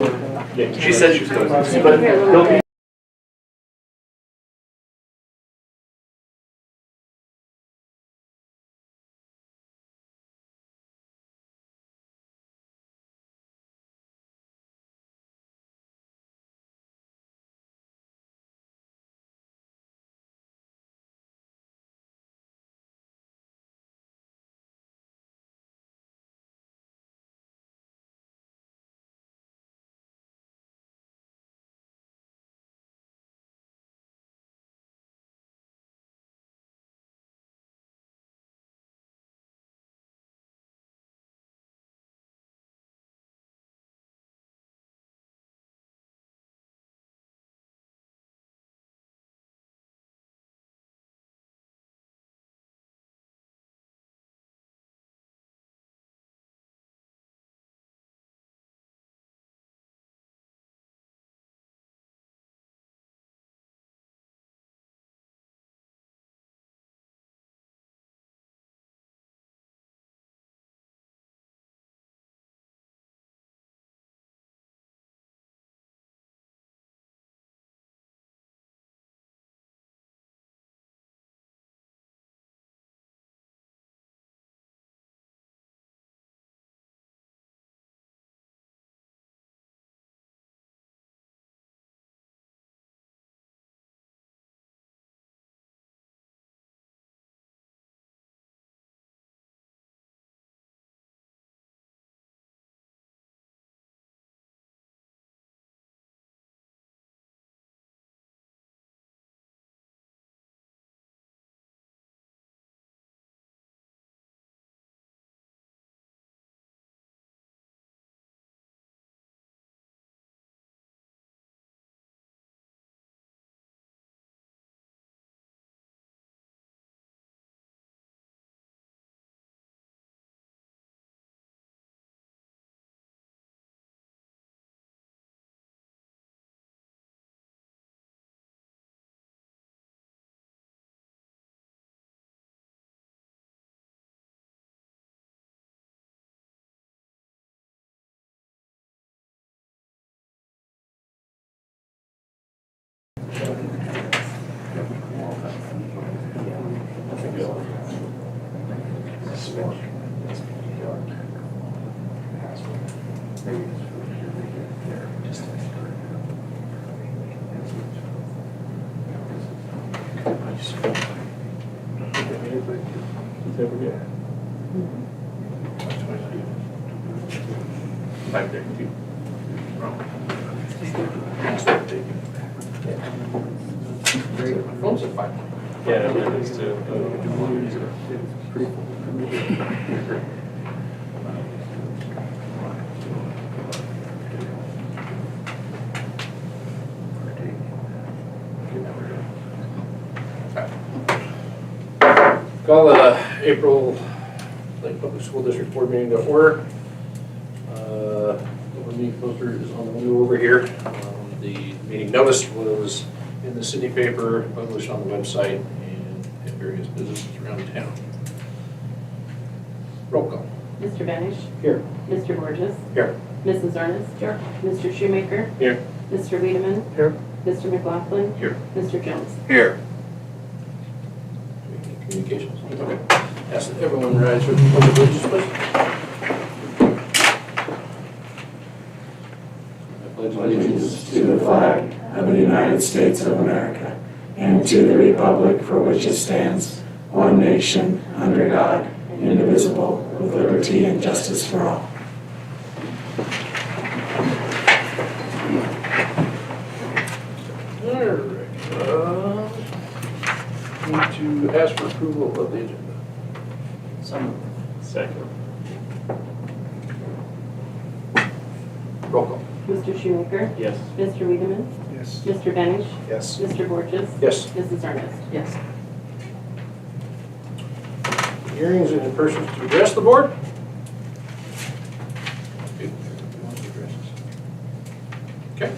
Yeah, she said she was going to, but they'll be. Phones are fine. Yeah, it is too. Call the April Leyton Public School District Board meeting to order. The meeting poster is on the window over here. The meeting notice was in the city paper, published on the website, and at various businesses around town. Roll call. Mr. Benish? Here. Mr. Borges? Here. Mrs. Ernest? Here. Mr. Shoemaker? Here. Mr. Wiedemann? Here. Mr. McLaughlin? Here. Mr. Jones? Here. Communications. Okay. Ask that everyone rise for the pledge of allegiance, please. I pledge Allegiance to the flag of the United States of America and to the republic for which it stands, one nation, under God, indivisible, with liberty and justice for all. All right. Need to ask for approval of the agenda. Second. Roll call. Mr. Shoemaker? Yes. Mr. Wiedemann? Yes. Mr. Benish? Yes. Mr. Borges? Yes. Mrs. Ernest? Yes. Hearings and persons to address the board? Okay.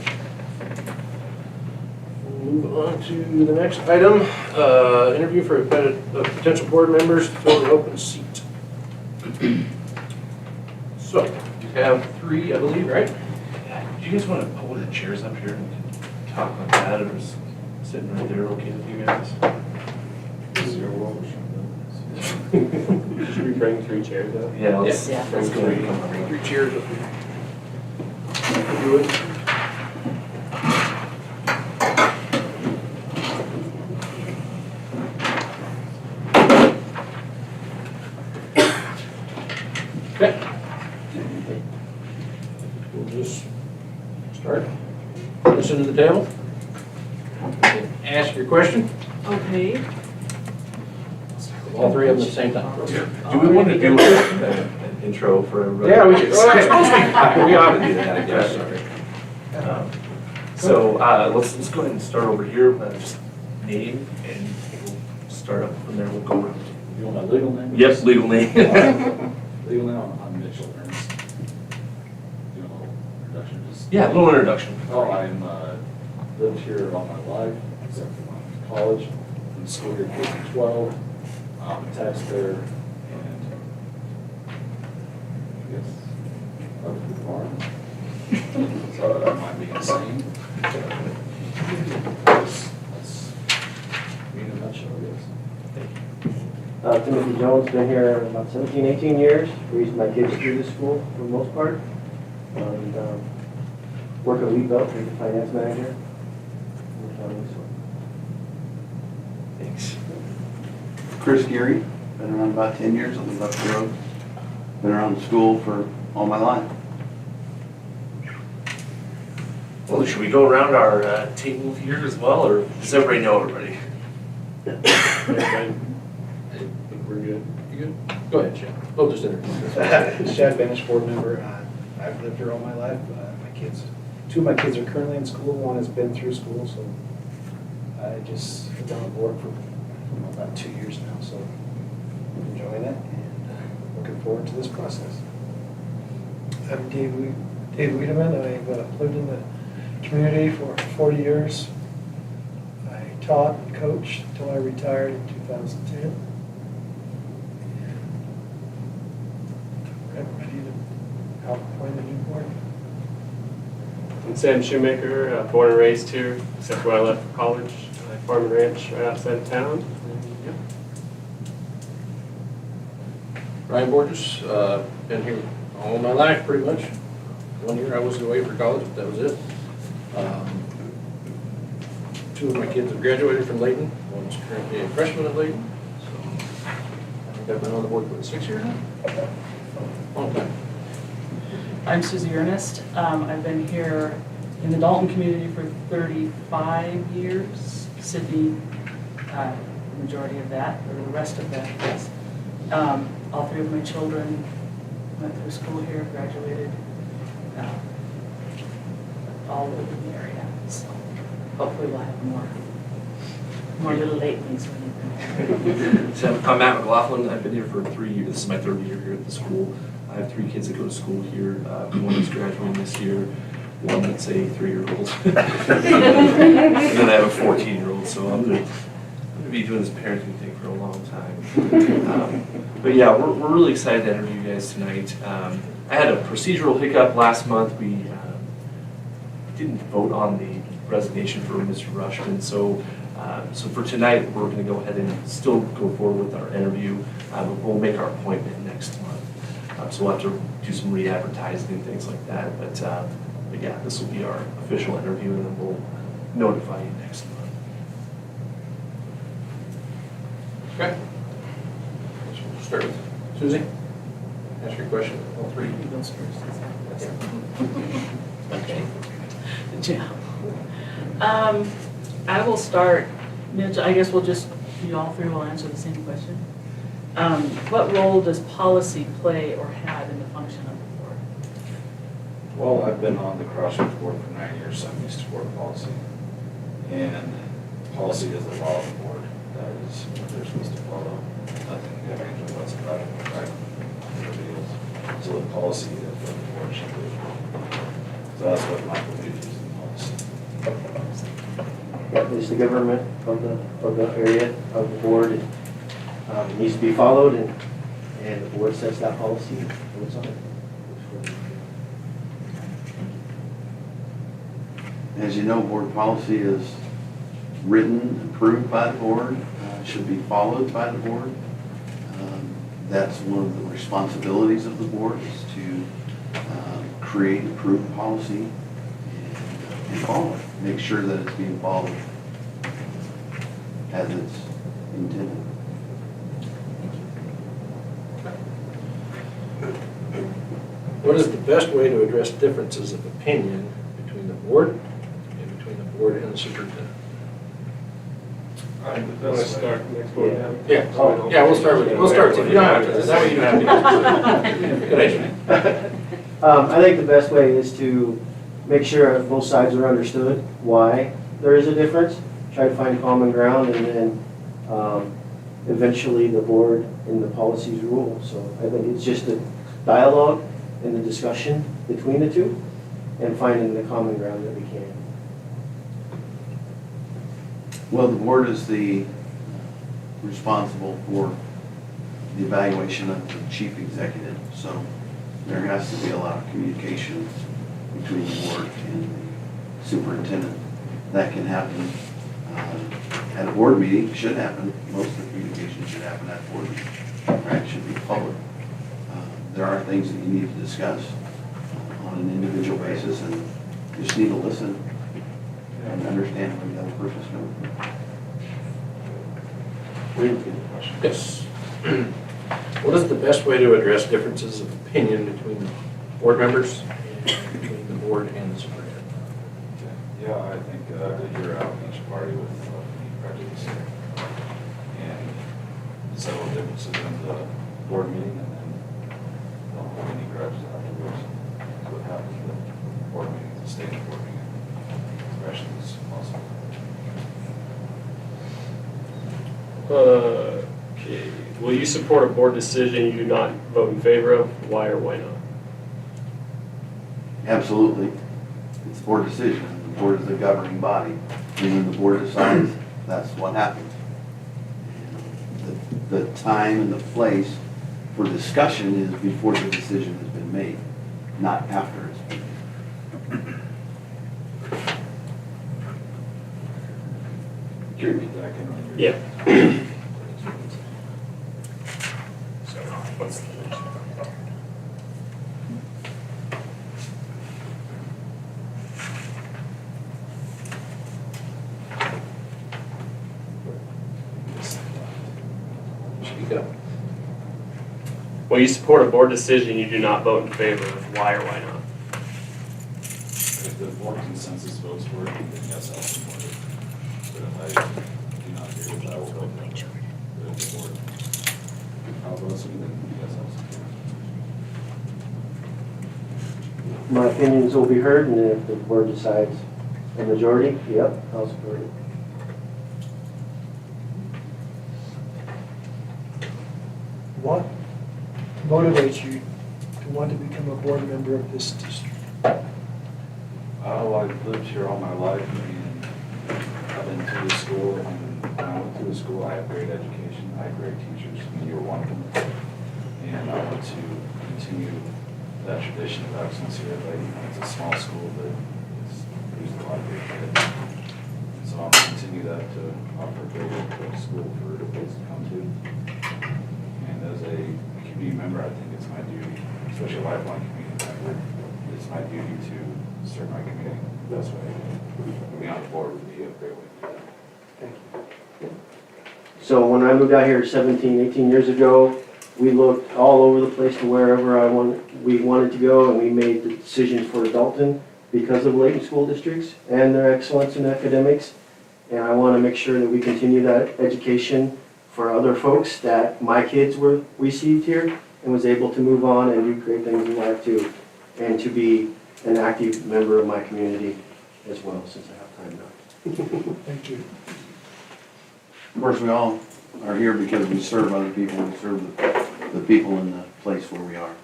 Move on to the next item, interview for potential board members to fill an open seat. So, you have three, I believe, right? you guys want to pull your chairs up here and we can talk like that, or is sitting right there okay with you guys? This is your world. Should we bring 3 chairs up? Yeah, let's, Yeah. let's go ahead and come Bring on. 3 chairs up here. Do it. Okay. We'll just start. Listen to the table. Ask your question. Okay. All 3 of them at the same time. Do we want to do an intro for everybody? Yeah, we do. We ought to do that, I guess. So let's go ahead and start over here. Just name, and we'll start up from there. We'll go around. You want my legal name? Yes, legal name. Legal name, I'm Mitchell Ernst. Do a little introduction, just. Yeah, a little introduction. Oh, I'm, lived here all my life, except for when I went to college. I'm school here K through 12. I'm a taxpayer, and I guess love the farm. So that might be insane. That's me in a nutshell, I guess. Timothy Jones, been here about 17, 18 years, raised my kids through this school for the most part. And work at Wheatbelt as a finance manager. Thanks. Chris Geary, been around about 10 years, I live up the road. Been around the school for all my life. Well, should we go around our table here as well, or does everybody know everybody? I think we're good. You good? Go ahead, Chad. Oh, just introduce yourself. Shad Banish, board member. I've lived here all my life. My kids, 2 of my kids are currently in school. 1 has been through school, so I just been on the board for about 2 years now. So I'm enjoying it and looking forward to this process. I'm Dave Wiedemann. I've lived in the community for 40 years. I taught and coached until I retired in 2010. I'm ready to help appoint a new board. I'm Sam Shoemaker, born and raised here, except when I left for college. I farm and ranch right outside of town. And, Ryan Borges, been here all my life, pretty much. 1 year I was away for college, but that was it. 2 of my kids have graduated from Leyton. One's currently a freshman at Leyton. So I think I've been on the board for 6 years now. Long time. I'm Susie Ernest. I've been here in the Dalton community for 35 years. Sydney, the majority of that, or the rest of that, yes. All 3 of my children went through school here, graduated, all live in the area. So hopefully we'll have more little Laytons when you've been here. So I'm Matt McLaughlin. I've been here for 3 years. This is my 3rd year here at the school. I have 3 kids that go to school here. 1 is graduating this year, 1 that's a 3-year-old. And then I have a 14-year-old, so I'm going to be doing this parenting thing for a long time. But yeah, we're really excited to interview you guys tonight. I had a procedural hiccup last month. We didn't vote on the resignation for Mr. Rushman, so for tonight, we're going to go ahead and still go forward with our interview, but we'll make our appointment next month. So we'll have to do some re-advertising and things like that. But yeah, this will be our official interview, and then we'll notify you next month. Okay. So we'll start with Susie. Ask your question, all 3. He goes first. Okay. Yeah. I will start. Mitch, I guess you all 3 will answer the same question. What role does policy play or have in the function of the board? Well, I've been on the Crossroads board for 9 years, so I'm used to board policy. And policy is the law of the board. That is what they're supposed to follow. Nothing negative whatsoever, right? So the policy that the board should do. So that's what my belief is in policy. Yeah, it's the government of the area, of the board. It needs to be followed, and the board sets that policy. What's on it? As you know, board policy is written, approved by the board, should be followed by the board. That's one of the responsibilities of the board is to create approved policy and follow it. Make sure that it's being followed as it's intended. What is the best way to address differences of opinion between the board and between the board and the superintendent? I think the Want to best way. start next board now? Yeah, So we don't- we'll start with you. We'll start with you. You don't have to, that way you don't have to. Good idea. I think the best way is to make sure both sides are understood why there is a difference, try to find common ground, and then eventually the board and the policies rule. So I think it's just a dialogue and the discussion between the two and finding the common ground that we can. Well, the board is the responsible for the evaluation of the chief executive, so there has to be a lot of communication between the board and the superintendent. That can happen at a board meeting, should happen. Most of the communication should happen at a board meeting, right? It should be public. There are things that you need to discuss on an individual basis, and you just need to listen and understand where the other person's coming from. Yes. What is the best way to address differences of opinion between the board members and between the board and the superintendent? Yeah, I think to hear out each party without any prejudice and settle differences in the board meeting, and then don't hold any grudges afterwards. That's what happens in the board meetings, the state board meeting, especially as possible. Okay, will you support a board decision you do not vote in favor of? Why or why not? Absolutely. It's board decision. The board is the governing body. And when the board decides, that's what happens. The time and the place for discussion is before the decision has been made, not after it's been made. Can you repeat that? I can't really hear. Yeah. Speak up. Will you support a board decision you do not vote in favor of? Why or why not? If the board consensus votes for it, then yes, I'll support it. But if I do not agree with that, I will vote no. But if the board outvotes me, then yes, I'll support it. My opinions will be heard, and if the board decides a majority, yep, I'll support it. What motivates you to want to become a board member of this district? Oh, I've lived here all my life, and I've been to the school, and when I went to the school, I had great education, I had great teachers, and you were one of them. And I want to continue that tradition of excellence here at Leyton. It's a small school, but it's produced a lot of great kids. And so I'm going to continue that to offer a great school for kids to come to. And as a community member, I think it's my duty, especially a lifelong community member, it's my duty to serve my community the best way. Being on the board would be a great way to do that. Thank you. So when I moved out here 17, 18 years ago, we looked all over the place to wherever we wanted to go, and we made the decision for Dalton because of Leyton school districts and their excellence in academics. And I want to make sure that we continue that education for other folks that my kids were received here and was able to move on and do great things in life too, and to be an active member of my community as well, since I have time now. Thank you. Of course, we all are here because we serve other people, we serve the people in the place where we are.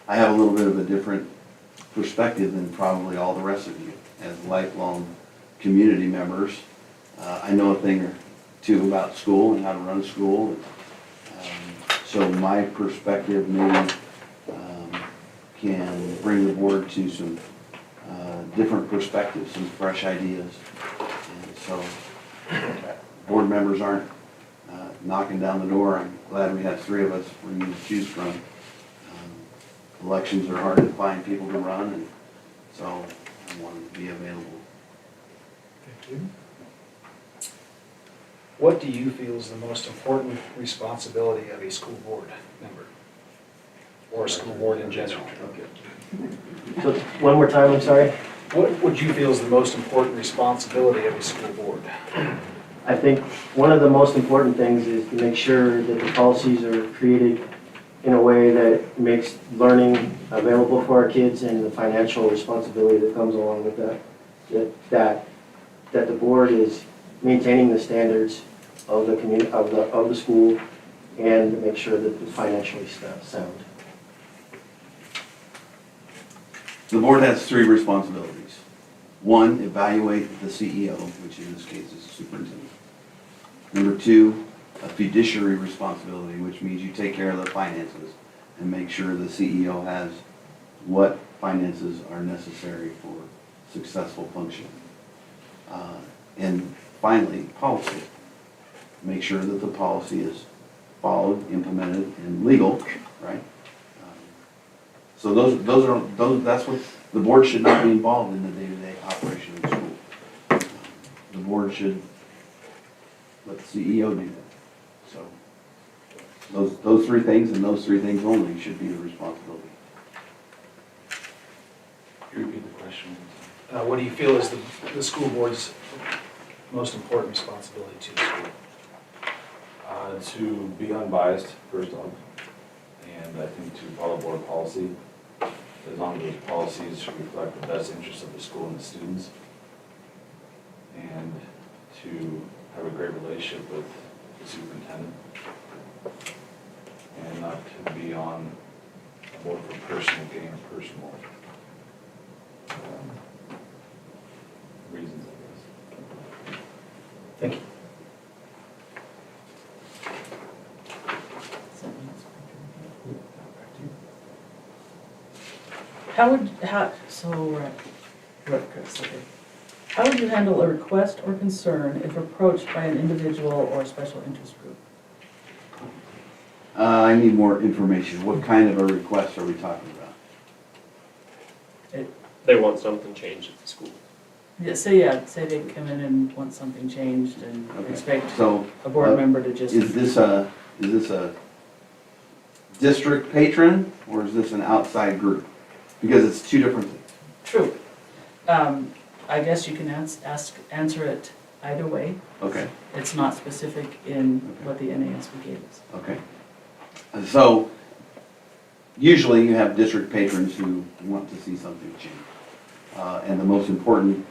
I have a little bit of a different perspective than probably all the rest of you. As lifelong community members, I know a thing or two about school and how to run a school. So my perspective maybe can bring the board to some different perspectives, some fresh ideas. And so board members aren't knocking down the door. I'm glad we have three of us for you to choose from. Elections are hard to find people to run, and so I wanted to be available. Thank you. What do you feel is the most important responsibility of a school board member? Or a school board in general? So, one more time, I'm sorry. What would you feel is the most important responsibility of a school board? I think one of the most important things is to make sure that the policies are created in a way that makes learning available for our kids and the financial responsibility that comes along with that. That the board is maintaining the standards of the community, of the school, and to make sure that it's financially sound. The board has three responsibilities. One, evaluate the CEO, which in this case is the superintendent. Number two, a fiduciary responsibility, which means you take care of the finances and make sure the CEO has what finances are necessary for successful function. And finally, policy. Make sure that the policy is followed, implemented, and legal, right? So that's what, the board should not be involved in the day-to-day operation of the school. The board should let the CEO do that. So those three things and those three things only should be the responsibility. Can you repeat the question? What do you feel is the school board's most important responsibility to the school? To be unbiased, first off, and I think to follow board policy, as long as those policies reflect the best interests of the school and the students, and to have a great relationship with the superintendent, and not to be on a board for personal gain or personal reasons, I guess. Thank you. How would you handle a request or concern if approached by an individual or special interest group? I need more information. What kind of a request are we talking about? They want something changed at the school. Say they come in and want something changed and Okay. expect So, a board member to just. Is this a district patron, or is this an outside group? Because it's two different things. True. I guess you can answer it either way. Okay, It's not specific in Okay. what the NASB gave us. okay. And so, usually you have district patrons who want to see something change. And the most important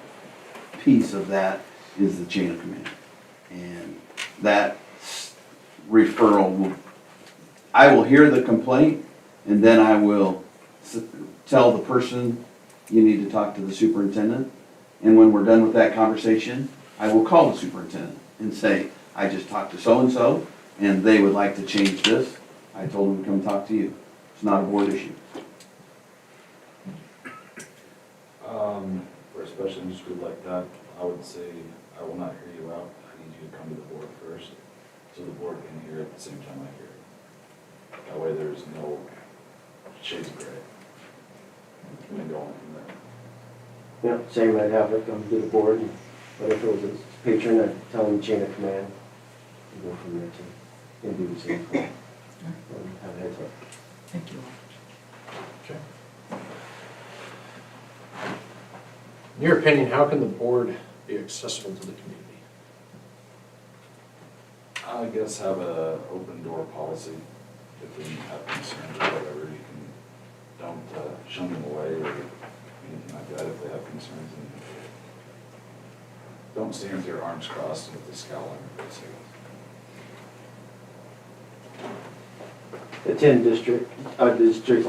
piece of that is the chain of command. And that referral I will hear the complaint, and then I will tell the person, you need to talk to the superintendent. And when we're done with that conversation, I will call the superintendent and say, I just talked to so-and-so, and they would like to change this. I told them to come talk to you. It's not a board issue. For a special interest group like that, I would say, I will not hear you out. I need you to come to the board first, so the board can hear it at the same time I hear it. That way there's no shades of gray. And go on from there. Yeah, same, I'd have it come to the board, but if it was a patron, I'd tell them chain of command, and go from there too, and do the same thing. Have a heads up. Thank you. Okay. In your opinion, how can the board be accessible to the community? I guess have a open door policy. If they have concerns or whatever, you can, don't shun them away or anything like that if they have concerns. And don't stand with your arms crossed with the scowl on your face, I guess. Attend district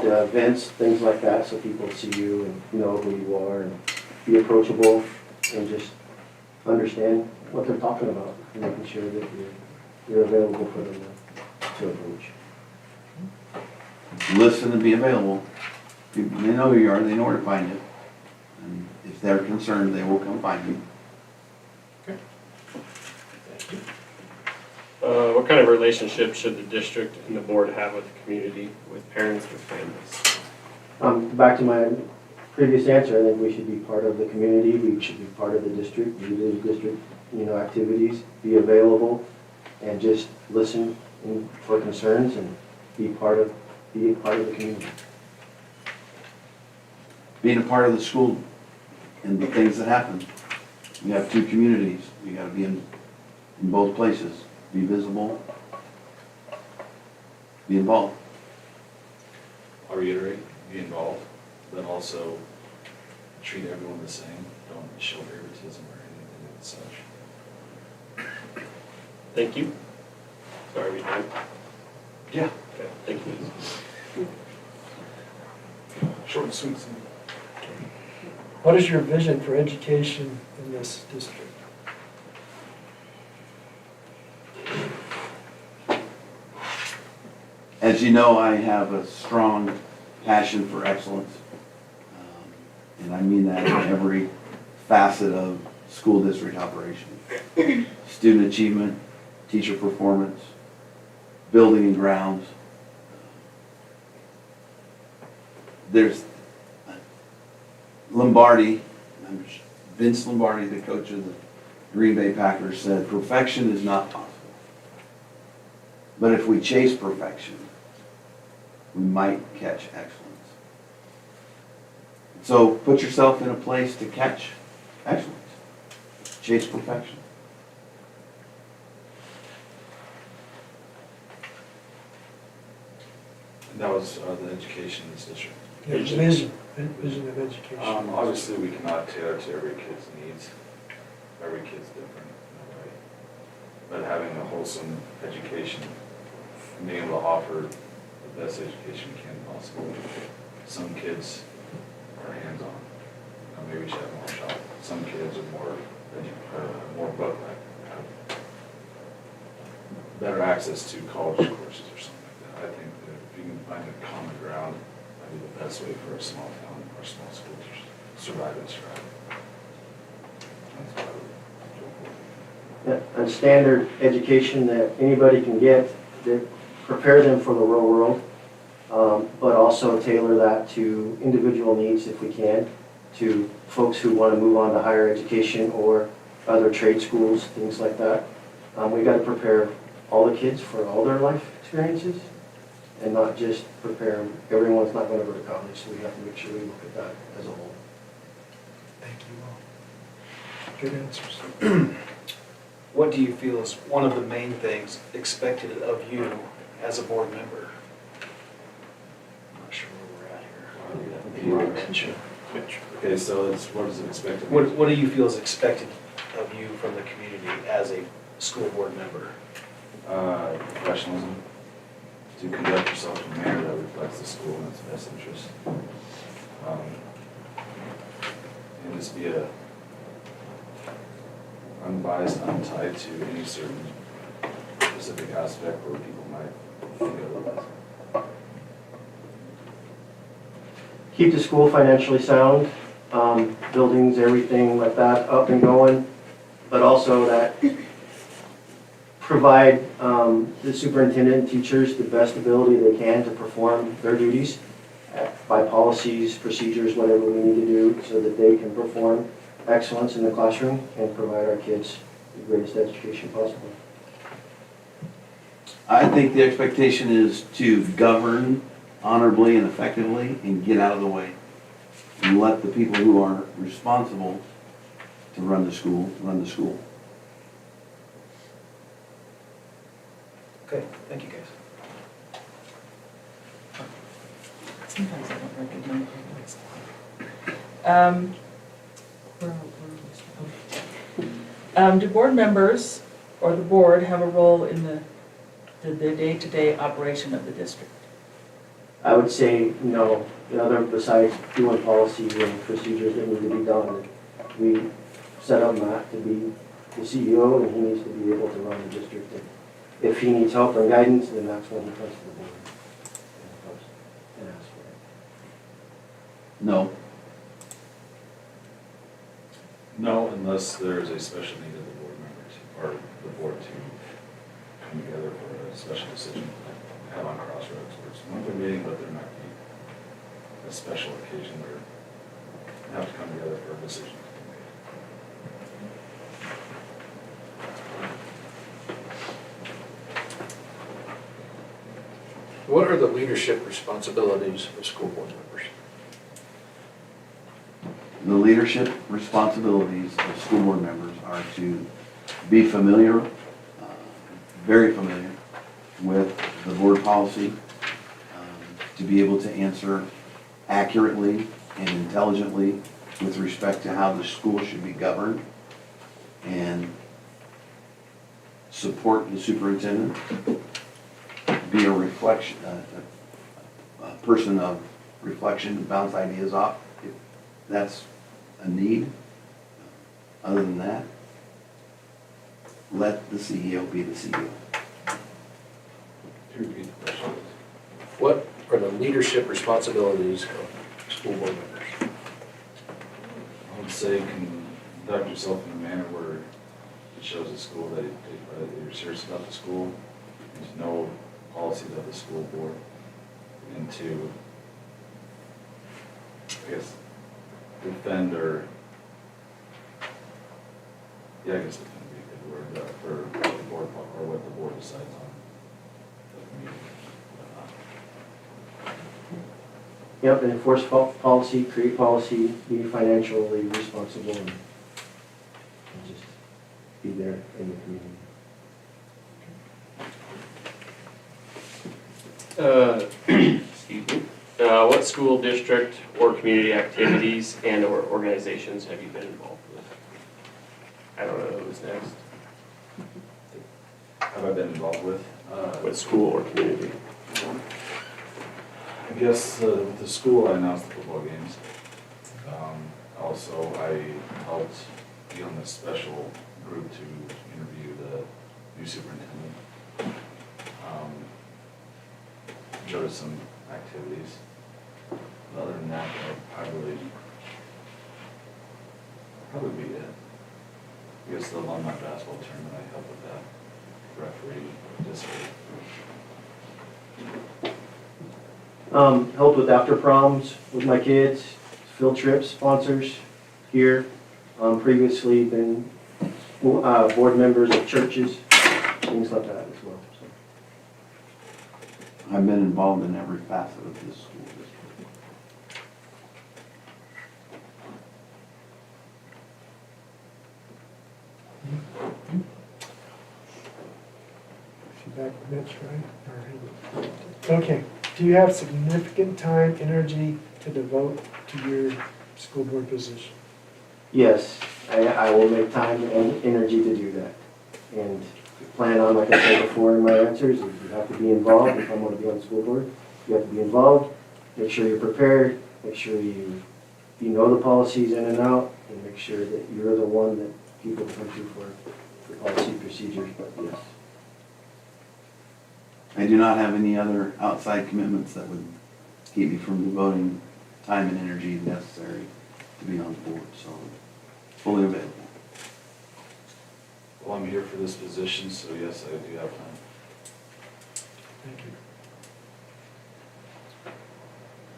events, things like that, so people see you and know who you are, and be approachable, and just understand what they're talking about, and making sure that you're available for them to approach. Listen and be available. They know who you are, they know where to find you. And if if they're concerned, they will come find me. Thank you. What kind of relationship should the district and the board have with the community, with parents, with families? Back to my previous answer, I think we should be part of the community, we should be part of the district, do the district, activities, be available, and just listen for concerns and be part of the community. Being a part of the school and the things that happen. We have two communities, we gotta be in both places, be visible, be involved. I'll reiterate, be involved, but also treat everyone the same. Don't show favoritism or anything of such. Thank you. Sorry, we done. Yeah. Okay, thank you. Short and sweet. What is your vision for education in this district? As you know, I have a strong passion for excellence. And I mean that in every facet of school district operation. Student achievement, teacher performance, building and grounds. There's Lombardi, Vince Lombardi, the coach of the Green Bay Packers, said, perfection is not possible. But if we chase perfection, we might catch excellence. So put yourself in a place to catch excellence. Chase perfection. And that was the education in this district. Yeah, vision of education. Obviously, we cannot tailor to every kid's needs. Every kid's different in a way. But having a wholesome education, and being able to offer the best education we can possible. Some kids are hands-on. Maybe we should have more shop. Some kids are more book-like, have better access to college courses or something like that. I think that if you can find a common ground, that'd be the best way for a small town or a small school to survive and strive. That's what I would go for. A standard education that anybody can get that prepare them for the real world, but also tailor that to individual needs if we can, to folks who want to move on to higher education or other trade schools, things like that. We got to prepare all the kids for all their life experiences and not just prepare them. Everyone's not going to go to college, so we have to make sure we look at that as a whole. Thank you all. Good answers. What do you feel is one of the main things expected of you as a board member? I'm not sure where we're at here. Maybe mention. Okay, so what is it expected? What do you feel is expected of you from the community as a school board member? Professionalism, to conduct yourself in a manner that reflects the school and its best interest. And just be a unbiased, untied to any certain specific aspect where people might think otherwise. Keep the school financially sound, buildings, everything like that up and going, but also that provide the superintendent and teachers the best ability they can to perform their duties by policies, procedures, whatever we need to do so that they can perform excellence in the classroom and provide our kids the greatest education possible. I think the expectation is to govern honorably and effectively and get out of the way. And let the people who are responsible to run the school, run the school. Okay, thank you guys. Sometimes I don't recognize it. Do board members or the board have a role in the day-to-day operation of the district? I would say no, the other besides doing policies and procedures that need to be done. We set up Matt to be the CEO and he needs to be able to run the district. And if he needs help or guidance, then that's when he comes to the board and asks for it. No. No, unless there's a special need of the board members, or the board to come together for a special decision, like have on Crossroads, where it's a monthly meeting, but there might be a special occasion where they have to come together for a decision to be made. What are the leadership responsibilities of school board members? The leadership responsibilities of school board members are to be familiar, very familiar with the board policy, to be able to answer accurately and intelligently with respect to how the school should be governed, and support the superintendent, be a reflection, a person of reflection, bounce ideas off, if that's a need. Other than that, let the CEO be the CEO. To repeat the question. What are the leadership responsibilities of school board members? I would say conduct yourself in a manner where it shows the school that you're serious about the school, and to know policies of the school board, and to, I guess, defend or, yeah, I guess defend would be a good word, for what the board, or what the board decides on at the meeting. Yep, and enforce policy, create policy, be financially responsible, and just be there in the community. Excuse me. What school district or community activities and or organizations have you been involved with? I don't know who's next. Have I been involved with? What school or community? I guess with the school, I announced the football games. Also, I helped be on this special group to interview the new superintendent. Go to some activities. Other than that, probably be it. I guess the alumni basketball tournament, I helped with that. Referee, participate. Helped with after proms with my kids, field trips, sponsors here. Previously been board members of churches, things like that as well. So. I've been involved in every facet of this school district. Back to Mitch, right? Okay, do you have significant time, energy to devote to your school board position? Yes, I will make time and energy to do that. And plan on, like I said before in my answers, is you have to be involved. If I'm going to be on the school board, you have to be involved. Make sure you're prepared, make sure you know the policies in and out, and make sure that you're the one that people come to for the policy procedures, but yes. I do not have any other outside commitments that would keep me from devoting time and energy necessary to be on the board, so fully available. Well, I'm here for this position, so yes, I do have time. Thank you.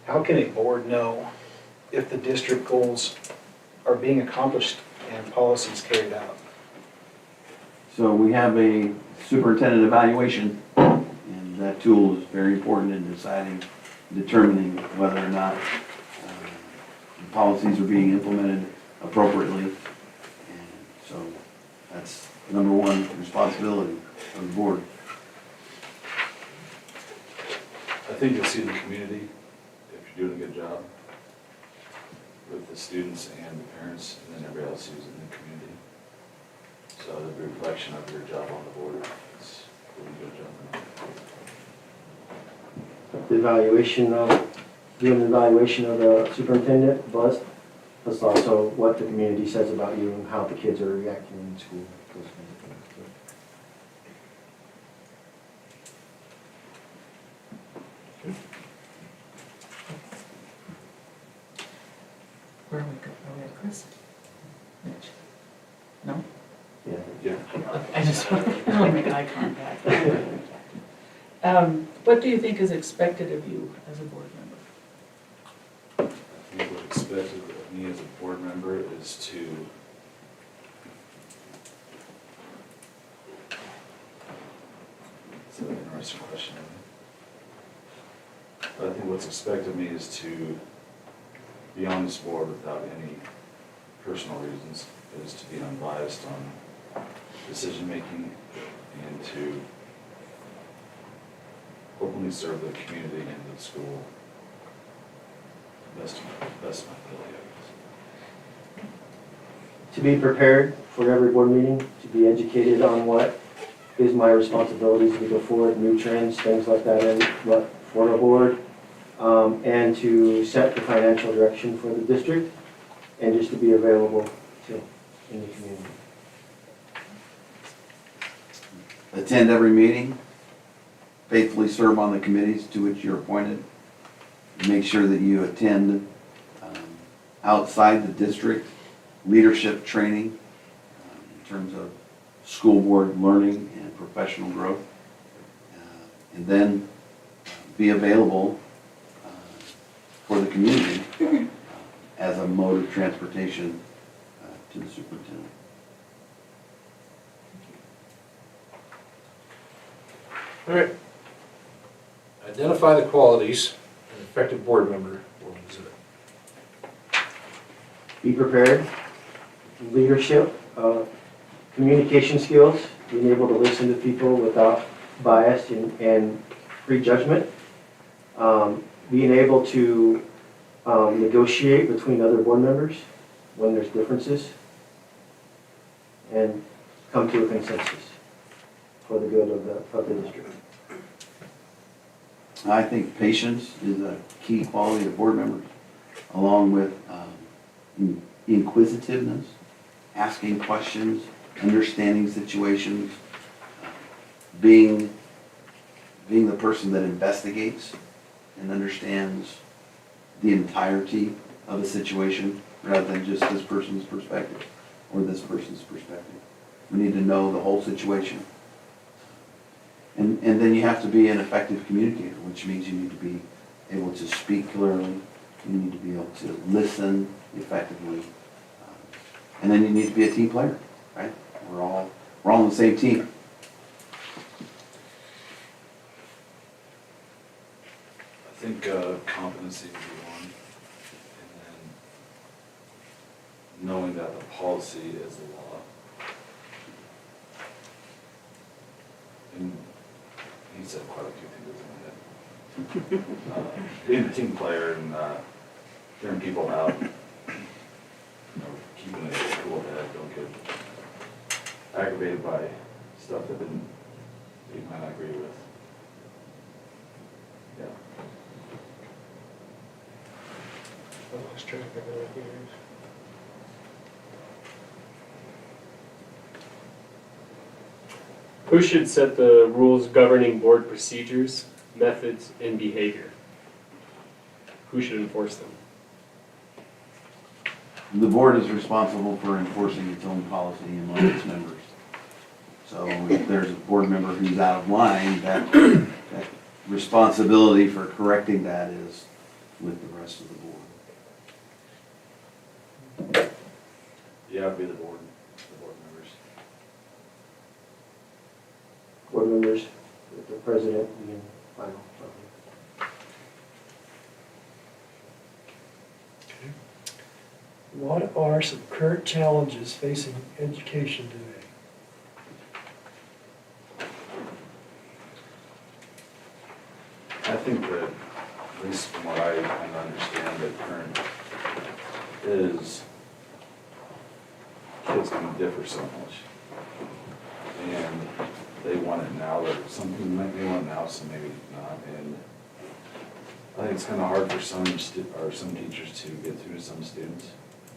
How can a board know if the district goals are being accomplished and policies carried out? So we have a superintendent evaluation, and that tool is very important in determining whether or not policies are being implemented appropriately. And so that's number one responsibility of the board. I think you'll see the community, if you're doing a good job, with the students and the parents, and then everybody else who's in the community. So the reflection of your job on the board, it's a really good job. The evaluation of, doing the evaluation of the superintendent, plus also what the community says about you and how the kids are reacting in school. Those kinds of things. Where are we at, Chris? Mitch? No? Yeah. Yeah. Okay, I just want to make eye contact. What do you think is expected of you as a board member? I think what's expected of me as a board member is to It's an interesting question. But I think what's expected of me is to be on this board without any personal reasons, is to be unbiased on decision-making and to openly serve the community and the school best of my ability, I guess. To be prepared for every board meeting, to be educated on what is my responsibilities to go forward, new trends, things like that, and what for the board, and to set the financial direction for the district, and just to be available to in the community. Attend every meeting, faithfully serve on the committees to which you're appointed. Make sure that you attend outside the district leadership training in terms of school board learning and professional growth. And then be available for the community as a mode of transportation to the superintendent. All right. Identify the qualities of an effective board member will exhibit. Be prepared, leadership, communication skills, being able to listen to people without bias and prejudgment, being able to negotiate between other board members when there's differences, and come to a consensus for the good of the district. I think patience is a key quality of board members, along with inquisitiveness, asking questions, understanding situations, being the person that investigates and understands the entirety of a situation rather than just this person's perspective or this person's perspective. We need to know the whole situation. And then you have to be an effective communicator, which means you need to be able to speak clearly, you need to be able to listen effectively, and then you need to be a team player, right? We're all on the same team. I think competency would be one, and then knowing that the policy is the law. And he said quite a few things in that. Being a team player and hearing people out, keeping a cool head, don't get aggravated by stuff that you might not agree with. Yeah. I lost track of it here. Who should set the rules governing board procedures, methods, and behavior? Who should enforce them? The board is responsible for enforcing its own policy among its members. So if there's a board member who's out of line, that responsibility for correcting that is with the rest of the board. Yeah, it'd be the board members. Board members, with the president being final. What are some current challenges facing education today? I think that, at least from what I kind of understand, that current is kids can differ so much. And they want it now, that some people might be want it now, some maybe not. And I think it's kind of hard for some teachers to get through to some students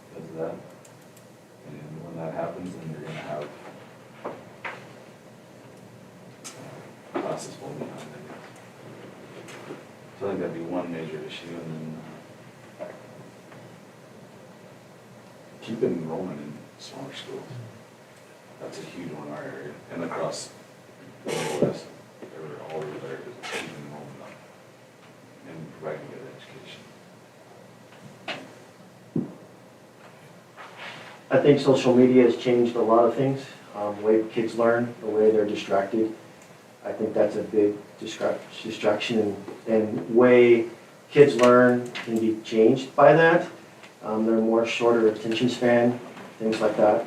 because of that. And when that happens, then you're going to have classes fall behind, I guess. So I think that'd be one major issue, and then keep enrollment in smaller schools. That's a huge one in our area, and across the Midwest, they're all over there, because it's keeping them open up and providing good education. I think social media has changed a lot of things, the way kids learn, the way they're distracted. I think that's a big distraction, and way kids learn can be changed by that. They're more shorter attention span, things like that.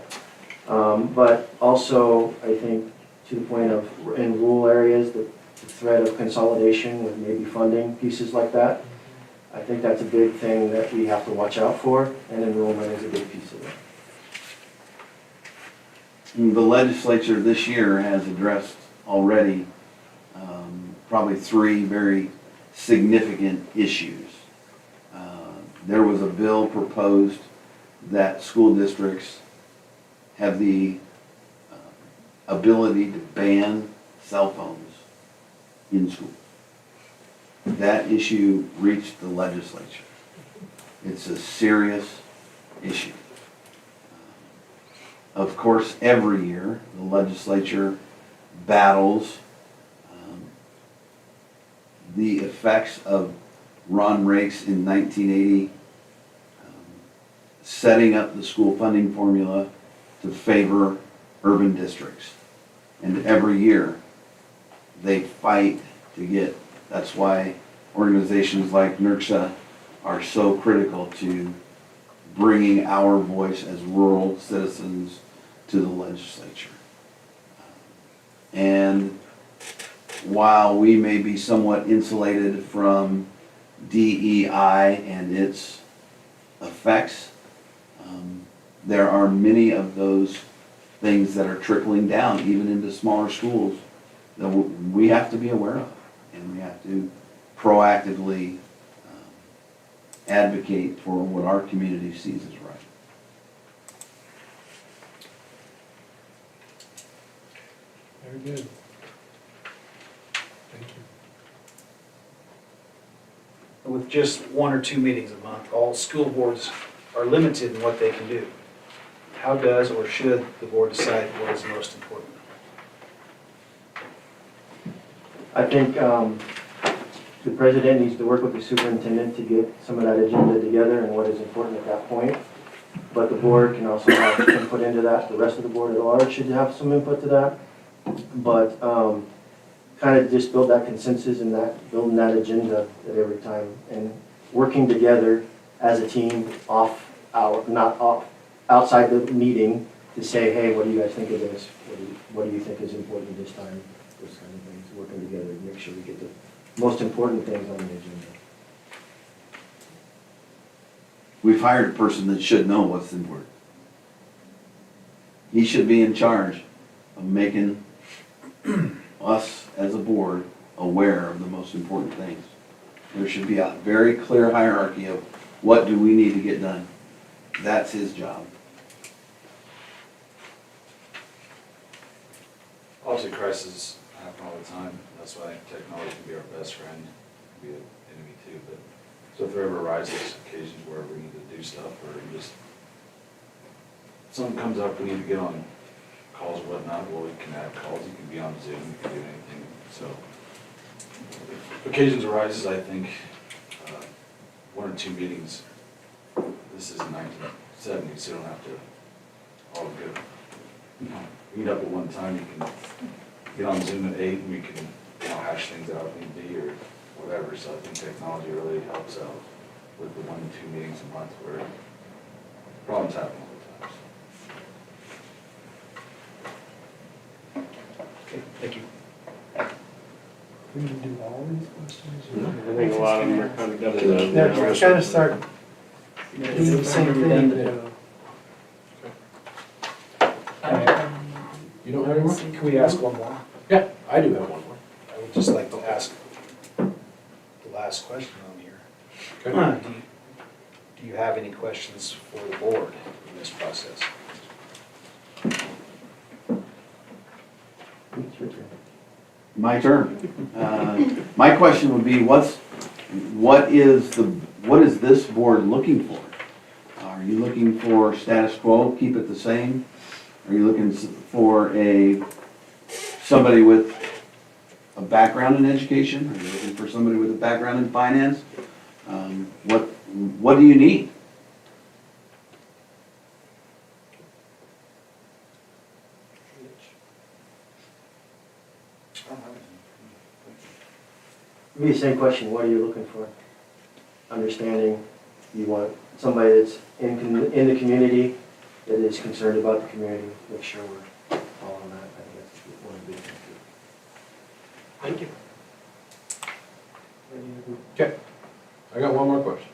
But also, I think, to the point of in rural areas, the threat of consolidation with maybe funding pieces like that. I think that's a big thing that we have to watch out for, and enrollment is a big piece of it. The legislature this year has addressed already probably 3 very significant issues. There was a bill proposed that school districts have the ability to ban cell phones in schools. That issue reached the legislature. It's a serious issue. Of course, every year, the legislature battles the effects of Ron Rakes in 1980 setting up the school funding formula to favor urban districts. And every year, they fight to get, that's why organizations like NERCSA are so critical to bringing our voice as rural citizens to the legislature. And while we may be somewhat insulated from DEI and its effects, there are many of those things that are trickling down even into smaller schools that we have to be aware of, and we have to proactively advocate for what our community sees as right. Very good. Thank you. With just 1 or 2 meetings a month, all school boards are limited in what they can do. How does or should the board decide what is most important? I think the president needs to work with the superintendent to get some of that agenda together and what is important at that point. But the board can also have input into that. The rest of the board at large should have some input to that. But kind of just build that consensus and building that agenda at every time, and working together as a team outside the meeting to say, hey, what do you guys think of this? What do you think is important this time? Those kind of things, working together to make sure we get the most important things on the agenda. We've hired a person that should know what's important. He should be in charge of making us as a board aware of the most important things. There should be a very clear hierarchy of what do we need to get done. That's his job. Obviously, crises happen all the time. That's why technology can be our best friend, can be an enemy too. But so if there ever arises occasions where we need to do stuff, or just something comes up, we need to get on calls or whatnot, well, we can add calls. You can be on Zoom. You can do anything. So if occasions arises, I think 1 or 2 meetings. This is 1970, so you don't have to all meet up at one time. You can get on Zoom at 8 and we can hash things out if need be or whatever. So I think technology really helps out with the 1 to 2 meetings a month where problems happen all the time. Okay, thank you. We need to do all these questions? or- I think a lot of them are kind of done. Yeah, we're trying to start doing the same thing. You don't have any more? Can we ask one more? Yeah, I do have one more. I would just like to ask the last question on here. Okay. Do you have any questions for the board in this process? It's your turn. My turn. My question would be, what is this board looking for? Are Are you looking for status quo, keep it the same? Are you looking for somebody with a background in education? Are you looking for somebody with a background in finance? What do you need? Maybe the same question, what are you looking for? Understanding, you want somebody that's in the community, that is concerned about the community, make sure we're following that. I think that's one of the big things. Thank you. Okay, I got one more question.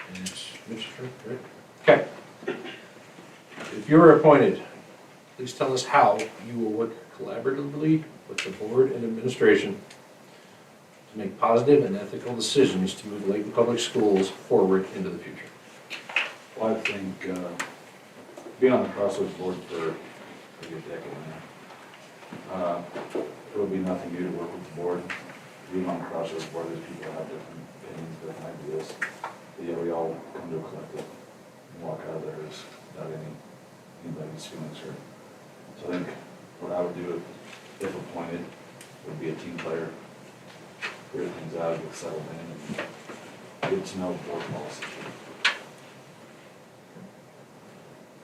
And it's Mr. Right? Okay. If you were appointed, please tell us how you will work collaboratively with the board and administration to make positive and ethical decisions to move Leyton Public Schools forward into the future. Well, I think, being on the Crossroads board for a good decade now, it would be nothing new to work with the board. Being on the Crossroads board, there's people that have different opinions, different ideas. But yeah, we all come to a collective and walk out of there without anybody's feelings hurt. So I think what I would do if appointed would be a team player, figure things out, get settled in, and get to know board policy.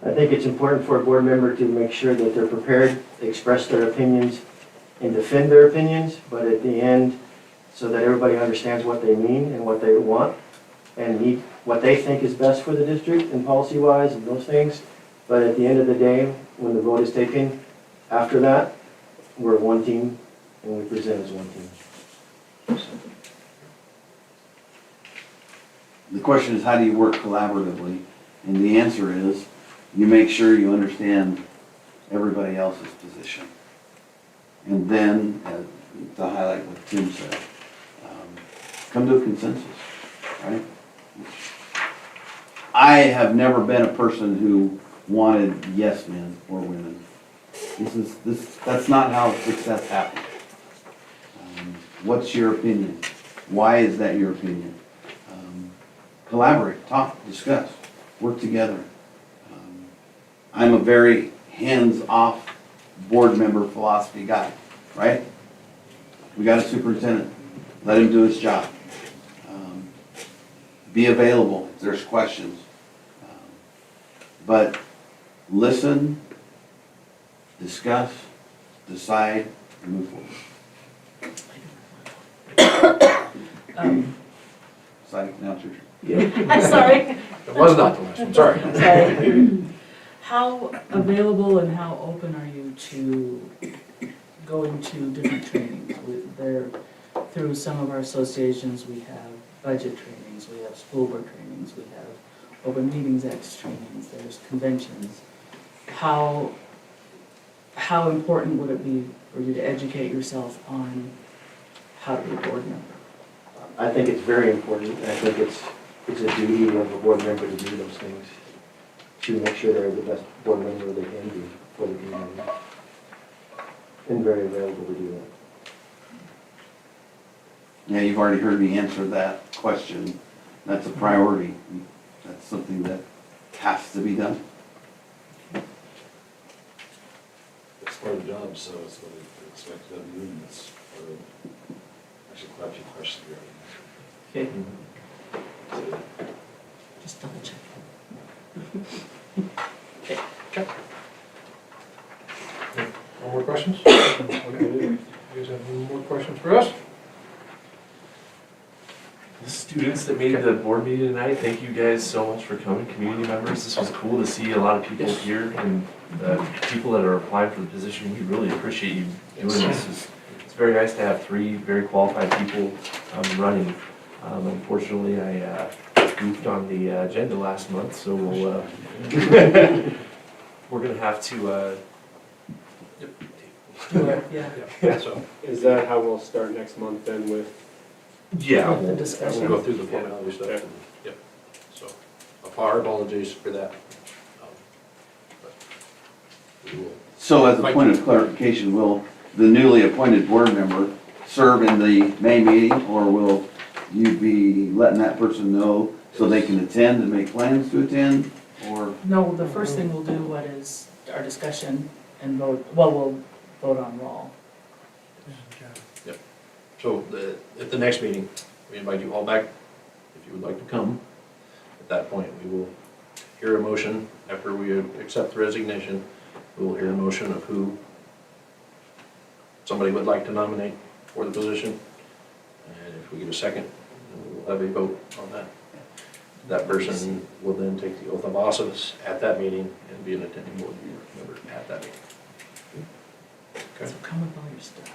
I think it's important for a board member to make sure that they're prepared, to express their opinions and defend their opinions, but at the end, so that everybody understands what they mean and what they want and need, what they think is best for the district and policy-wise and those things. But at the end of the day, when the vote is taken, after that, we're one team and we present as one team. The question is, how do you work collaboratively? And the answer is, you make sure you understand everybody else's position. And then, to highlight what Tim said, come to a consensus, right? I have never been a person who wanted yes men or women. That's not how success happens. What's your opinion? Why is that your opinion? Collaborate, talk, discuss, work together. I'm a very hands-off board member philosophy guy, right? We got a superintendent, let him do his job. Be available if there's questions. But listen, discuss, decide, and move forward. Deciding now, it's your turn. I'm sorry. It was not the last one, sorry. Sorry. How available and how open are you to going to different trainings? Through some of our associations, we have budget trainings, we have school board trainings, we have open meetings acts trainings, there's conventions. How important would it be for you to educate yourself on how to be a board member? I think it's very important. I think it's a duty of a board member to do those things, to make sure they're the best board member they can be for the community. And very available to do that. Yeah, you've already heard me answer that question. That's a priority. That's something that has to be done. It's part of the job, so it's what it's expected of you, and it's part of, actually quite a few questions we already answered. Okay, just double check. One more questions? You guys have any more questions for us? The students that made the board meeting tonight, thank you guys so much for coming, community members. This was cool to see a lot of people here, and the people that are applying for the position. We really appreciate you doing this. It's very nice to have 3 very qualified people running. Unfortunately, I goofed on the agenda last month, so we'll, we're going to have to... Yeah. So, Is that how we'll start next month then with? yeah, With the we'll discussion. go through the formality stuff. Okay. Yep. So, our apologies for that. But we will. So as a point of clarification, will the newly appointed board member serve in the May meeting, or will you be letting that person know So they can attend and make plans to attend, or? No, the first thing we'll do, what is our discussion and vote, well, we'll vote on roll. So at the next meeting, we invite you all back, if you would like to come. At that point, we will hear a motion, after we accept the resignation, we will hear a motion of who somebody would like to nominate for the position. And if we get a second, then we will have a vote on that. That person will then take the oath of office at that meeting and be an attending board member at that meeting. Okay, So come with all your stuff.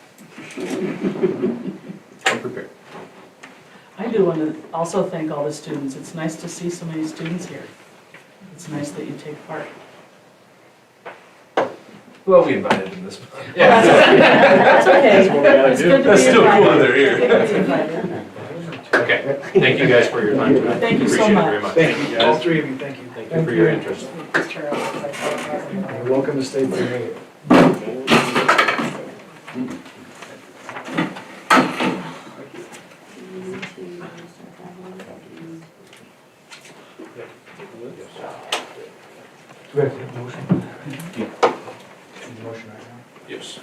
I'm prepared. I do want to also thank all the students. It's nice to see so many students here. It's nice that you take part. Well, we invited them this month. That's okay. That's what we gotta It's do. good to That's be still cool invited. that they're here. It's good to be invited. Okay, thank you guys for your time tonight. Thank you so Appreciate it much. very much. Thank you, all three of you, thank you. Thank you for your interest. You're welcome to stay for a minute. Do we have to have a motion? Need a motion right now? Yes.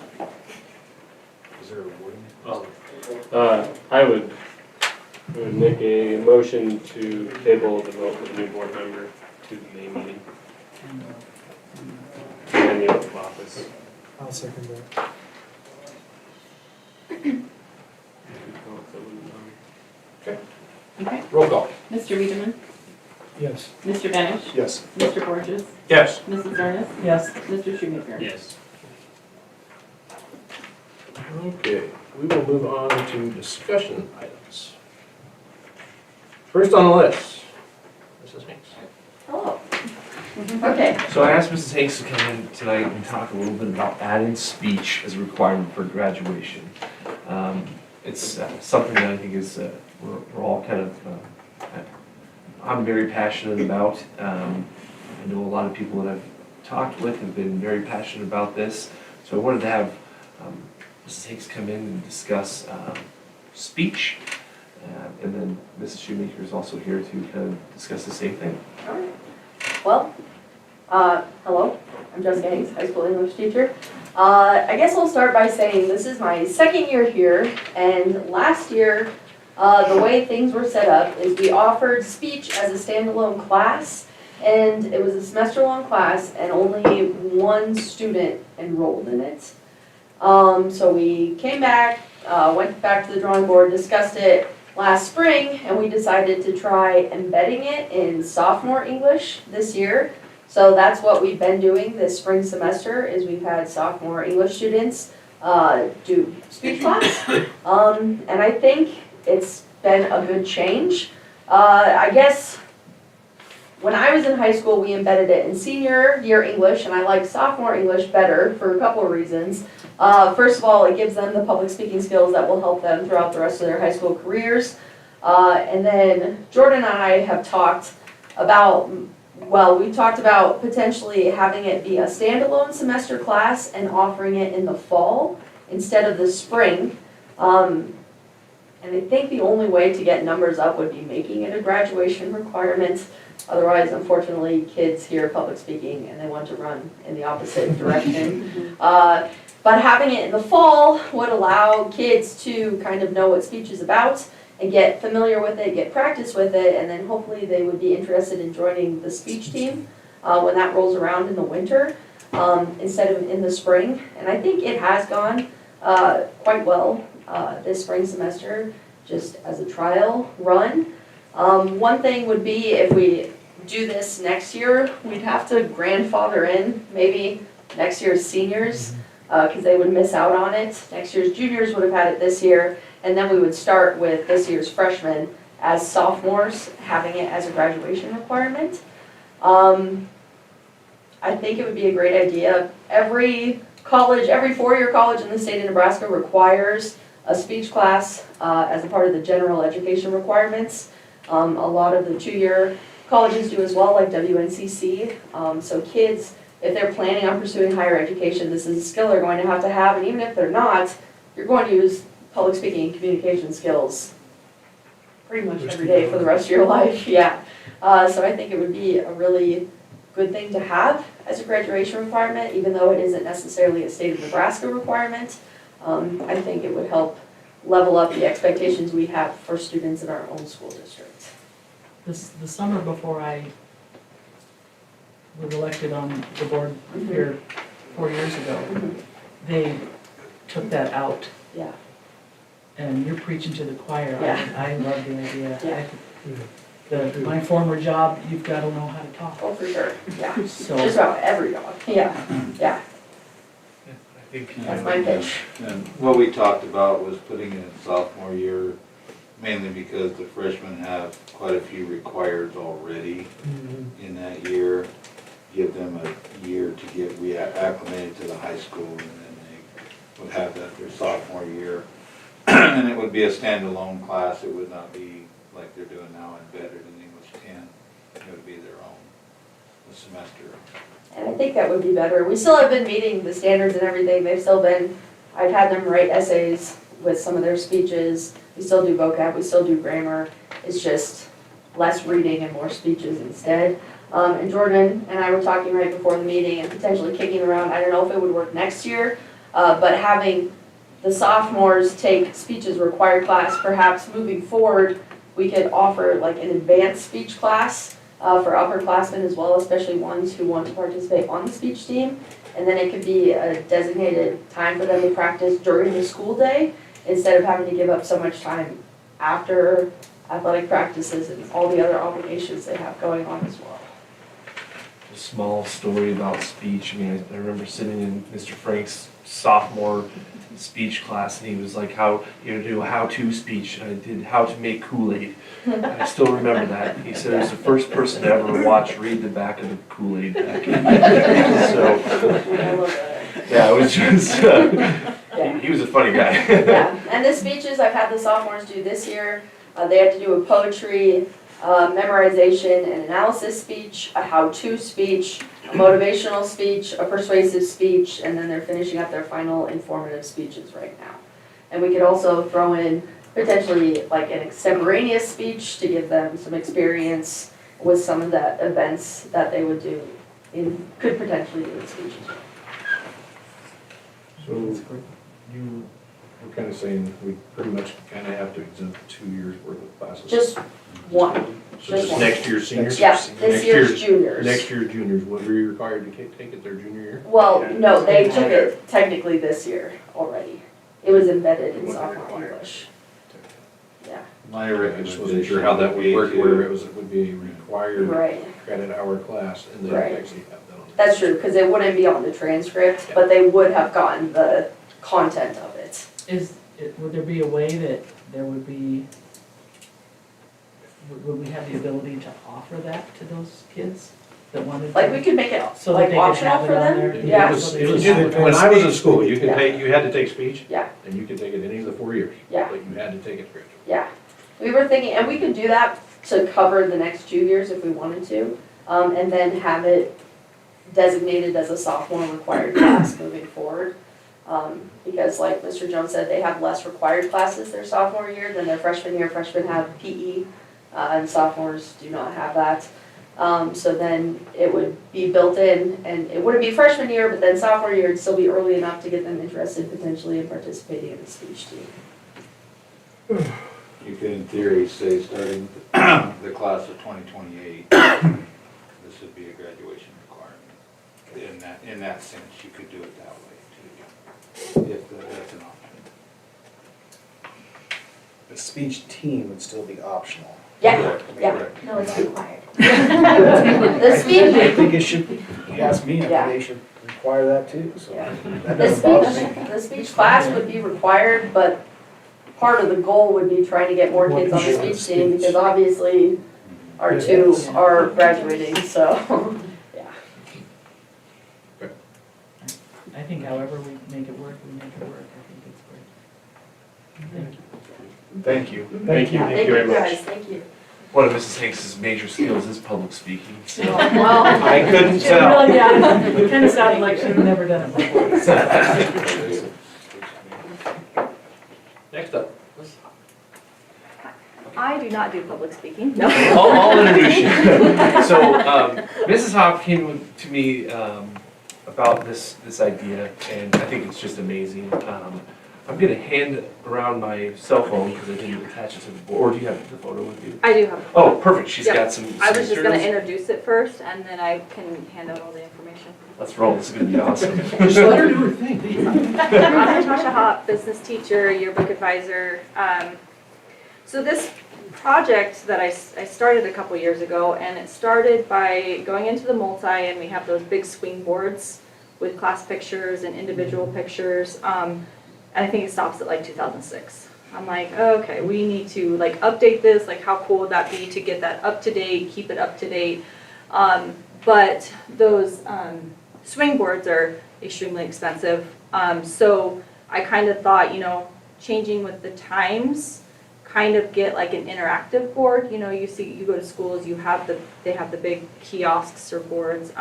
Is there a wording? I would make a motion to table the vote for the new board member to the May meeting and the oath of office. I'll second that. Okay. Roll call. Mr. Wiedemann? Yes. Mr. Benish? Yes. Mr. Borges? Yes. Mrs. Ernest? Yes. Mr. Shoemaker? Yes. Okay, we will move on to discussion items. First on the list, Mrs. Hanks. Hello. Okay. So I asked Mrs. Hanks to come in tonight and talk a little bit about adding speech as a requirement for graduation. It's something that I think is, we're all kind of, I'm very passionate about. I know a lot of people that I've talked with have been very passionate about this. So I wanted to have Mrs. Hanks come in and discuss speech. And then Mrs. Shoemaker is also here to kind of discuss the same thing. All right. Well, hello, I'm Jessica Hanks, high school English teacher. I guess I'll start by saying this is my second year here, and last year, the way things were set up is we offered speech as a standalone class, and it was a semester-long class, and only one student enrolled in it. So we came back, went back to the drawing board, discussed it last spring, and we decided to try embedding it in sophomore English this year. So that's what we've been doing this spring semester, is we've had sophomore English students do speech class. And I think it's been a good change. I guess when I was in high school, we embedded it in senior year English, and I like sophomore English better for a couple of reasons. First of all, it gives them the public speaking skills that will help them throughout the rest of their high school careers. And then Jordan and I have talked about, well, we talked about potentially having it be a standalone semester class and offering it in the fall instead of the spring. And I think the only way to get numbers up would be making it a graduation requirement. Otherwise, unfortunately, kids hear public speaking and they want to run in the opposite direction. But having it in the fall would allow kids to kind of know what speech is about and get familiar with it, get practice with it, and then hopefully they would be interested in joining the speech team when that rolls around in the winter instead of in the spring. And I think it has gone quite well this spring semester, just as a trial run. One thing would be if we do this next year, we'd have to grandfather in maybe next year's seniors, because they would miss out on it. Next year's juniors would have had it this year, and then we would start with this year's freshmen as sophomores, having it as a graduation requirement. I think it would be a great idea. Every college, every four-year college in the state of Nebraska requires a speech class as a part of the general education requirements. A lot of the two-year colleges do as well, like WNCC. So kids, if they're planning on pursuing higher education, this is a skill they're going to have, and even if they're not, you're going to use public speaking and communication skills pretty much every day for the rest of your life, yeah. So I think it would be a really good thing to have as a graduation requirement, even though it isn't necessarily a state of Nebraska requirement. I think it would help level up the expectations we have for students in our own school district. The summer before I was elected on the board here 4 years ago, they took that out. Yeah. And you're preaching to the choir. Yeah. I love the idea. Yeah. My former job, you've got to know how to talk. Oh, for sure, yeah. So, Just about every dog, yeah, yeah, I think. that's my pitch. And what we talked about was putting it in sophomore year, mainly because the freshmen have quite a few requireds already in that year. Give them a year to get reacclimated to the high school, and then they would have that their sophomore year. And it would be a standalone class. It would not be like they're doing now embedded in English 10. It would be their own semester. And I think that would be better. We still have been meeting the standards and everything. They've still been, I've had them write essays with some of their speeches. We still do vocab, we still do grammar. It's just less reading and more speeches instead. And Jordan and I were talking right before the meeting and potentially kicking around, I don't know if it would work next year, but having the sophomores take speech as required class, perhaps moving forward, we could offer like an advanced speech class for upperclassmen as well, especially ones who want to participate on the speech team. And then it could be a designated time for them to practice during the school day instead of having to give up so much time after athletic practices and all the other obligations they have going on as well. A small story about speech. I mean, I remember sitting in Mr. Frank's sophomore speech class, and he was like, "How you do a how-to speech?" And I did how to make Kool-Aid. I still remember that. He said he was the first person to ever watch read the back of the Kool-Aid packet. So, I love that. yeah, it was just. Yeah. He was a funny guy. Yeah, and the speeches I've had the sophomores do this year, they have to do a poetry, memorization and analysis speech, a how-to speech, a motivational speech, a persuasive speech, and then they're finishing up their final informative speeches right now. And we could also throw in potentially like an extemporaneous speech to give them some experience with some of the events that they would do could potentially do in speeches. So you were kind of saying we pretty much kind of have to exempt 2 years worth of classes. Just one. So just one. next year's seniors? Yeah, Next this year's juniors. Next year's juniors, would be required to take it their junior year? Well, no, they took it technically this year already. It was embedded in sophomore English. Yeah, My I just recommendation wasn't sure how that would work, to- where it would be a required right. credit hour class, and then Right. actually have that on. That's true, because it wouldn't be on the transcript, but they would have gotten the content of it. would there be a way that there would be, would we have the ability to offer that to those kids that wanted to? Like, we could make it So that like they could optional have it for on them? there? Yeah. It was, when I was in school, you could Yeah. take, you had to take speech. Yeah. And you could take it any of the 4 years. Yeah. But you had to take it graduate. Yeah, we were thinking, and we could do that to cover the next 2 years if we wanted to, and then have it designated as a sophomore required class moving forward. Because like Mr. Jones said, they have less required classes their sophomore year than their freshman year. Freshmen have PE, and sophomores do not have that. So then it would be built in, and it wouldn't be freshman year, but then sophomore year would still be early enough to get them interested potentially in participating in the speech team. You could in theory say, starting the class of 2028, this would be a graduation requirement. In that sense, you could do it that way too, if that's an option. The speech team would still be optional. Yeah, Correct, yeah. correct. No, it's required. The I speech, think it should, you ask me, I Yeah. think they should require that too, so Yeah. that the doesn't bother me. speech, the speech class would be required, but part of the goal would be trying to get more kids on the More people speech on team, speech. because obviously our two are graduating, so, yeah. I think however we make it work, we make it work. I think it's great. Thank you. Thank you. Thank you. Thank you guys, thank you. One of Mrs. Hanks's major skills is public speaking. So. Well, I couldn't She tell. really, yeah, it kind of sounded like she'd never done it before. Next up. I do not do public speaking. No. I'll introduce you. So, Mrs. Hoff came to me about this idea, and I think it's just amazing. I'm gonna hand around my cell phone because I didn't attach it to the board. Or do you have the photo with you? I do have. Oh, perfect. She's Yep. got some. I was just gonna materials. introduce it first, and then I can hand out all the information. Let's roll. This is gonna be awesome. Just let her do her thing. I'm Natasha Hopp, business teacher, yearbook advisor. So this project that I started a couple years ago, and it started by going into the multi, and we have those big swing boards with class pictures and individual pictures. And I think it stops at like 2006. I'm like, okay, we need to like update this. Like, how cool would that be to get that up to date, keep it up to date? But those swing boards are extremely expensive. So I kind of thought, changing with the times, kind of get like an interactive board. You go to schools, they have the big kiosks or boards.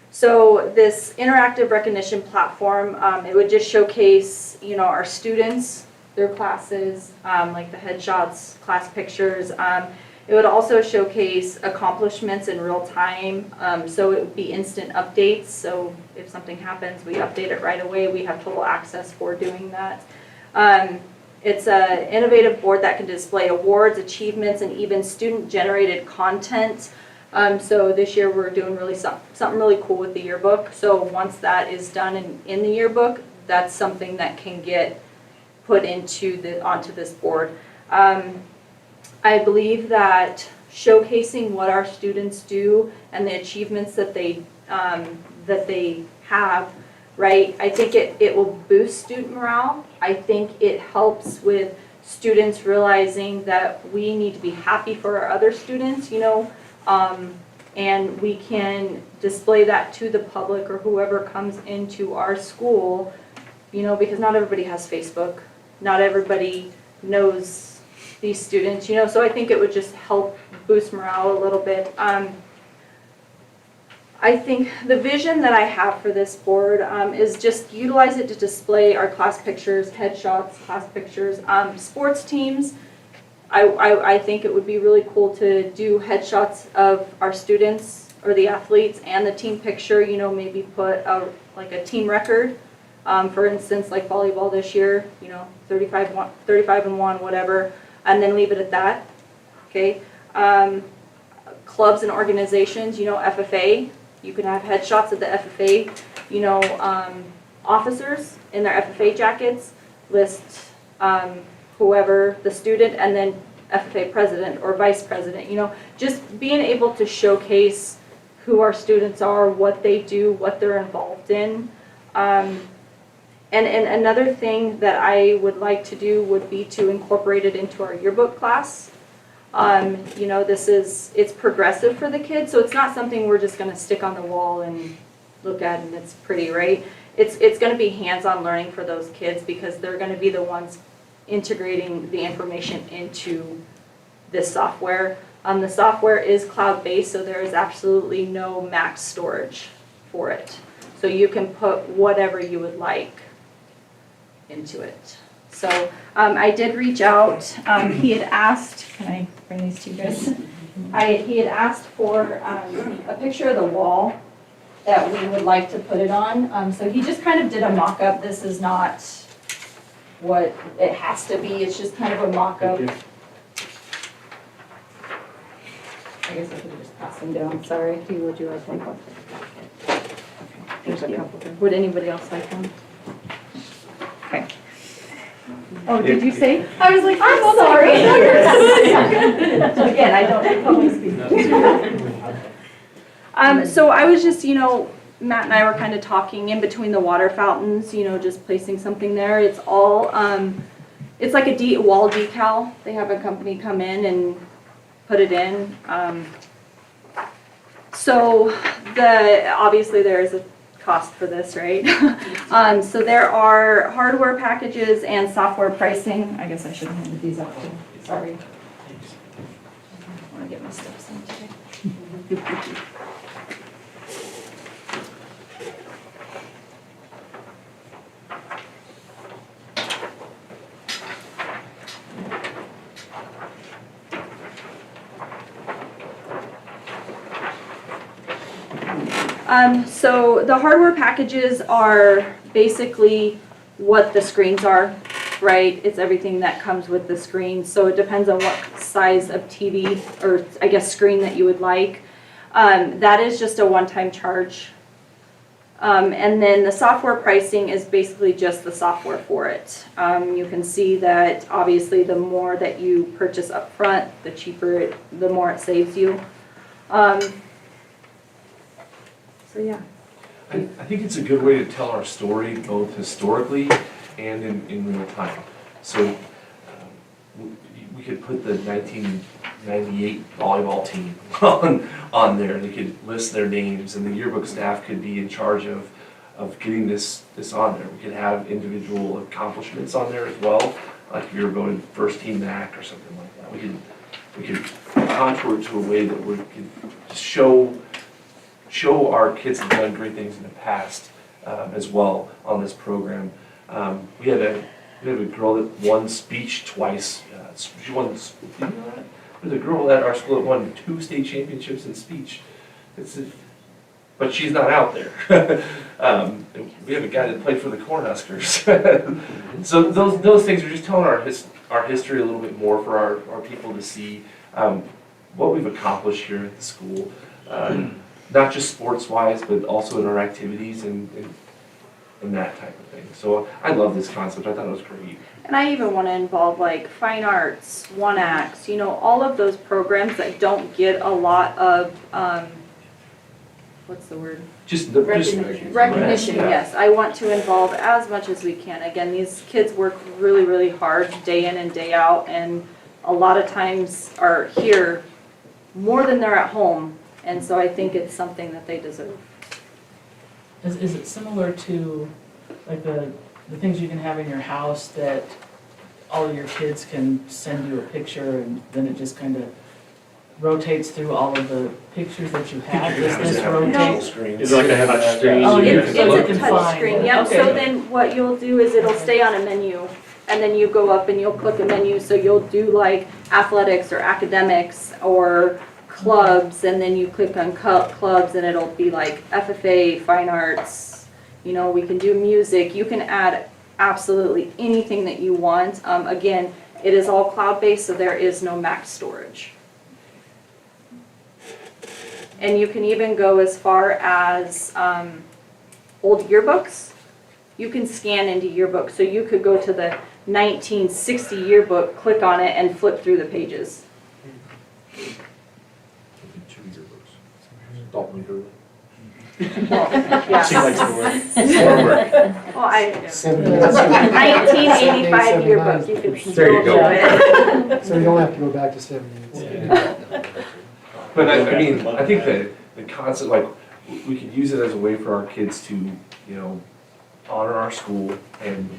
So this interactive recognition platform, it would just showcase, our students, their classes, like the headshots, class pictures. It would also showcase accomplishments in real time. So it would be instant updates. So if something happens, we update it right away. We have total access for doing that. It's an innovative board that can display awards, achievements, and even student-generated content. So this year we're doing something really cool with the yearbook. So once that is done in the yearbook, that's something that can get put onto this board. I believe that showcasing what our students do and the achievements that they have, right? I think it will boost student morale. I think it helps with students realizing that we need to be happy for our other students, and we can display that to the public or whoever comes into our school, because not everybody has Facebook, not everybody knows these students, so I think it would just help boost morale a little bit. I think the vision that I have for this board is just utilize it to display our class pictures, headshots, class pictures, sports teams. I think it would be really cool to do headshots of our students or the athletes and the team picture, maybe put like a team record. For instance, like volleyball this year, 35-1, whatever, and then leave it at that, okay? Clubs and organizations, FFA, you can have headshots of the FFA, officers in their FFA jackets, list whoever the student, and then FFA president or vice president, just being able to showcase who our students are, what they do, what they're involved in. And another thing that I would like to do would be to incorporate it into our yearbook class. It's progressive for the kids, so it's not something we're just going to stick on the wall and look at and it's pretty, right? It's going to be hands-on learning for those kids because they're going to be the ones integrating the information into this software. The software is cloud-based, so there is absolutely no max storage for it. So you can put whatever you would like into it. So I did reach out. He had asked, can I bring these to you guys? He had asked for a picture of the wall that we would like to put it on. So he just kind of did a mock-up. This is not what it has to be. It's just kind of a mock-up. I guess I could just pass them down. Sorry. Would you like one? Okay. There's a couple there. Would anybody else like one? Okay. Oh, did you say? I was like, I'm sorry. Again, I don't do public speaking. So I was just, Matt and I were kind of talking in between the water fountains, just placing something there. It's all, it's like a wall decal. They have a company come in and put it in. So obviously there is a cost for this, right? So there are hardware packages and software pricing. I guess I should have handed these out too. Sorry. I want to get my steps in today. So the hardware packages are basically what the screens are, right? It's everything that comes with the screen. So it depends on what size of TV or I guess screen that you would like. That is just a one-time charge. And then the software pricing is basically just the software for it. You can see that obviously the more that you purchase up front, the cheaper, the more it saves you. So yeah. I think it's a good way to tell our story both historically and in real time. So we could put the 1998 volleyball team on there. They could list their names, and the yearbook staff could be in charge of getting this on there. We could have individual accomplishments on there as well, like if you were going first team MAC or something like that. We could contour it to a way that we could show our kids that have done great things in the past as well on this program. We had a girl that won speech twice. She won, did you know that? There's a girl at our school that won 2 state championships in speech. But she's not out there. We have a guy that played for the Cornhuskers. So those things are just telling our history a little bit more for our people to see what we've accomplished here at the school. Not just sports-wise, but also in our activities and that type of thing. So I love this concept. I thought it was great. And I even want to involve like fine arts, one acts, all of those programs that don't get a lot of, what's the word? Recognition, Yeah. yes. I want to involve as much as we can. Again, these kids work really, really hard day in and day out, and a lot of times are here more than they're at home. And so I think it's something that they deserve. Is it similar to like the things you can have in your house that all of your kids can send you a picture and then it just kind of rotates through all of the pictures that you have? Does this rotate? Is it like a touch screen? Oh, It's you a can touch find screen, it. yep. Okay. So then what you'll do is it'll stay on a menu, and then you go up and you'll click a menu. So you'll do like athletics or academics or clubs, and then you click on clubs and it'll be like FFA, fine arts, we can do music. You can add absolutely anything that you want. Again, it is all cloud-based, so there is no Mac storage. And you can even go as far as old yearbooks. You can scan into yearbooks, so you could go to the 1960 yearbook, click on it, and flip through the pages. 2 yearbooks. Dalton Gurley. Yeah. She likes the word. Well, I, 1985 1985 yearbook, you can still There you do go. it. So you don't have to go back to 78. But I mean, I think that the concept, like, we could use it as a way for our kids to, honor our school and,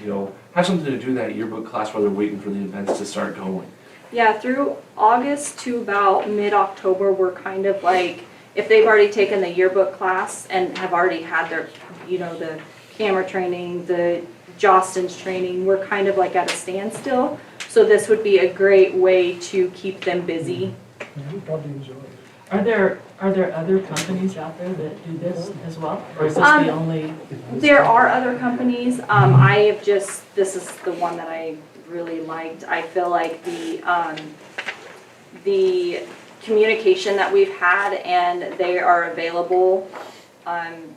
have something to do in that yearbook class while they're waiting for the events to start going. Yeah, through August to about mid-October, we're kind of like, if they've already taken the yearbook class and have already had their, the camera training, the Jostens training, we're kind of like at a standstill. So this would be a great way to keep them busy. Yeah, we probably enjoy it. Are there other companies out there that do this as well? Or is this the only? There are other companies. This is the one that I really liked. I feel like the communication that we've had, and they are available.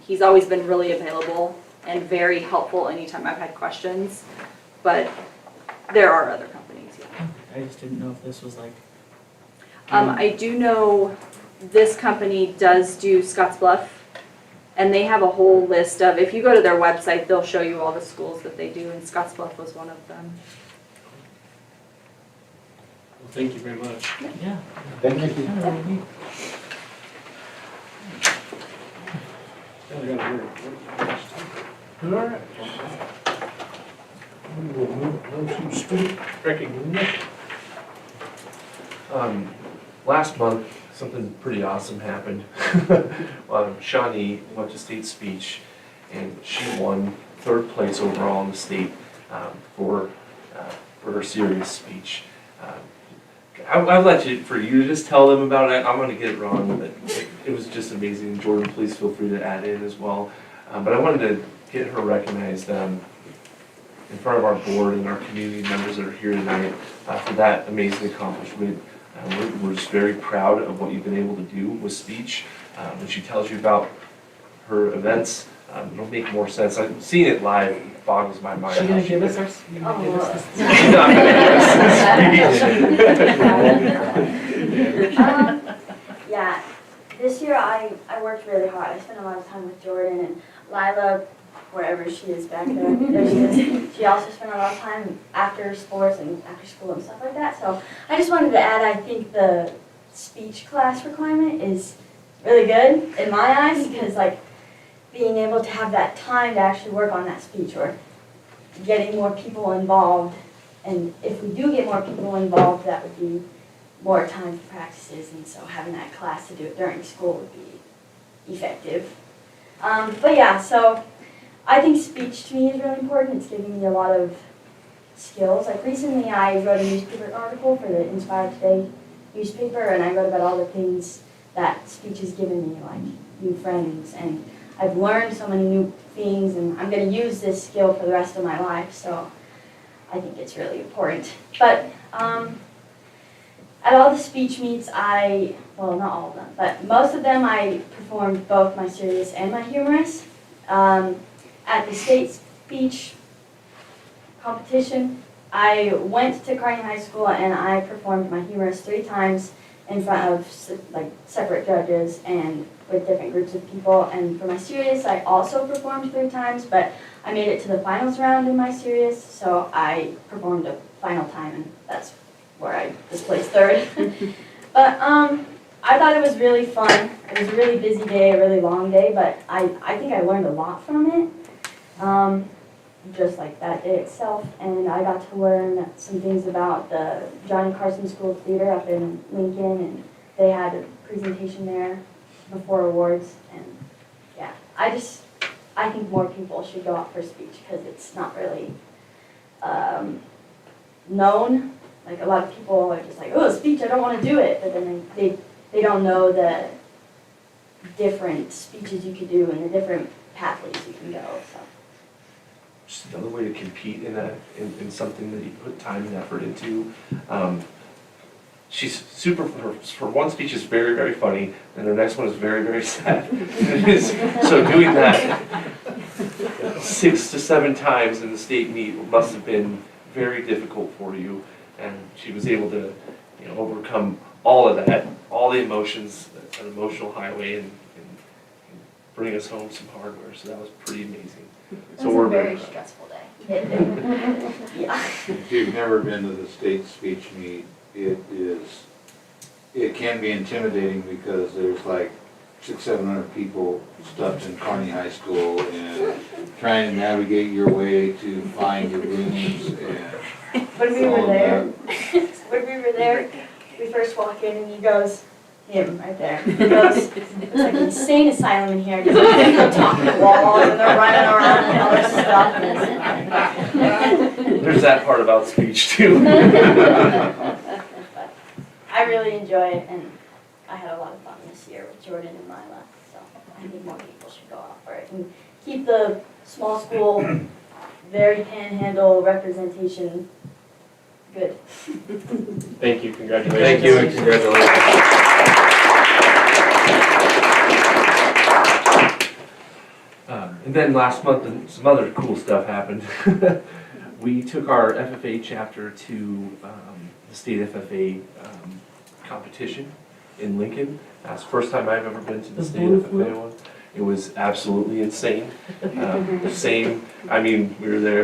He's always been really available and very helpful anytime I've had questions, but there are other companies, yeah. I just didn't know if this was like. I do know this company does do Scottsbluff, and they have a whole list of, if you go to their website, they'll show you all the schools that they do, and Scottsbluff was one of them. Well, thank you very much. Yeah. Thank you. Kind of really neat. All right. We will move on to student recognition. Last month, something pretty awesome happened. Shawnee went to state speech, and she won 3rd place overall in the state for her serious speech. I'd like for you to just tell them about it. I'm going to get it wrong, but it was just amazing. Jordan, please feel free to add in as well. But I wanted to get her recognized in front of our board and our community members that are here tonight for that amazing accomplishment. We're just very proud of what you've been able to do with speech. When she tells you about her events, it'll make more sense. I've seen it live, it boggles my mind. She how gonna she give us did our, it. you gonna give us this? She's not gonna give us the speech. Yeah, this year I worked really hard. I spent a lot of time with Jordan and Lila, wherever she is back there. There she is. She also spent a lot of time after sports and after school and stuff like that. So I just wanted to add, I think the speech class requirement is really good in my eyes because like being able to have that time to actually work on that speech or getting more people involved. And if we do get more people involved, that would be more time for practices, and so having that class to do it during school would be effective. But yeah, so I think speech to me is really important. It's giving me a lot of skills. Like recently I wrote a newspaper article for the Inspire Today newspaper, and I wrote about all the things that speech has given me, like new friends, and I've learned so many new things, and I'm going to use this skill for the rest of my life, so I think it's really important. But at all the speech meets, well, not all of them, but most of them I performed both my serious and my humorous. At the state speech competition, I went to Kearney High School and I performed my humorous 3 times in front of like separate judges and with different groups of people. And for my serious, I also performed 3 times, but I made it to the finals round in my serious, so I performed a final time, and that's where I just placed 3rd. But I thought it was really fun. It was a really busy day, a really long day, but I think I learned a lot from it. Just like that day itself, and I got to learn some things about the Johnny Carson School of Theater up in Lincoln, and they had a presentation there before awards, and yeah, I think more people should go out for speech because it's not really known. Like a lot of people are just like, oh, speech, I don't want to do it, but then they don't know the different speeches you could do and the different pathways you can go, so. Just another way to compete in something that you put time and effort into. She's super, her one speech is very, very funny, and her next one is very, very sad. So doing that 6 to 7 times in the state meet must have been very difficult for you, and she was able to, overcome all of that, all the emotions, an emotional highway, and bring us home some hardware. So that was pretty amazing. It was a very stressful day. Yeah. If you've never been to the state speech meet, it can be intimidating because there's like 600-700 people stuffed in Kearney High School and trying to navigate your way to find your rooms and When we all were of there, that. we first walk in and he goes, him right there. He goes, it's like an insane asylum in here. Because they're talking to the wall and they're running around and all this stuff. There's that part about speech too. But I really enjoy it, and I had a lot of fun this year with Jordan and Lila. So I think more people should go out for it and keep the small school, very panhandle representation good. Thank you, congratulations. Thank you, and congratulations. And then last month, some other cool stuff happened. We took our FFA chapter to the state FFA competition in Lincoln. That's the first time I've ever been to the state FFA one. It was absolutely insane. We were there.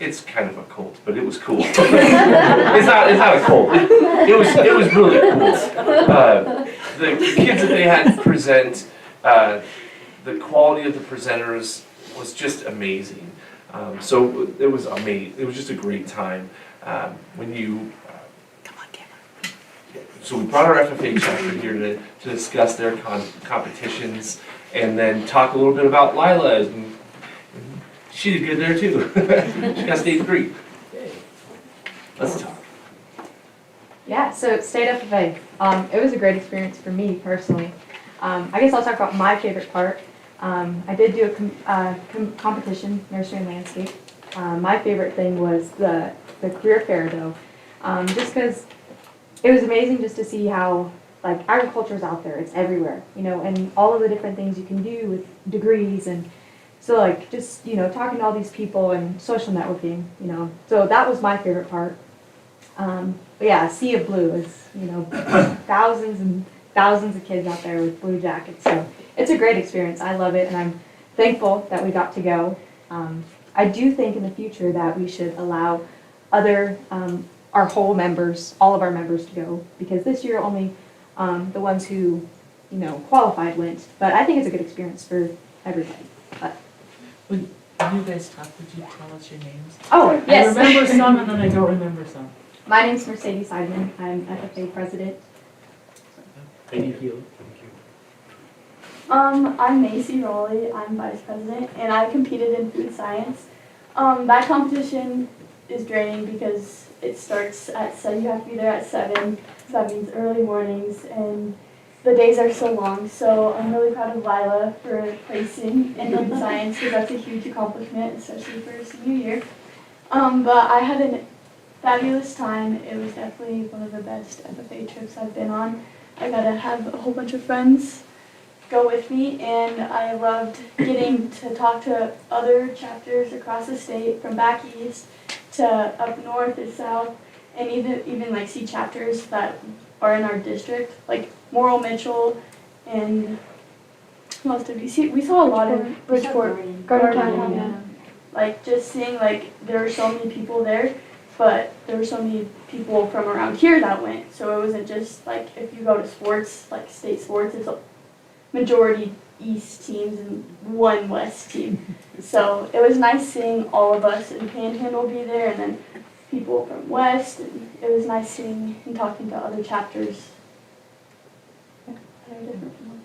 It's kind of a cult, but it was cool. It's not a cult. It was really cool. The kids that they had present, the quality of the presenters was just amazing. So it was amazing. It was just a great time. So we brought our FFA chapter here to discuss their competitions and then talk a little bit about Lila. And she did good there too. She got stage 3. Let's talk. Yeah, so State FFA, it was a great experience for me personally. I guess I'll talk about my favorite part. I did do a competition, nursery and landscape. My favorite thing was the career fair though, just because it was amazing just to see how like agriculture is out there, it's everywhere, you know, and all of the different things you can do with degrees and so like just, you know, talking to all these people and social networking, you know, so that was my favorite part. But yeah, a sea of blue is, you know, thousands and thousands of kids out there with blue jackets. So it's a great experience. I love it, and I'm thankful that we got to go. I do think in the future that we should allow other, our whole members, all of our members to go, because this year only the ones who, you know, qualified went. But I think it's a good experience for everybody. But When you guys talk, would you tell us your names? oh, yes. I remember some and then I don't remember some. My name's Mercedes Seidman. I'm FFA president. Thank you. I'm Macy Raleigh, I'm vice president, and I competed in food science. That competition is draining because it starts at 7, you have to be there at 7, so that means early mornings, and the days are so long. So I'm really proud of Lila for placing in food science because that's a huge accomplishment, especially for a senior year. But I had a fabulous time. It was definitely one of the best FFA trips I've been on. I got to have a whole bunch of friends go with me, and I loved getting to talk to other chapters across the state, from back east to up north and south, and even like see chapters that are in our district, like Morrill Mitchell and who else did we see? We saw a lot of Bridgeport, Garden, yeah. Like just seeing like there were so many people there, but there were so many people from around here that went. So it wasn't just like if you go to sports, like state sports, it's a majority East teams and one West team. So it was nice seeing all of us in Panhandle be there, and then people from West. And it was nice seeing and talking to other chapters that are different from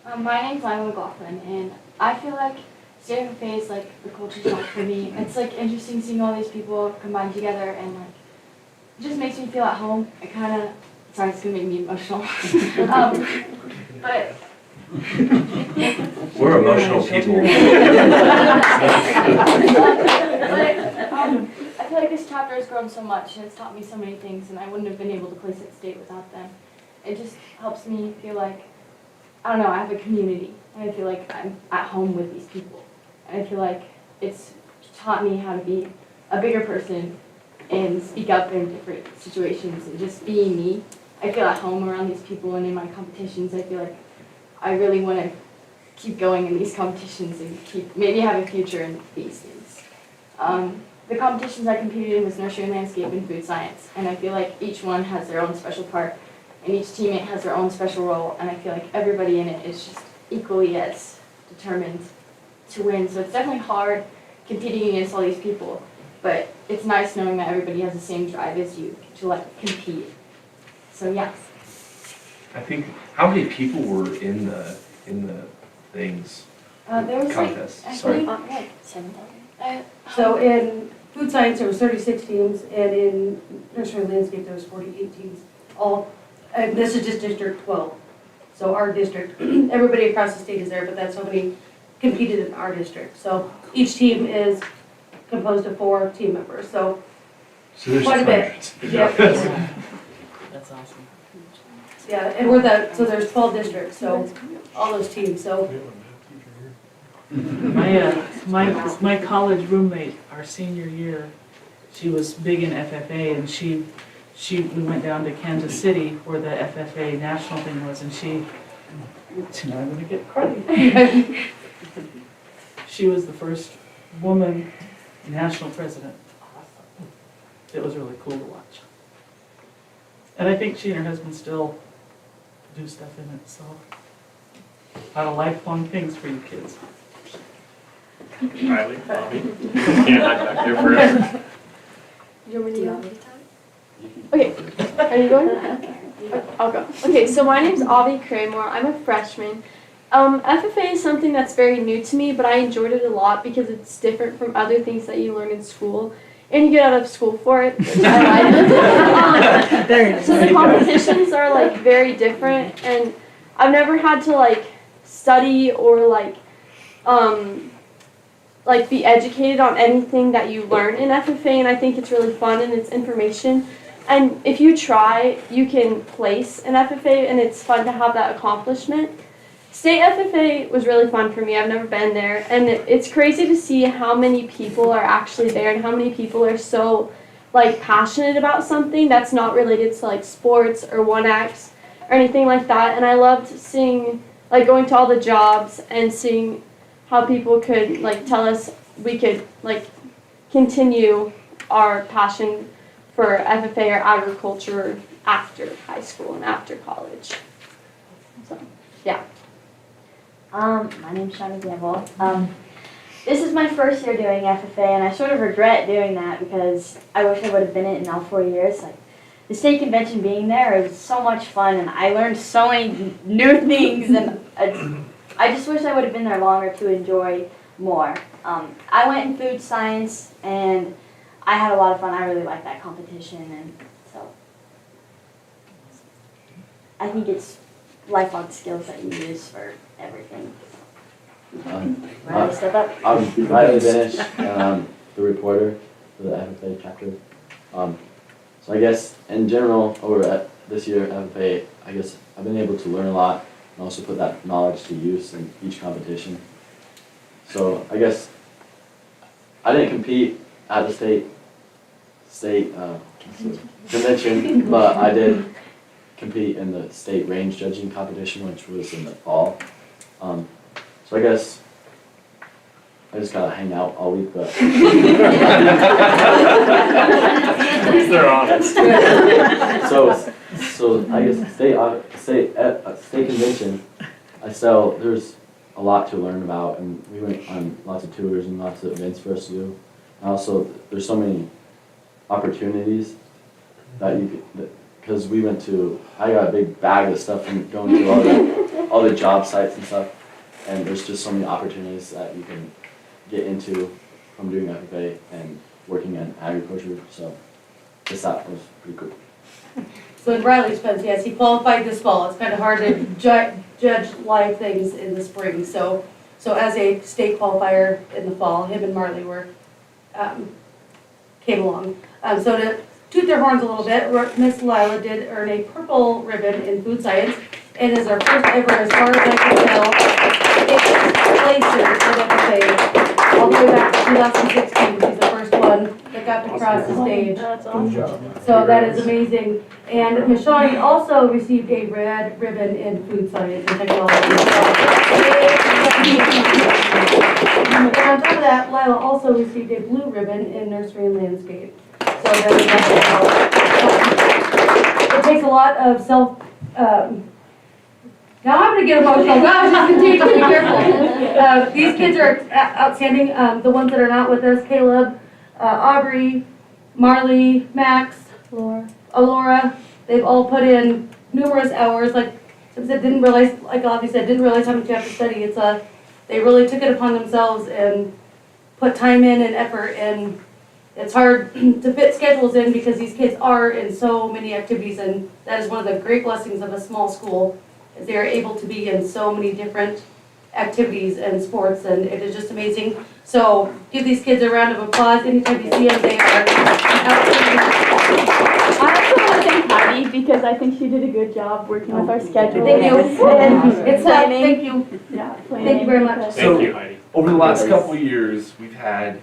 us. My name's Lila McLaughlin, and I feel like State FFA is like the culture shock for me. It's like interesting seeing all these people combined together, and like it just makes me feel at home. It kind of, sorry, it's gonna make me emotional. But We're emotional people. I feel like this chapter has grown so much, and it's taught me so many things, and I wouldn't have been able to place at state without them. It just helps me feel like, I don't know, I have a community, and I feel like I'm at home with these people. And I feel like it's taught me how to be a bigger person and speak up in different situations, and just being me. I feel at home around these people, and in my competitions, I feel like I really want to keep going in these competitions and maybe have a future in these things. The competitions I competed in was nursery and landscape and food science, and I feel like each one has their own special part, and each teammate has their own special role, and I feel like everybody in it is just equally as determined to win. So it's definitely hard competing against all these people, but it's nice knowing that everybody has the same drive as you to like compete. So yeah. I think, how many people were in the things? There was Contest, like, I sorry. think like 7,000. So in food science, there was 36 teams, and in nursery and landscape, there was 48 teams. All, and this is just District 12. So our district, everybody across the state is there, but that's how many competed in our district. So each team is composed of 4 team members, so there's quite a bit. hundreds. Yeah. That's awesome. Yeah, and so there's 12 districts, so all those teams, so. My college roommate, our senior year, she was big in FFA, and we went down to Kansas City where the FFA national thing was, and now I'm gonna get cruddy. She was the first woman national president. It was really cool to watch. And I think she and her husband still do stuff in it, so a lot of lifelong things for you kids. Riley, Bobby. Can't hide back there forever. You want me to go? Okay, are you going? I'll go. Okay, so my name's Avi Cranmore. I'm a freshman. FFA is something that's very new to me, but I enjoyed it a lot because it's different from other things that you learn in school. and you get out of school for it. Which I like. Very nice. So the competitions are like very different, and I've never had to like study or like be educated on anything that you learn in FFA, and I think it's really fun and it's information. And if you try, you can place an FFA, and it's fun to have that accomplishment. State FFA was really fun for me. I've never been there, and it's crazy to see how many people are actually there and how many people are so like passionate about something that's not related to like sports or 1X or anything like that. And I loved seeing like going to all the jobs and seeing how people could like tell us we could like continue our passion for FFA or agriculture after high school and after college. So, yeah. My name's Shani Gamble. This is my first year doing FFA, and I sort of regret doing that because I wish I would have been in all 4 years. Like, the state convention being there was so much fun, and I learned so many new things, and I just wish I would have been there longer to enjoy more. I went in food science, and I had a lot of fun. I really liked that competition, and so I think it's lifelong skills that you use for everything. Riley, step up. I'm Riley Benish, and I'm the reporter for the FFA chapter. So I guess in general, over at this year at FFA, I guess I've been able to learn a lot and also put that knowledge to use in each competition. So I guess I didn't compete at the state convention, but I did compete in the state range judging competition, which was in the fall. So I guess I just gotta hang out all week, but They're honest. so I guess state convention, there's a lot to learn about, and we went on lots of tours and lots of events for us to do. And also, there's so many opportunities that you could, because I got a big bag of stuff from going to all the job sites and stuff, and there's just so many opportunities that you can get into from doing FFA and working in agriculture, so just that was pretty cool. So in Riley's defense, yes, he qualified this fall. It's kind of hard to judge live things in the spring. So as a state qualifier in the fall, him and Marley came along. So to toot their horns a little bit, Miss Lila did earn a purple ribbon in food science, and is our first ever, as far as I can tell, placer at FFA. All the way back to 2016, she's the first one that got to cross the stage. That's awesome. So that is amazing. And Michelle also received a red ribbon in food science and technology. And on top of that, Lila also received a blue ribbon in nursery and landscape. So that is it takes a lot of now I'm going to get emotional. Gosh, just continue to be careful. These kids are outstanding. The ones that are not with us, Caleb, Aubrey, Marley, Max, Alora, they've all put in numerous hours. Like Tim said, didn't realize how much you have to study. They really took it upon themselves and put time in and effort, and it's hard to fit schedules in because these kids are in so many activities, and that is one of the great blessings of a small school, is they are able to be in so many different activities and sports, and it is just amazing. So give these kids a round of applause. Anytime you see them, they are outstanding. I also want to thank Heidi because I think she did a good job working with our schedule. Thank you. It's planning. Thank you. Yeah, planning. Thank you very much. So, Thank you, Heidi. over the last couple of years, we've had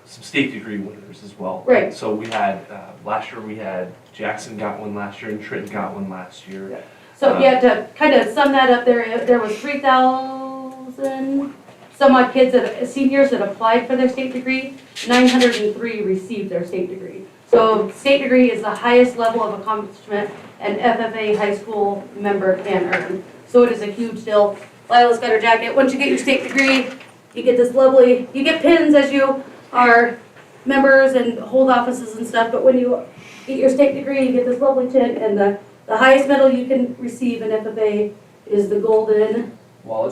some state degree winners as well. Right. So we had, last year we had Jackson got one last year and Trenton got one last year. Yeah. So yeah, to kind of sum that up, there was 3,000 some odd kids, seniors that applied for their state degree. 903 received their state degree. So state degree is the highest level of accomplishment an FFA high school member can earn. So it is a huge deal. Lila's got her jacket. Once you get your state degree, you get you get pins as you are members and hold offices and stuff, but when you get your state degree, you get this lovely tin, and the highest medal you can receive in FFA is the golden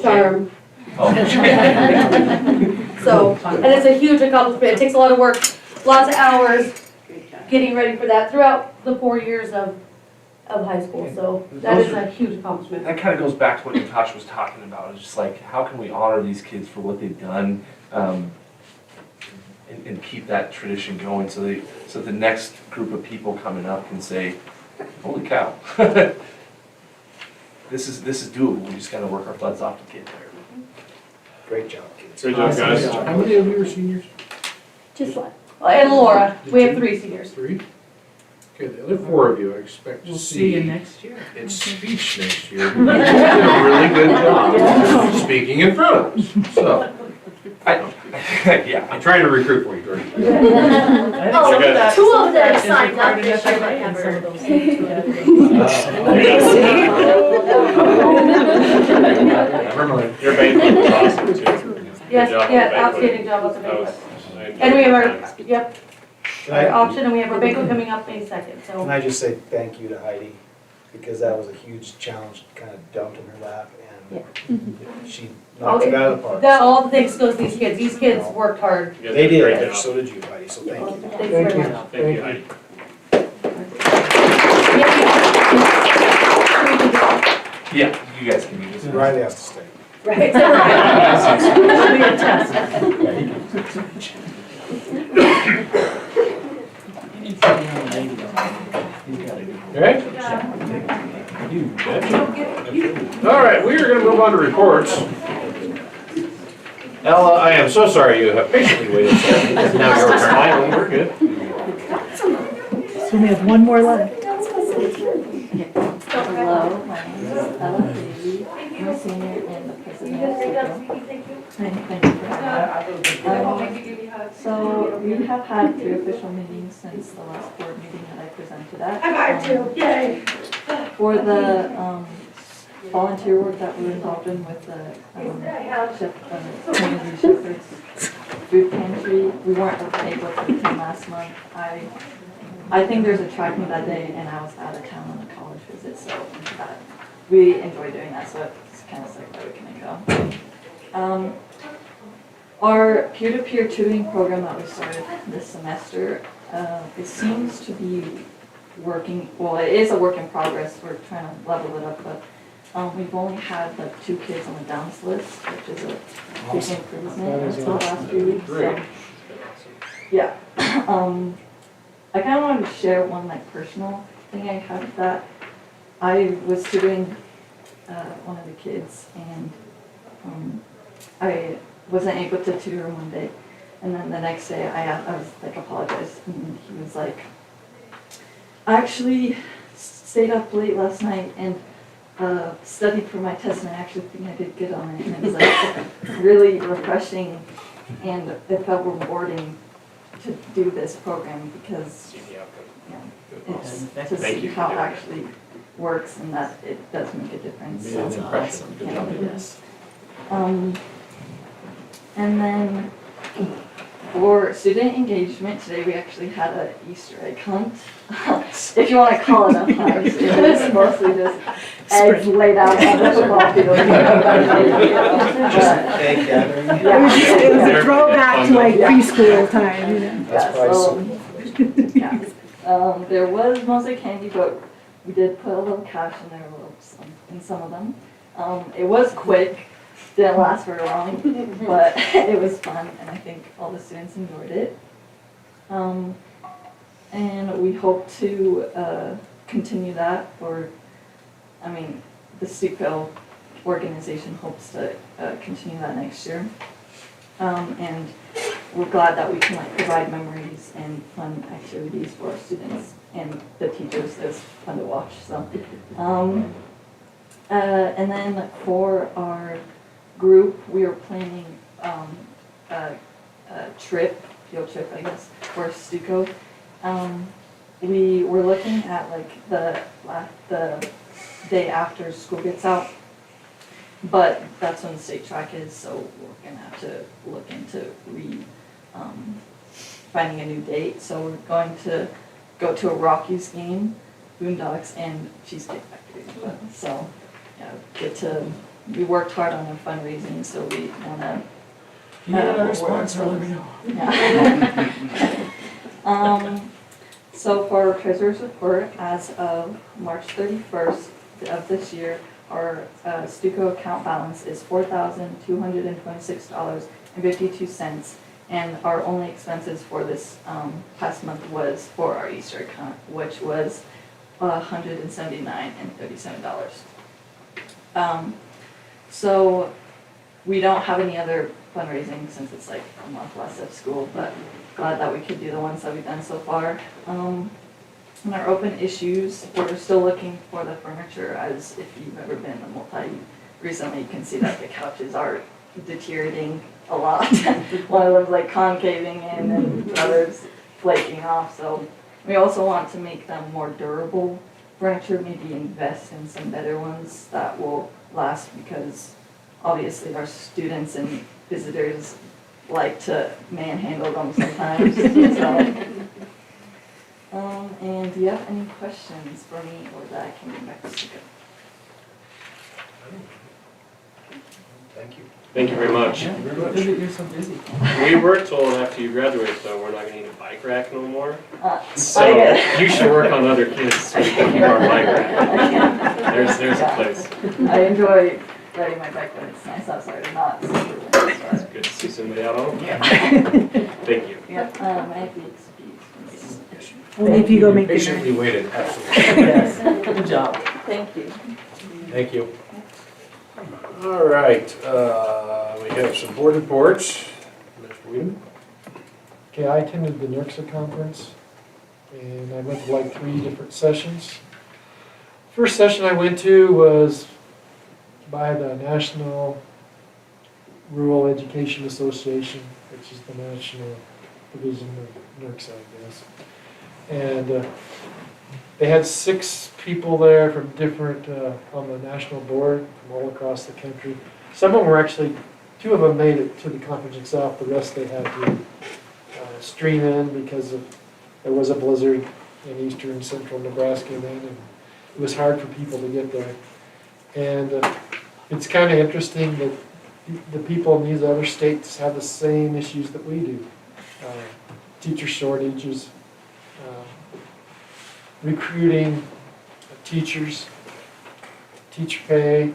charm. Oh. So, and it's a huge accomplishment. It takes a lot of work. lots of hours getting ready for that throughout the 4 years of high school, so that is a huge accomplishment. That kind of goes back to what Natasha was talking about. It's just like, how can we honor these kids for what they've done, and keep that tradition going, so the next group of people coming up can say, "Holy cow, this is doable. We just got to work our butts off to get there." Great job, kids. Great job, guys. How many of you are seniors? Just one. And Laura, we have 3 seniors. 3? Okay, the other 4 of you, I expect to We'll see you see next year. in speech next year. You did a really good job speaking in front of us, so. Yeah. I'm trying to recruit for you, Jordan. Oh, 2 of them signed up this year, but And some of never. those things we gotta do. Never mind. Your banquet was awesome too. Yes, Good job on the yeah, banquet. outstanding job on the That was- banquet. I enjoyed And we have the our, time. yep, Can our I, auction, and we have our banquet coming up May 2nd, can so. I just say thank you to Heidi, because that was a huge challenge, kind of dumped in her lap, and she knocked it out of the park. All the thanks goes to these kids. These kids worked hard. You guys They did a great did, job. so did you, Heidi, so thank you. Thanks Thank very you. much. Thank you, Heidi. Yeah, you guys can do this. Riley has to stay. Right. Should be a test. Okay? All right, we are going to move on to reports. Ella, I am so sorry you have patiently waited so long. It's now your turn. We're good. So we have one more left. Hello, my name is Ella Bailey. I'm a senior in the president of Thank you for having me. So we have had 3 official meetings since the last board meeting that I presented at. I'm hard too, yay. For the volunteer work that we're involved in with the community shepherds food pantry, we weren't able to attend last month. I think there's a track meet that day, and I was out of town on a college visit, so we enjoy doing that, so it's kind of like, why we couldn't go. Our peer-to-peer tutoring program that we started this semester, it seems to be working, well, it is a work in progress, we're trying to level it up, but we've only had like 2 kids on the downs list, which is a big improvement until the last few weeks, so. Yeah. I kind of wanted to share one like personal thing I had with that. I was tutoring one of the kids, and I wasn't able to tutor him one day, and then the next day I was like apologized, and he was like, I actually stayed up late last night and studied for my test, and I actually think I did good on it, and it was like really refreshing, and it felt rewarding to do this program, because it's to see how it actually works, and that it does make a difference. Made an impression. Good job. Yes. And then for student engagement, today we actually had an Easter egg hunt. If you want to call it a hunt, it was mostly just eggs laid out on the football field. Egg gathering. It was a throwback to like preschool time, you know. That's probably There was mostly candy, but we did put a little cash in there, in some of them. It was quick, didn't last very long, but it was fun, and I think all the students enjoyed it. And we hope to continue that, the Steepville organization hopes to continue that next year. And we're glad that we can provide memories and fun activities for our students and the teachers. It's fun to watch. So, and then for our group, we are planning a field trip, I guess, for Stuco. We were looking at the day after school gets out, but that's when the state track is, so we're gonna have to look into finding a new date. So we're going to go to a Rockies game, Boondocks, and Cheesecake Factory. So, we worked hard on our fundraising, so we wanna. Yeah, our sponsor, let me know. Yeah. So for our treasurer's report, as of March 31st of this year, our Stuco account balance is $4,226.52. And our only expenses for this past month was for our Easter account, which was $179.37. So we don't have any other fundraising since it's like a month less of school, but glad that we could do the ones that we've done so far. In our open issues, we're still looking for the furniture, as if you've ever been to multi recently, you can see that the couches are deteriorating a lot. One of them's like concaving in and others flaking off, so we also want to make them more durable furniture, maybe invest in some better ones that will last, because obviously our students and visitors like to manhandle them sometimes. And do you have any questions for me, or that I can get back to Stuco? Thank you. Thank you very much. Yeah, good that you're so busy. We were told after you graduate, though, we're not gonna need a bike rack no more. So I get it. you should work on other kids so we can keep our bike rack. There's a place. I enjoy riding my bike when it's nice outside and not super windy. It's good to see somebody out on them. Yeah. Thank you. Yep, I have the excuse. Only if you go make dinner. Patiently waited, absolutely. Yes, good job. Thank you. Thank you. All right, we have some board reports. Mr. Weedham? Okay, I attended the NERCSA conference, and I went to like 3 different sessions. First session I went to was by the National Rural Education Association, which is the national division of NERCSA, I guess. And they had 6 people there from different, on the national board from all across the country. Some of them were actually, 2 of them made it to the conference itself, the rest they had to stream in because there was a blizzard in eastern and central Nebraska then, and it was hard for people to get there. And it's kind of interesting that the people in these other states have the same issues that we do. Teacher shortages, recruiting teachers, teacher pay,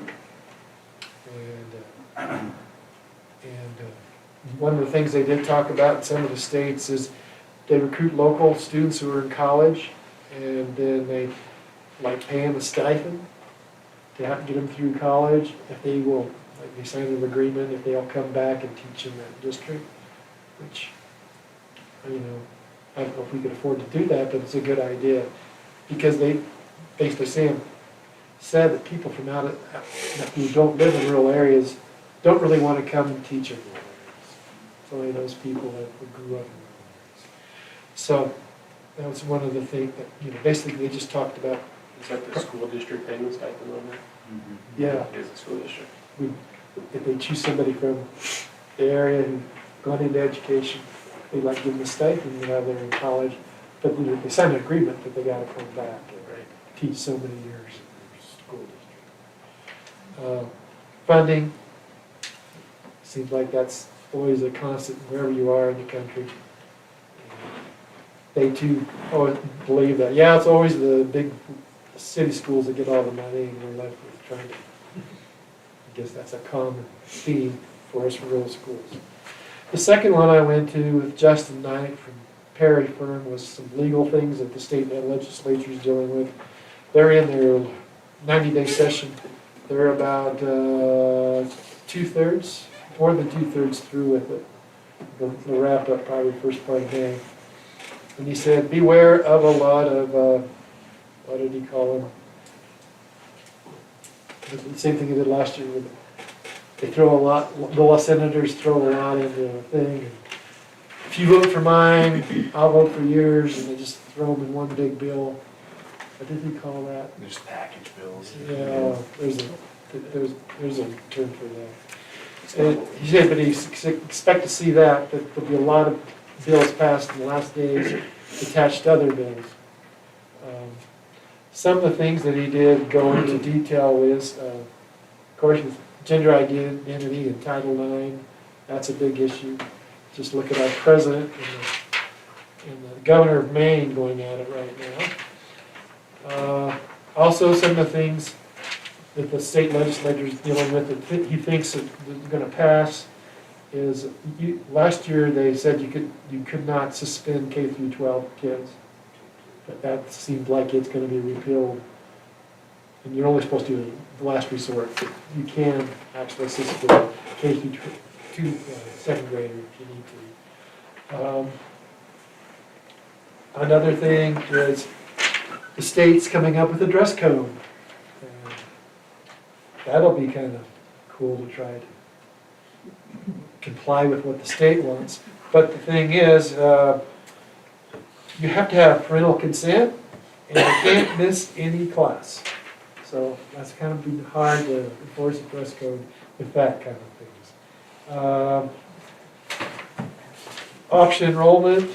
and one of the things they did talk about in some of the states is they recruit local students who are in college, and then they like pay them a stipend to have to get them through college. If they will, like they sign an agreement, if they'll come back and teach in that district, which, you know, I don't know if we could afford to do that, but it's a good idea. Because they basically said that people from out of, who don't live in rural areas don't really want to come and teach in rural areas. It's only those people that grew up in rural areas. So that was one of the things that, you know, basically they just talked about. Is that the school district paying the stipend on that? Yeah. It is the school district. If they choose somebody from the area who's gone into education, they like give them a stipend while they're in college. But they signed an agreement that they got to come back and teach so many years in their school district. Funding, seems like that's always a constant wherever you are in the country. They too always believe that, yeah, it's always the big city schools that get all the money, and we're left with trying to, I guess that's a common theme for us rural schools. The second one I went to with Justin Knight from Perry firm was some legal things that the state legislature is dealing with. They're in their 90-day session. They're about 2/3, more than 2/3 through with it. They'll wrap up probably first part of May. And he said, beware of a lot of, what did he call them? The same thing he did last year. They throw a lot, the senators throw a lot into a thing. And if you vote for mine, I'll vote for yours, and they just throw them in one big bill. What did he call that? Just package bills. Yeah, there's a term for that. And he said, but he expect to see that there'll be a lot of bills passed in the last days attached to other bills. Some of the things that he did go into detail with, of course, with gender identity and Title IX, that's a big issue. Just look at our president and and the governor of Maine going at it right now. Also, some of the things that the state legislature is dealing with that he thinks that is going to pass is, last year they said you could not suspend K through 12 kids, but that seems like it's going to be repealed. And you're only supposed to do the last resort. But you can actually suspend K through second grader if you need to. Another thing is the state's coming up with a dress code. That'll be kind of cool to try to comply with what the state wants. But the thing is, you have to have parental consent, and you can't miss any class. So that's kind of been hard to enforce a dress code with that kind of things. Option enrollment,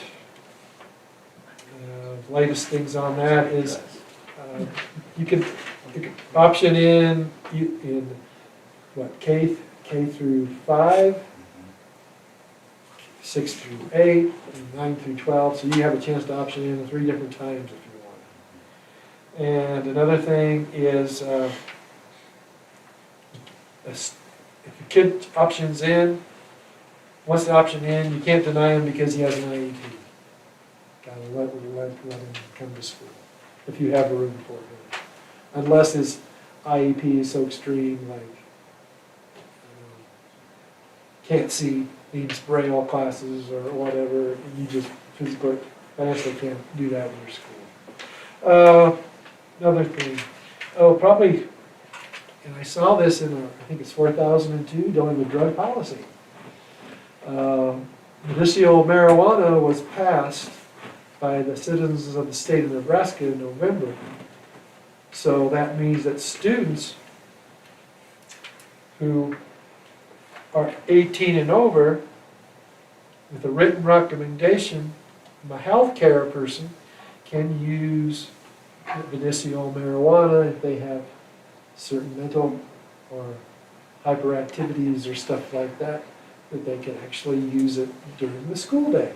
latest things on that is you can option in what, K through 5, 6 through 8, and 9 through 12. So you have a chance to option in 3 different times if you want. And another thing is if a kid options in, wants to option in, you can't deny him because he has an IEP. Gotta let him come to school if you have a room for him. Unless his IEP is so extreme, like can't see, needs braille classes or whatever, and you just physically, financially can't do that in your school. Another thing, probably, and I saw this in, I think it's 4002, dealing with drug policy. Medicinal marijuana was passed by the citizens of the state of Nebraska in November. So that means that students who are 18 and over, with a written recommendation from a healthcare person, can use medicinal marijuana if they have certain mental or hyperactivities or stuff like that, that they can actually use it during the school day.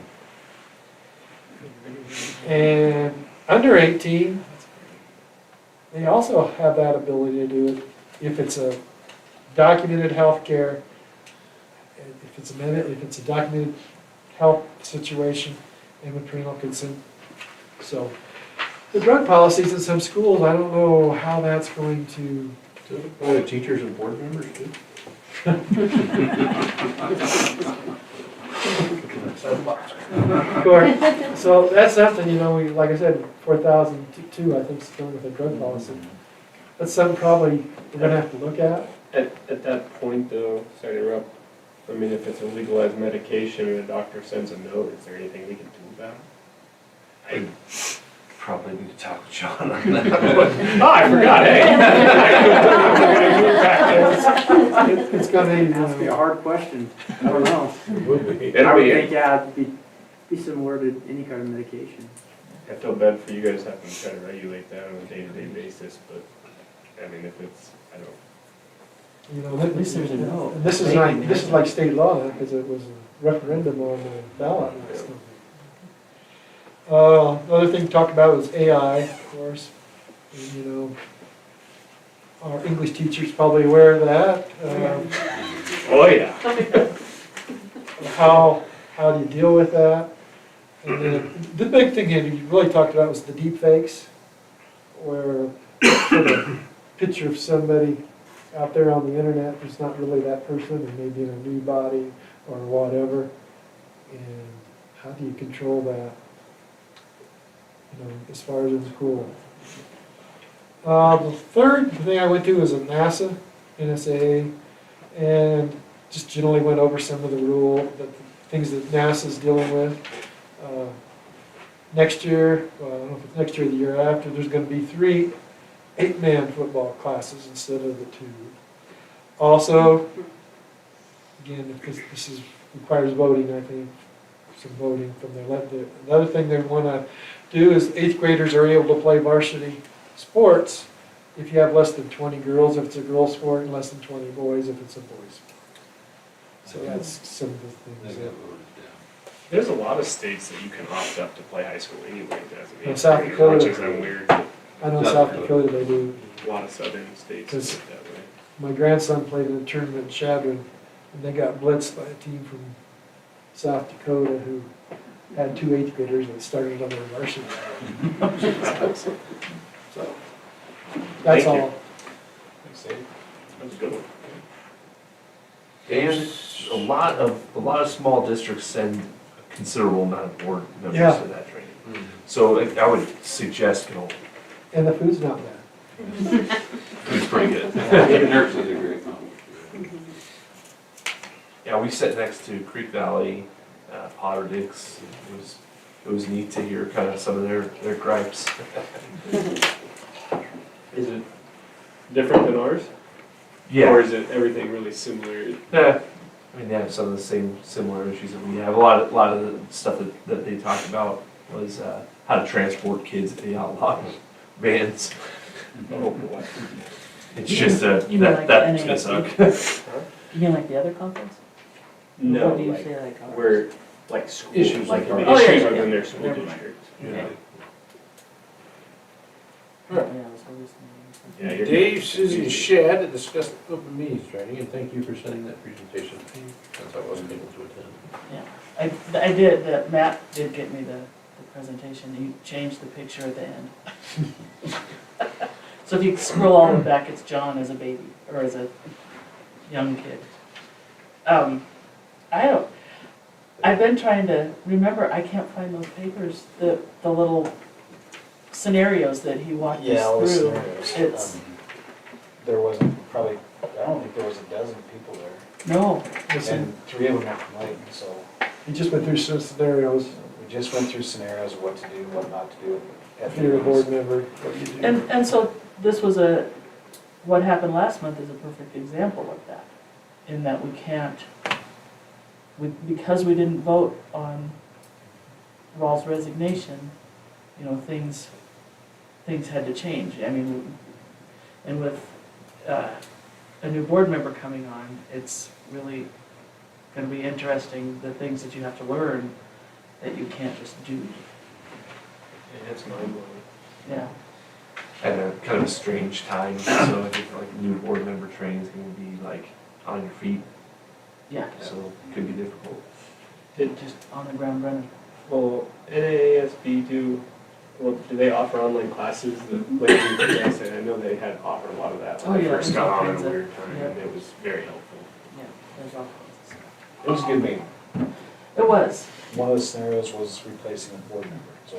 And under 18, they also have that ability to do it if it's a documented health care, if it's a documented health situation, and with parental consent. So the drug policies in some schools, I don't know how that's going to. Does it apply to teachers and board members too? So that's something, we, like I said, 4002, I think, is going with a drug policy. That's something probably we're going to have to look at. At that point, though, sorry to interrupt, I mean, if it's a legalized medication and a doctor sends a note, is there anything we can do about it? I probably need to talk with John on that. Oh, I forgot, hey! It's going to That's be a hard question. I don't know. It would be. I would think, yeah, it'd be similar to any kind of medication. I feel bad for you guys having to try to regulate that on a day-to-day basis, but, I mean, if it's, I don't. At least there's a no. This is like state law, because it was a referendum on the ballot. Another thing to talk about was AI, of course. And, our English teacher's probably aware of that. Oh, yeah. How do you deal with that? And then the big thing here you really talked about was the deep fakes, where a picture of somebody out there on the internet who's not really that person and maybe in a new body or whatever. And how do you control that, as far as in school? The third thing I went to was a NSA, and just generally went over some of the things that NASA's dealing with. Next year, I don't know if it's next year or the year after, there's going to be 3 8-man football classes instead of the 2. Also, again, because this requires voting, I think, some voting from there. The other thing they want to do is 8th graders are able to play varsity sports if you have less than 20 girls, if it's a girls sport, and less than 20 boys if it's a boys sport. So that's some of the things. There's a lot of states that you can opt up to play high school anyway, doesn't In it? South As Dakota. much as I'm weird, but I know South Dakota, they do. a lot of southern states do Because- it that way. My grandson played in a tournament in Chadron, and they got blitzed by a team from South Dakota who had 2 8th graders that started on their varsity. So, that's Thank you. all. Thanks, Dave. That was a good one. And a lot of small districts send a considerable amount of board members Yeah. to that training. So I would suggest, And the food's not bad. it's pretty good. Nurse is a great one. Yeah, we sat next to Creek Valley, Potter Dix. It was neat to hear kind of some of their gripes. Is it different than ours? Yeah. Or is it everything really similar? Yeah, I mean, they have some of the same similar issues that we have. A lot of the stuff that they talked about was how to transport kids if they outlawed vans. Oh, boy. It's just You mean like that's the gonna suck. You mean like the other conference? No, What do you like, say like ours? where, like, schools, Issues like, like the ours. Oh, yeah, issues yeah, within yeah. their school Never mind. district. Yeah. Yeah, I was always thinking. Yeah, you're. Dave, Susie, and Shad to discuss open meetings training, and thank you for sending that presentation, since I wasn't able to attend. Yeah, I did, Matt did get me the presentation, he changed the picture at the end. So if you scroll all the way back, it's John as a baby, or as a young kid. I've been trying to remember, I can't find those papers, the little scenarios that he walked Yeah, all the us through. scenarios. It's, There wasn't probably, I don't think there was a dozen people there. no, And 3 of them are from Leyton, so We just went through some scenarios. we just went through scenarios of what to do, what not to do. If you're a board member, what do you do? and so this was what happened last month is a perfect example of that, in that we can't, because we didn't vote on Rawls' resignation, things had to change. I mean, and with a new board member coming on, it's really gonna be interesting, the things that you have to learn that you can't just do. Yeah, it's mind blowing. Yeah. At a kind of a strange time, so I think like new board member training is gonna be like on your feet, Yeah. so it could be difficult. Just on the ground running. Well, NAASB do they offer online classes that Leyton does? And I know they had offered a lot of that Oh, when I yeah, first there's got all on in kinds a of- weird time, yeah. and it was very helpful. Yeah, there's all kinds of stuff. it was a good meeting. It was. One of the scenarios was replacing a board member, so.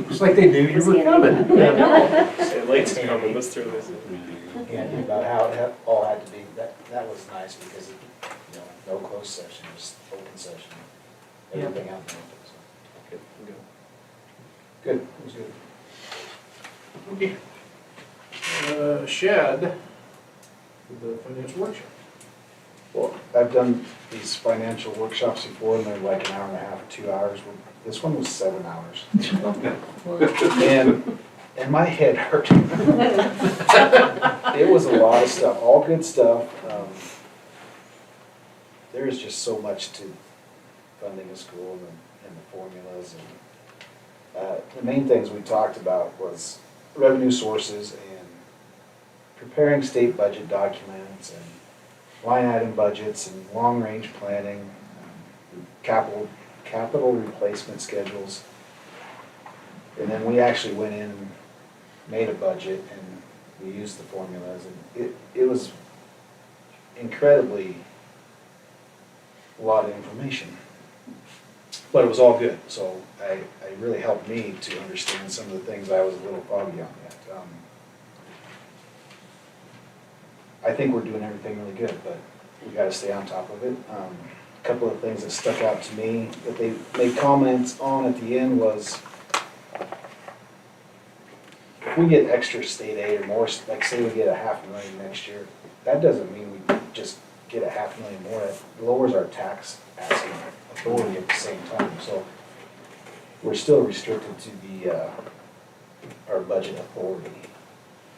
It's like they knew you were coming. I know. Say, Leyton's coming, let's throw this in. And about how it all had to be, that was nice because, no closed session, just open session. Yeah. Everything out there. So, Good, good. good, it was good. Okay. Shad, for the financial workshop. Well, I've done these financial workshops before, and they're like an hour and a half or 2 hours. Well, this one was 7 hours. And my head hurt. It was a lot of stuff, all good stuff. There is just so much to funding a school and the formulas. And the main things we talked about was revenue sources and preparing state budget documents and line item budgets and long-range planning, capital replacement schedules. And then we actually went in and made a budget and we used the formulas, and it was incredibly a lot of information. But it was all good, so it really helped me to understand some of the things I was a little foggy on yet. I think we're doing everything really good, but we gotta stay on top of it. A couple of things that stuck out to me that they made comments on at the end was, if we get extra state aid or more, like say we get $500,000 next year, that doesn't mean we just get $500,000 more. It lowers our tax asking authority at the same time. So we're still restricted to our budget authority.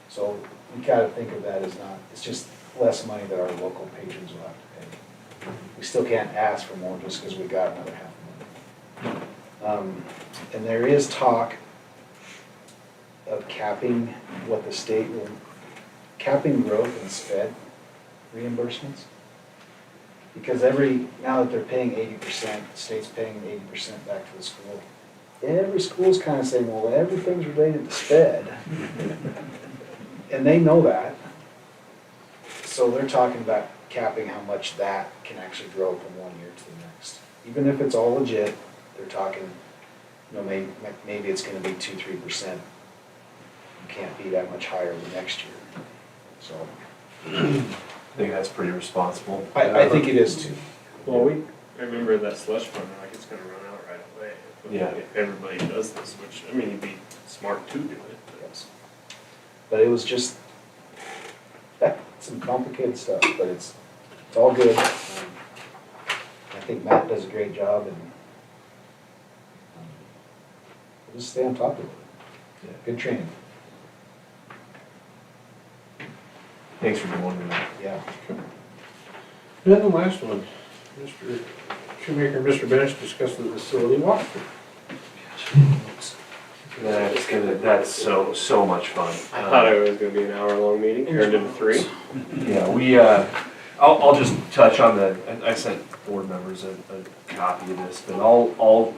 So we gotta think of that as not, it's just less money that our local patrons will have to pay. we still can't ask for more just because we got another $500,000. And there is talk of capping what the state will, capping growth in sped reimbursements. Because now that they're paying 80%, the state's paying 80% back to the school. Every school's kind of saying, well, everything's related to sped. And they know that. So they're talking about capping how much that can actually grow from one year to the next. Even if it's all legit, they're talking, maybe it's gonna be 2-3%. You can't be that much higher the next year. So I think that's pretty responsible. I think it is too. Well, I remember that slush fund, like it's gonna run out right away. Yeah. If everybody does this, which, I mean, you'd be smart to do it. Yes. But it was just some complicated stuff, but it's all good. I think Matt does a great job, and we'll just stay on top of it. Yeah. Good training. Thanks for doing that. Yeah. And the last one, Mr. Shoemaker and Mr. Benish discussed the facility walkthrough. That's so much fun. I thought it was gonna be an hour-long meeting, turned into 3. Yeah, I'll just touch on I sent board members a copy of this, but I'll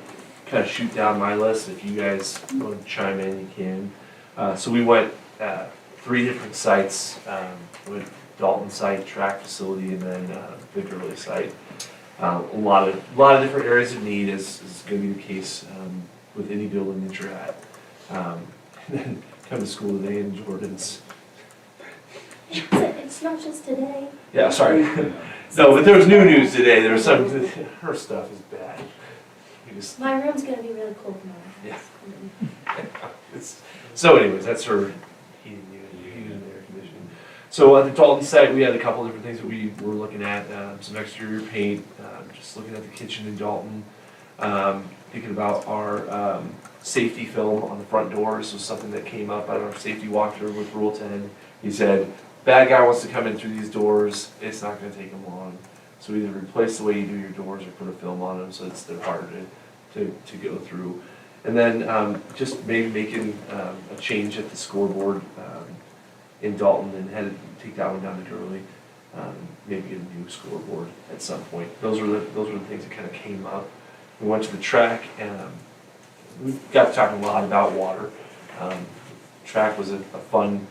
kind of shoot down my list. If you guys want to chime in, you can. So we went 3 different sites, with Dalton site, track facility, and then the Gurley site. A lot of different areas of need is going to be the case with any building that you're at. And then come to school today and Jordan's. It's not just today. Yeah, sorry. No, but there was new news today. There was some, her stuff is bad. My room's gonna be really cold tomorrow. Yeah. So anyways, that's her heating and air conditioning. So at the Dalton site, we had a couple different things that we were looking at. Some exterior paint, just looking at the kitchen in Dalton. Thinking about our safety film on the front doors was something that came up at our safety walkthrough with Rule 10. He said, bad guy wants to come in through these doors, it's not gonna take him long. So either replace the way you do your doors or put a film on them so they're harder to go through. And then just maybe making a change at the scoreboard in Dalton and take that one down to Gurley. Maybe get a new scoreboard at some point. Those were the things that kind of came up. We went to the track and we got to talking a lot about water. Track was a fun,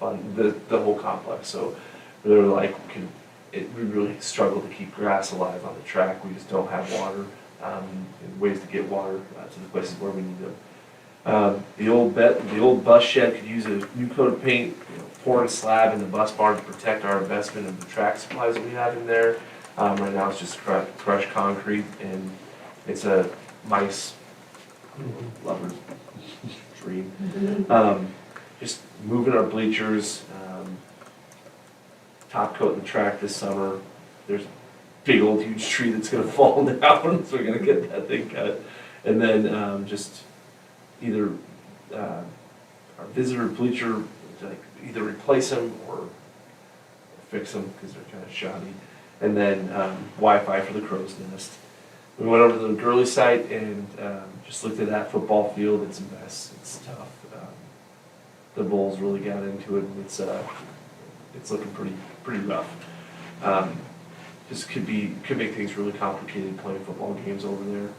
the whole complex. So we were like, we really struggle to keep grass alive on the track. We just don't have water, and ways to get water to the places where we need them. The old bus shed could use a new coat of paint, pour a slab in the bus barn to protect our investment of the track supplies that we have in there. Right now it's just crushed concrete, and it's a mice lover's dream. Just moving our bleachers, top coating the track this summer. There's a big old huge tree that's gonna fall down, so we're gonna get that thing cut. And then just either our visitor bleacher, like either replace them or fix them because they're kind of shoddy. And then Wi-Fi for the crow's nest. We went over to the Gurley site and just looked at that football field. It's a mess. It's tough. The Bulls really got into it, and it's looking pretty rough. Just could make things really complicated playing football games over there.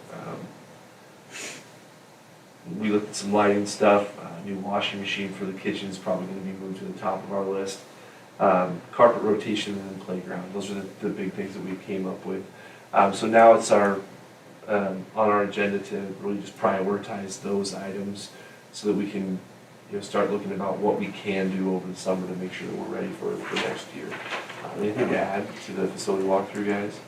We looked at some lighting stuff. New washing machine for the kitchen is probably going to be moved to the top of our list. Carpet rotation and then playground. Those are the big things that we came up with. So now it's on our agenda to really just prioritize those items so that we can start looking about what we can do over the summer to make sure that we're ready for next year. Anything to add to the facility walkthrough, guys?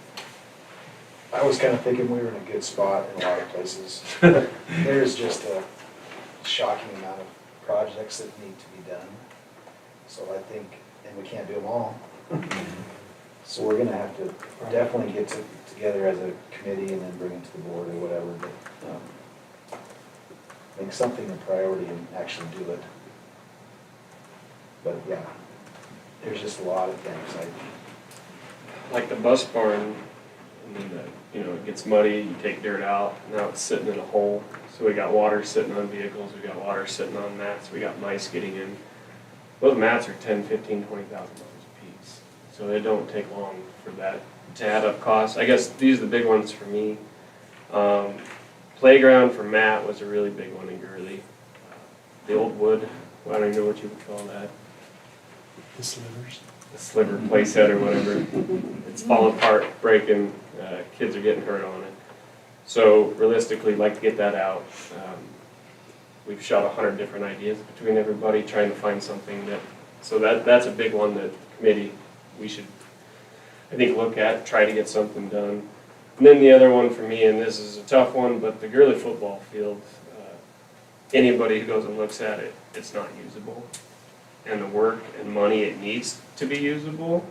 I was kind of thinking we were in a good spot in a lot of places. There's just a shocking amount of projects that need to be done. So I think, and we can't do them all. So we're gonna have to definitely get together as a committee and then bring it to the board or whatever, but make something a priority and actually do it. But yeah, there's just a lot of things. Like the bus barn, and then it gets muddy, you take dirt out, now it's sitting in a hole. So we got water sitting on vehicles, we got water sitting on mats, we got mice getting in. Those mats are $10,000, $15,000, $20,000 a piece. So it don't take long for that to add up costs. I guess these are the big ones for me. Playground for Matt was a really big one in Gurley. The old wood, I don't even know what you would call that. The slivers. The sliver playset or whatever. It's falling apart, breaking, kids are getting hurt on it. So realistically, like to get that out. We've shot 100 different ideas between everybody, trying to find something so that's a big one that the committee, we should, I think, look at, try to get something done. And then the other one for me, and this is a tough one, but the Gurley football field, anybody who goes and looks at it, it's not usable. And the work and money it needs to be usable,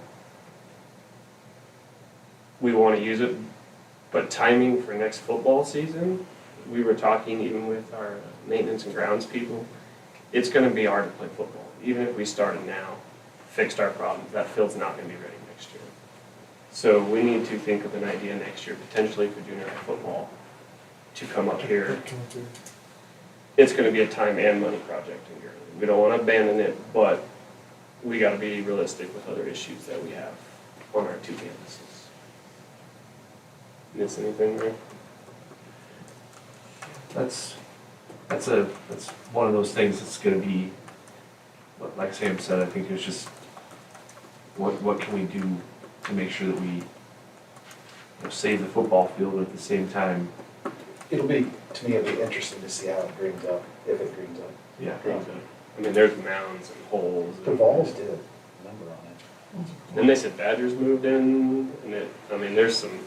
we want to use it, but timing for next football season, we were talking even with our maintenance and grounds people, it's going to be hard to play football. Even if we started now, fixed our problems, that field's not going to be ready next year. So we need to think of an idea next year, potentially for junior high football, to come up here. It's going to be a time and money project in Gurley. We don't want to abandon it, but we got to be realistic with other issues that we have on our two campuses. Miss anything there? That's one of those things that's gonna be, like Sam said, I think it's just, what can we do to make sure that we save the football field, but at the same time. To me, it'll be interesting to see how it greens up, if it greens up. Yeah. I mean, there's mounds and holes. The Vols did a number on it. Then they said Badgers moved in, and there's some,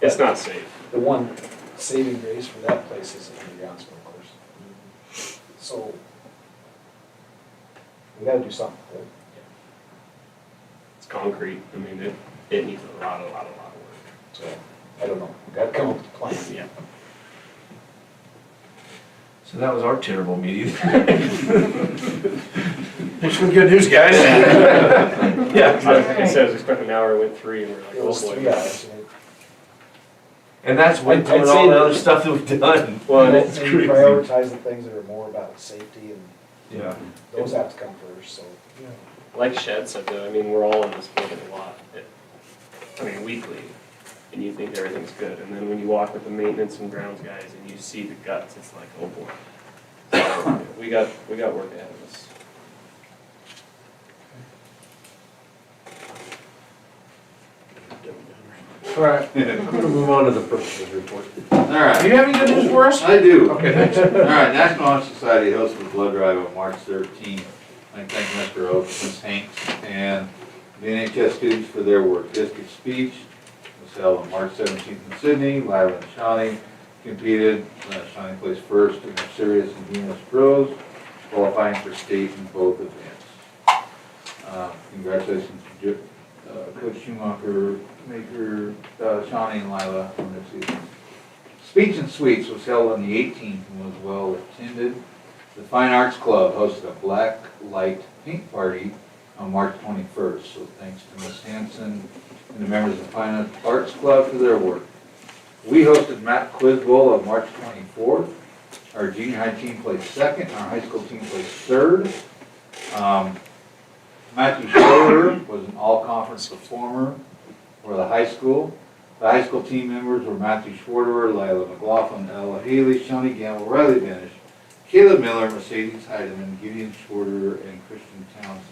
it's not safe. The one saving grace for that place is the underground sprinklers. So, we gotta do something. It's concrete, it needs a lot of work. So, I don't know, we gotta come up with a plan. Yeah. So that was our terrible meeting. There's some good news, guys. Yeah, I said I was expecting an hour, it went 3, and we're like, It was oh boy. 3 hours. And that's with I'd say all the that- other stuff that we've done. Well, and Maybe it's crazy. prioritize the things that are more about safety, and Yeah. those have to come first, so. Like Shed said, though, we're all in this building a lot. Weekly, and you think everything's good, and then when you walk with the maintenance and grounds guys and you see the guts, it's like, oh boy. So we got work ahead of us. All right, I'm gonna move on to the purposes report. All right. Do you have any good news for us? I do. Okay, thanks. All right, National Honor Society hosted a blood drive on March 13th. I thank Mr. Oaks, Ms. Hanks, and the NHS students for their work. District speech was held on March 17th in Sydney. Lyra and Shawnee competed. Shawnee placed first in the serious and humorous prose, qualifying for state in both events. Congratulations to Coach Schumacher, Maker, Shawnee, and Lila on their season. Speech and Sweets was held on the 18th and was well attended. The Fine Arts Club hosted a black light paint party on March 21st. So thanks to Ms. Hanson and the members of the Fine Arts Club for their work. We hosted Math Quiz Bowl on March 24th. Our junior high team placed second. Our high school team placed third. Matthew Schroeder was an all-conference performer for the high school. The high school team members were Matthew Schwarter, Lila McLaughlin, Ella Haley, Shawnee Gamble, Riley Benish, Caleb Miller, Mercedes Heidemann, Gideon Schwarter, and Christian Townsend.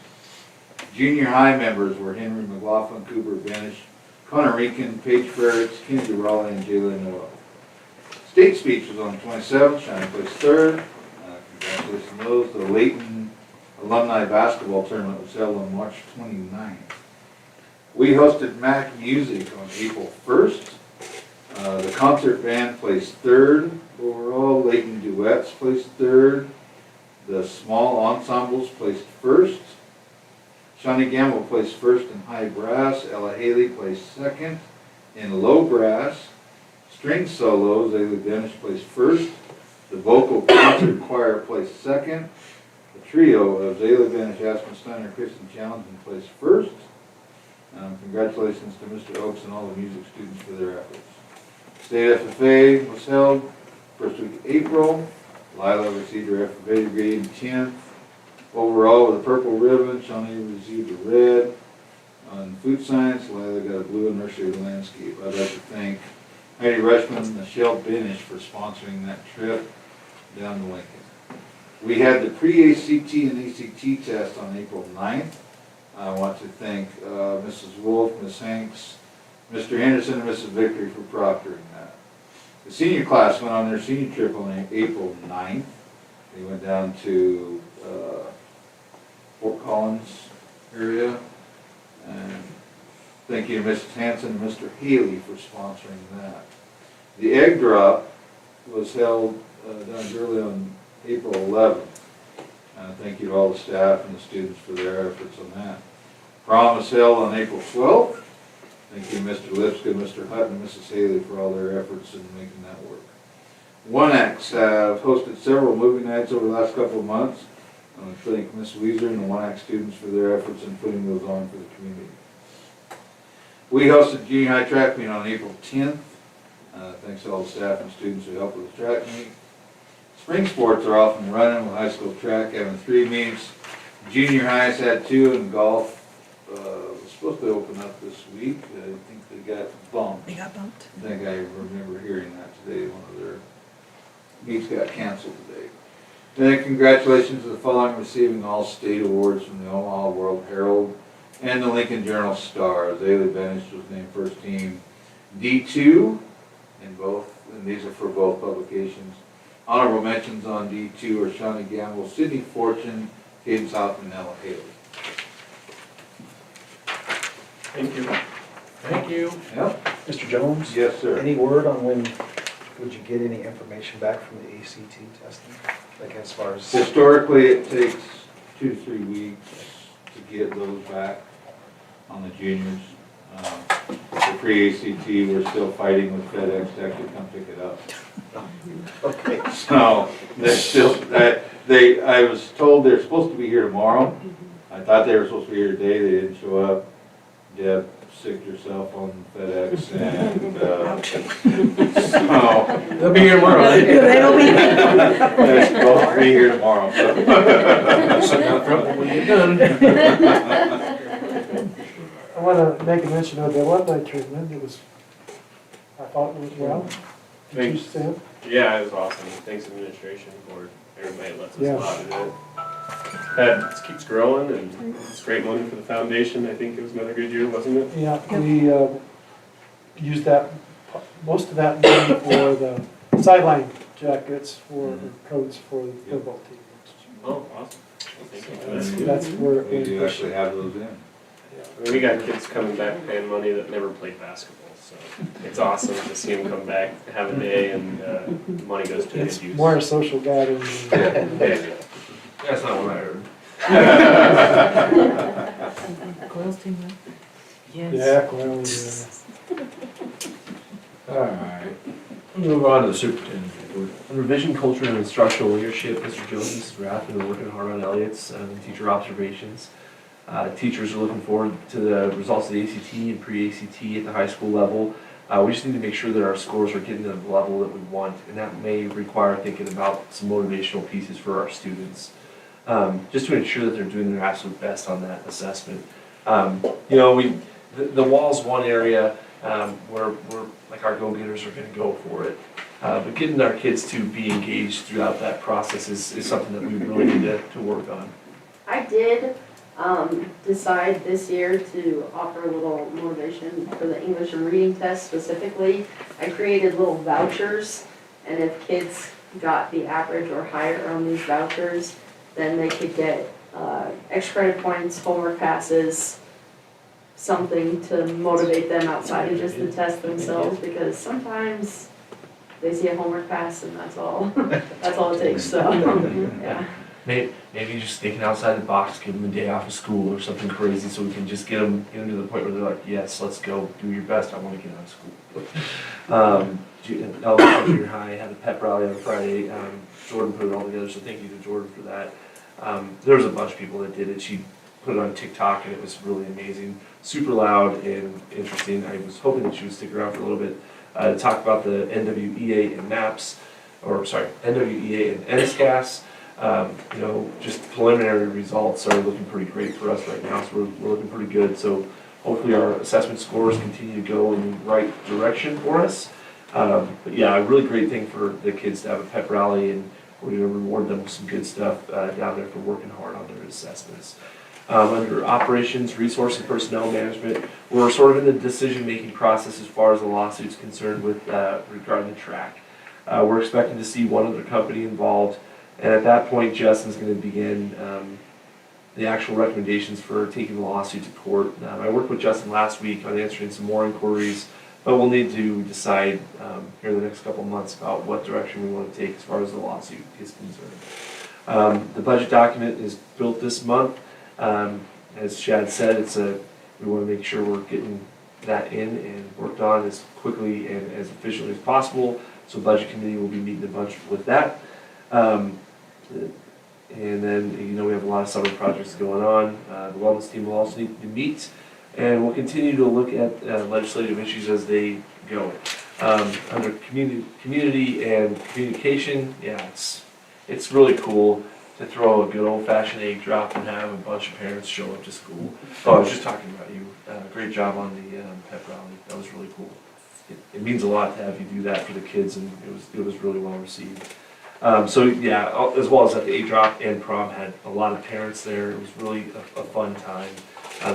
Junior high members were Henry McLaughlin, Cooper Benish, Connor Meekin, Paige Ferritz, Kennedy Raleigh, and Jaylen Noel. State speech was on the 27th, Shawnee placed third. Congratulations to those. The Leyton Alumni Basketball Tournament was held on March 29th. We hosted MAC Music on April 1st. The concert band placed third overall. Leyton Duets placed third. The small ensembles placed first. Shawnee Gamble placed first in high brass. Ella Haley placed second in low brass. String solos, Ailey Benish placed first. The vocal concert choir placed second. The trio of Zayla Benish, Aspen Steiner, Kristen Challenger placed first. Congratulations to Mr. Oaks and all the music students for their efforts. State FFA was held first week of April. Lila received her FFA degree in 10th. Overall with a purple ribbon, Shawnee received a red. On food science, Lila got a blue in nursery landscape. I'd like to thank Heidi Rushman and Michelle Benish for sponsoring that trip down to Lincoln. We had the pre-ACT and ACT test on April 9th. I want to thank Mrs. Wolf, Ms. Hanks, Mr. Anderson, and Mrs. Victory for proctoring that. The senior class went on their senior trip on April 9th. They went down to Fort Collins area. And thank you to Mrs. Hanson and Mr. Haley for sponsoring that. The egg drop was held down early on April 11th. Thank you to all the staff and the students for their efforts on that. Prom was held on April 12th. Thank you Mr. Lipscomb, Mr. Hutton, and Mrs. Haley for all their efforts in making that work. One Acts have hosted several movie nights over the last couple of months. I want to thank Ms. Weezer and the One Act students for their efforts in putting those on for the community. We hosted junior high track meet on April 10th. Thanks to all the staff and students who helped with the track meet. Spring sports are off and running with high school track having 3 meets. Junior highs had 2 and golf was supposed to open up this week. I think they got bumped. They got bumped. I think I remember hearing that today. One of their meets got canceled today. And congratulations to the following receiving all state awards from the Omaha World Herald and the Lincoln Journal Star. Zaylee Benish was named first team D2 in both, and these are for both publications. Honorable mentions on D2 are Shawnee Gamble, Sydney Fortune, Cadence Hoffman, and Ella Haley. Thank you. Thank you. Yep. Mr. Jones? Yes, sir. Any word on when, would you get any information back from the ACT testing? Like as far as? Historically, it takes 2 to 3 weeks to get those back on the juniors. The pre-ACT, we're still fighting with FedEx to actually come pick it up. Okay. So, they're still, I was told they're supposed to be here tomorrow. I thought they were supposed to be here today, they didn't show up. Deb sicked herself on FedEx and, so. They'll be here tomorrow. They'll be They're supposed to be here tomorrow, so. Sit down front when we get done. I want to make a mention of the alumni treatment. It was, I thought it was well. Did you, Sam? Yeah, it was awesome. Thanks administration for everybody that lets us Yeah. allow to do it. That keeps growing and it's great money for the foundation. I think it was another good year, wasn't it? Yeah, we used that, most of that money for the sideline jackets for the coats for the football team. Oh, awesome. Well, thank you for that. That's where it We went. do actually have those in. I mean, we got kids coming back paying money that never played basketball, so it's awesome to see them come back, have a day, and money goes to good It's use. more a social gathering. Yeah. That's not what I heard. Coils team, huh? Yeah, well, All right. We'll move on to the superintendent report. Under vision, culture, and instructional leadership, Mr. Jones, Rath, have been working hard on Elliott's and teacher observations. Teachers are looking forward to the results of the ACT and pre-ACT at the high school level. We just need to make sure that our scores are getting to the level that we want, and that may require thinking about some motivational pieces for our students, just to ensure that they're doing their absolute best on that assessment. You know, the wall's one area where like our go-getters are going to go for it. But getting our kids to be engaged throughout that process is something that we really need to work on. I did decide this year to offer a little motivation for the English and reading test specifically. I created little vouchers, and if kids got the average or higher on these vouchers, then they could get extra credit points, homework passes, something to motivate them outside of just the test themselves, because sometimes they see a homework pass and that's all it takes, so, yeah. Maybe just thinking outside the box, give them a day off of school or something crazy so we can just get them to the point where they're like, yes, let's go, do your best, I want to get out of school. Elementary junior high had a pep rally on Friday. Jordan put it all together, so thank you to Jordan for that. There was a bunch of people that did it. She put it on TikTok and it was really amazing. super loud and interesting. I was hoping that she would stick around for a little bit to talk about the NWEA and NAPS, or sorry, NWEA and NSCAS. You know, just preliminary results are looking pretty great for us right now, so we're looking pretty good. So hopefully our assessment scores continue to go in the right direction for us. But yeah, a really great thing for the kids to have a pep rally, and we're going to reward them with some good stuff down there for working hard on their assessments. Under operations, resource and personnel management, we're sort of in the decision-making process as far as the lawsuit's concerned with regarding the track. We're expecting to see one other company involved, and at that point, Justin's going to begin the actual recommendations for taking the lawsuit to court. I worked with Justin last week on answering some more inquiries, but we'll need to decide here in the next couple of months about what direction we want to take as far as the lawsuit is concerned. The budget document is built this month. As Chad said, we want to make sure we're getting that in and worked on as quickly and as efficiently as possible. So budget committee will be meeting a bunch with that. And then, you know, we have a lot of summer projects going on. The wellness team will also need to meet, and we'll continue to look at legislative issues as they go. Under community and communication, yeah, it's really cool to throw a good old-fashioned egg drop and have a bunch of parents show up to school. Oh, I was just talking about you. Great job on the pep rally. That was really cool. It means a lot to have you do that for the kids, and it was really well received. So yeah, as well as at the egg drop and prom, had a lot of parents there. It was really a fun time.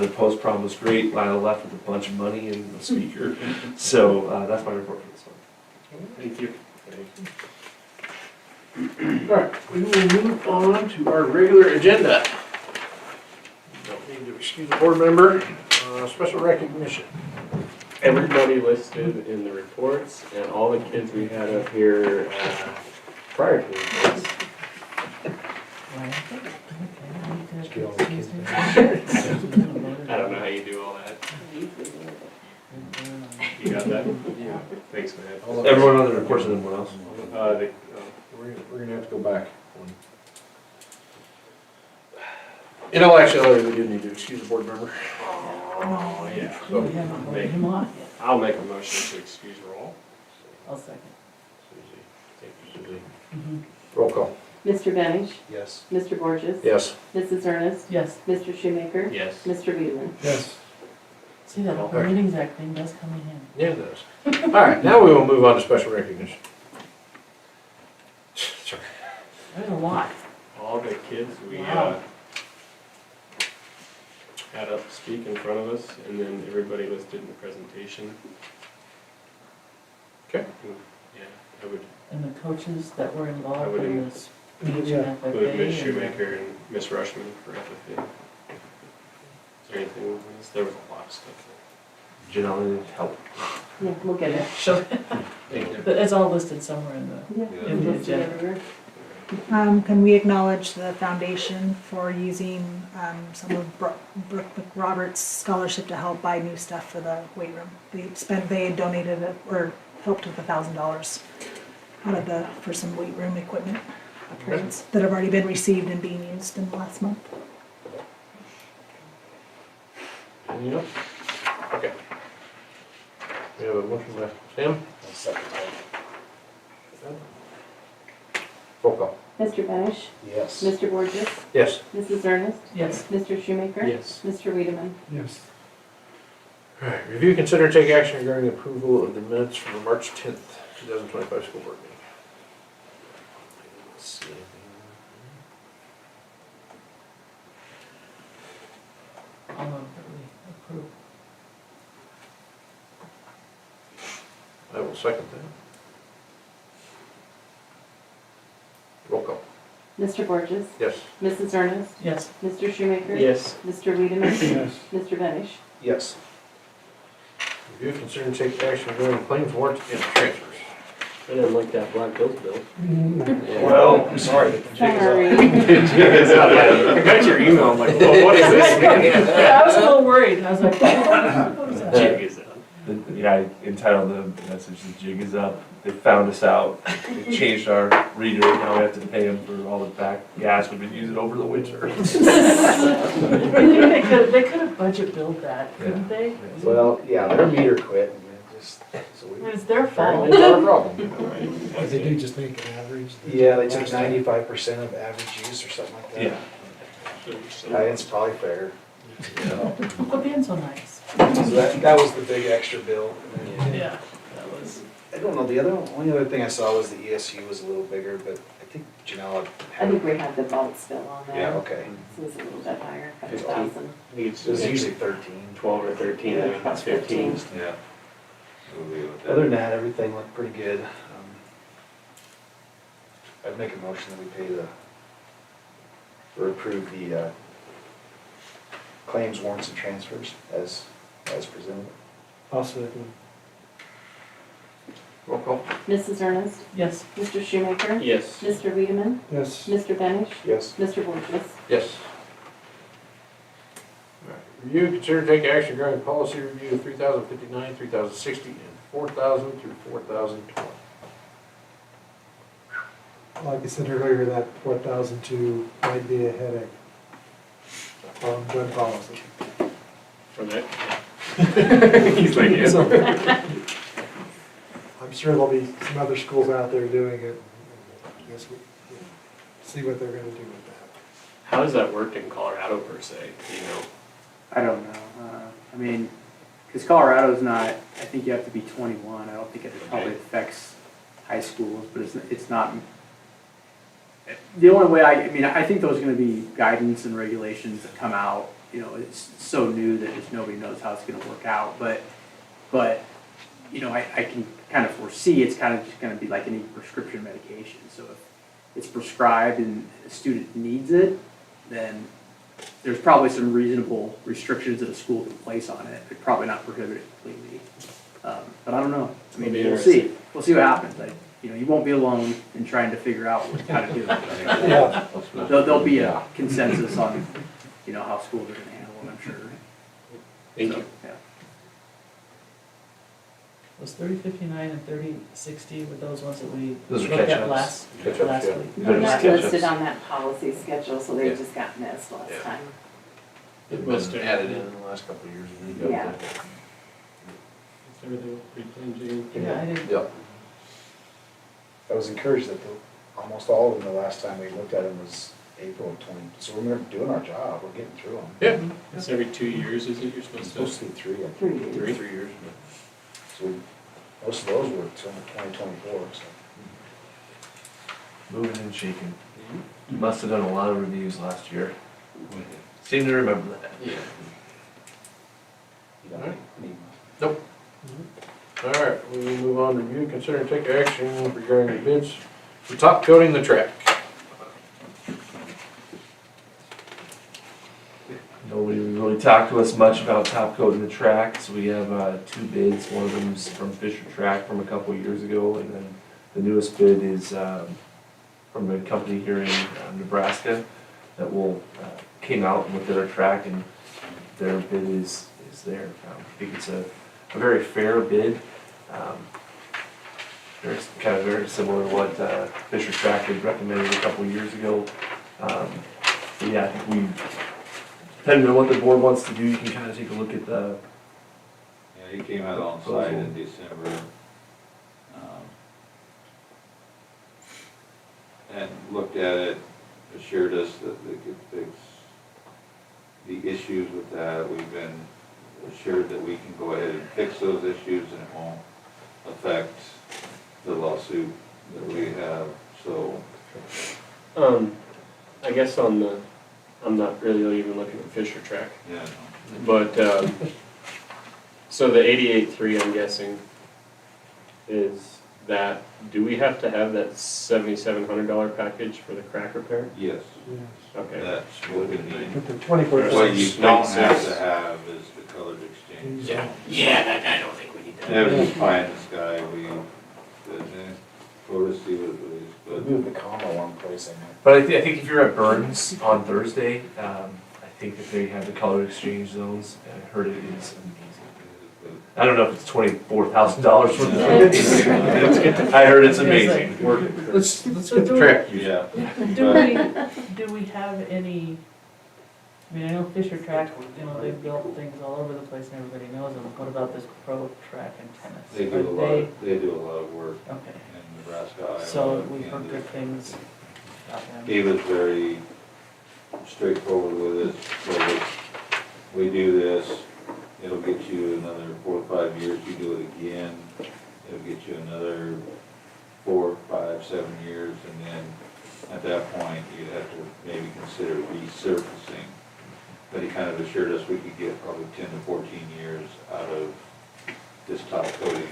The post-prom was great. Lila left with a bunch of money and a speaker. So that's my report for this one. Thank you. All right, we will move on to our regular agenda. Don't need to excuse a board member. Special recognition. Everybody listed in the reports and all the kids we had up here prior to the reports. I don't know how you do all that. You got that? Yeah. Thanks, man. Everyone on the reports and then what else? We're gonna have to go back. In all actuality, we do need to excuse a board member. Oh, yeah. So, I'll make a motion to excuse roll. I'll second. Susie, thank you, Susie. Roll call. Mr. Benish? Yes. Mr. Borges? Yes. Mrs. Ernest? Yes. Mr. Shoemaker? Yes. Mr. Wiedemann? Yes. See, that open meetings act thing does come in handy. Yeah, it does. All right, now we will move on to special recognition. Sorry. There's a lot. All the kids we Wow. had up speak in front of us, and then everybody listed in the presentation. Okay. Yeah, I would And the coaches that were I involved would in this speech and Yeah. FFA. include Ms. and- Shoemaker and Ms. Rushman for FFA. Is there anything else? There was a lot of stuff. Janelle needed help. Yeah, we'll get it. So, Thank you. but it's all listed somewhere in the, Yeah. in the Listed agenda. everywhere. Can we acknowledge the foundation for using some of Brooke McRoberts' scholarship to help buy new stuff for the weight room? They had donated it, or helped with $1,000 out of for some weight room equipment upgrades that have already been received and being used in the last month. Anything else? Okay. We have a motion by Sam. Roll call. Mr. Benish? Yes. Mr. Borges? Yes. Mrs. Ernest? Yes. Mr. Shoemaker? Yes. Mr. Wiedemann? Yes. All right, review, consider, and take action regarding approval of the minutes from the March 10th, 2025 school board meeting. Let's see. I'll move that we approve. I will second that. Roll call. Mr. Borges? Yes. Mrs. Ernest? Yes. Mr. Shoemaker? Yes. Mr. Wiedemann? Yes. Mr. Benish? Yes. Review, consider, and take action regarding claims, warrants, and transfers. I didn't like that black bills bill. Well, I'm sorry. Sorry. I got your email, I'm like, well, what is this? Yeah, I was a little worried. I was like, what is that? Jig is out. Yeah, I entitled the message, "The jig is up." They found us out. They changed our reader. Now we have to pay them for all the back gas we've been using over the winter. I think they could have budget billed that, couldn't they? Well, yeah, their meter quit, and it just, so we. It's their fault. Apparently it's our problem. They do just make an average. Yeah, they took 95% of average use or something like that. Yeah. It's probably fair. Quit being so nice. So that was the big extra bill. Yeah, that was. I don't know, only other thing I saw was the ESU was a little bigger, but I think Janelle I had. think we had the vault still on there. Yeah, okay. So it's a little bit higher, 15. 5,000. It was usually 13. 12 or 13, I think it's 15. Yeah. Other than that, everything looked pretty good. I'd make a motion that we pay or approve the claims, warrants, and transfers as presented. I'll second. Roll call. Mrs. Ernest? Yes. Mr. Shoemaker? Yes. Mr. Wiedemann? Yes. Mr. Benish? Yes. Mr. Borges? Yes. All right. Review, consider take action regarding policy review of 3,059, 3,060, and 4,000 through 4,020. Like I said earlier, that 4,002 might be a headache on gun policy. For that? He's like, yes. I'm sure there'll be some other schools out there doing it. I guess we'll see what they're gonna do with that. How does that work in Colorado per se, do you know? I don't know. I mean, because Colorado's not, I think you have to be 21. I don't think it probably affects high schools, but it's not. The only way I mean, I think those are going to be guidance and regulations that come out. You know, it's so new that just nobody knows how it's going to work out. But you know, I can kind of foresee it's kind of just going to be like any prescription medication. So if it's prescribed and a student needs it, then there's probably some reasonable restrictions that a school can place on it. They're probably not prohibited completely. But I don't know. I mean, we'll see. We'll see what happens. You know, you won't be alone in trying to figure out how to do it. Yeah. There'll be a consensus on, you know, how schools are going to handle it, I'm sure. Thank you. Yeah. Was 3059 and 3060 with those ones that we Those are looked at catch-ups. last Catch-ups, last yeah. week? They're not Catch-ups. listed on that policy schedule, so they Yeah. just got missed last Yeah. time. It was added in the last couple of years. Yeah. Everything pretty clean, Jane? Yeah, I did. Yep. I was encouraged that almost all of them, the last time we looked at them was April of 20. So we're doing our job. We're getting through them. Yeah. It's every 2 years, is it, you're It's supposed supposed to? to be 3. I think. 3 years. 3 years. So most of those were till 2024. So. Moving and shaking. You must have done a lot of reviews last year. Seem to remember that. Yeah. You don't need Nope. All right, we will move on to review, consider and take action regarding the bids for top coating the track. Nobody really talked to us much about top coating the track, so we have 2 bids. One of them's from Fisher Track from a couple years ago, and then the newest bid is from a company here in Nebraska that came out and looked at our track, and their bid is there. I think it's a very fair bid. Very similar to what Fisher Track had recommended a couple years ago. But yeah, I think depending on what the board wants to do, you can kind of take a look at the. Yeah, he came out on site in December. And looked at it, assured us that they could fix the issues with that. We've been assured that we can go ahead and fix those issues and it won't affect the lawsuit that we have, so. I guess I'm not really even looking at Fisher Track. Yeah. But, so the 88.3, I'm guessing, is that, do we have to have that $7,700 package for the crack repair? Yes. Okay. That's what we need. But the 24%. What you don't have to have is the colored exchange. Yeah. I don't think we need that. Everything's pie in the sky, go to see what it is, We but. moved the comma one place, I know. But I think if you're at Burns on Thursday, I think that they have the color exchange zones, and I heard it is amazing. I don't know if it's $24,000 for the I heard it's amazing. Let's So get the do track. Yeah. Do we have any, I mean, I know Fisher Track, you know, they've built things all over the place and everybody knows them. What about this pro track and tennis? They do a lot, they do a lot of work Okay. in Nebraska, Iowa. So we've heard Kansas. good things about them. He was very straightforward with it, so that we do this, it'll get you another 4 or 5 years, you do it again, it'll get you another 4, 5, 7 years, and then at that point, you'd have to maybe consider resurfacing. But he kind of assured us we could get probably 10 to 14 years out of this top coating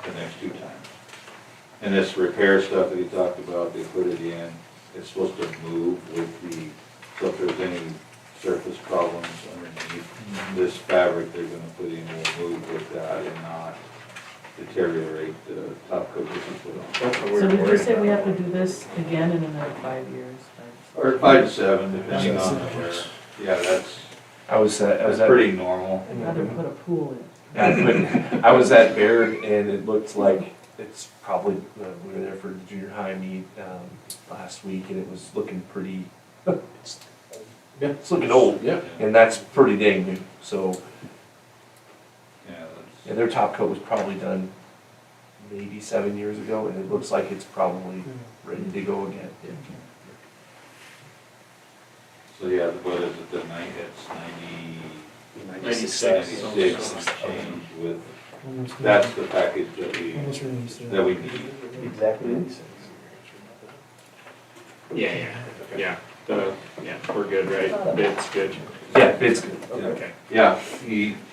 the next 2 times. And this repair stuff that he talked about, they put it in, it's supposed to move with the, so if there's any surface problems underneath this fabric they're gonna put in, will move with that and not deteriorate the top coat that he put on. That's what So we're did you worried say we about. have to do this again in another 5 years? Or 5 to 7, depending on where, yeah, that's I was that's at, pretty normal. I'd rather put a pool in. I was at Baird and it looked like it's probably, we were there for the junior high meet last week and it was looking pretty, it's looking old. Yeah. And that's pretty dang new, so, Yeah, yeah, their top coat was probably done maybe 7 years ago and it looks like it's probably ready to go again. so yeah, what is it, the night, it's 96. 96 and change with, that's the package that we need. Exactly. Yeah, we're good, right? Bid's good. Yeah, bid's good. Okay. Yeah,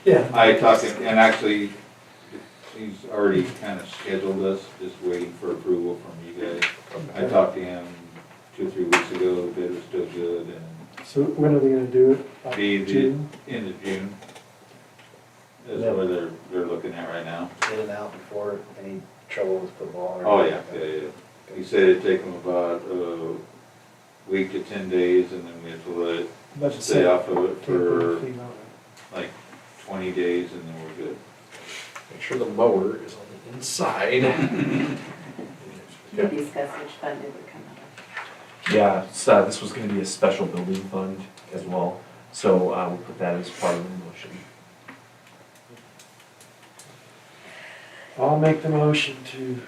Yeah. I talked to him, and actually, he's already kind of scheduled us, just waiting for approval from you guys. I talked to him 2 or 3 weeks ago, the bid was still good, and So when are they gonna do it? Like be the June? end of June. Is where they're looking at right now. In and out before any trouble with football or. Oh, yeah. He said it'd take him about a week to 10 days, and then we have to let it Budget stay set. off of it for Clean out. like 20 days, and then we're good. Make sure the mower is on the inside. We discussed which fund it would come out of. Yeah, so this was gonna be a special building fund as well, so we'll put that as part of the motion. I'll make the motion to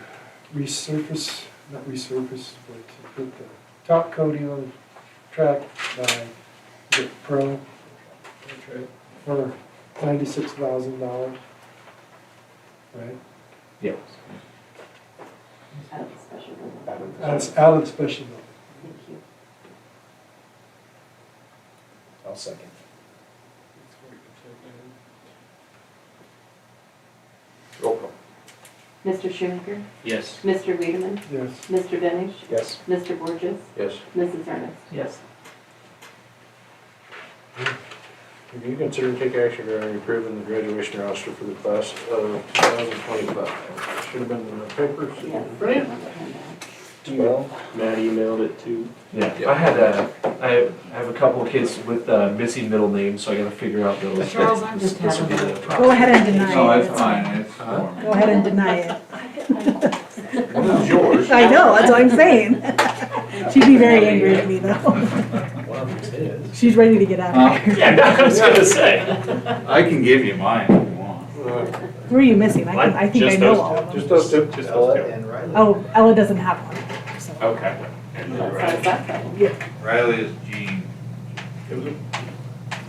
resurface, not resurface, but to put the top coating on the track by the Pro for $96,000. Right? Yeah. Out of the special building. That's out of the special building. Thank you. I'll second. Roll call. Mr. Shoemaker? Yes. Mr. Wiedemann? Yes. Mr. Benish? Yes. Mr. Borges? Yes. Mrs. Ernest? Yes. Have you considered taking action regarding approving the graduation roster for the class of 2025? Should have been in the papers. Yes. Matt emailed it too. Yeah, I have a couple of kids with missing middle names, so I gotta figure out those. Charles, I'm just This will be having the- Go ahead and deny it. No, it's fine, it's normal. Go ahead and deny it. One is yours. I know, that's what I'm saying. She'd be very angry at me though. One of them's his. She's ready to get out of here. Yeah, I was gonna say. I can give you mine if you want. Who are you missing? I think I Just know those all of Just them. those two. Just Ella those two. and Riley. Oh, Ella doesn't have one, so. Okay. Riley is Jean, It was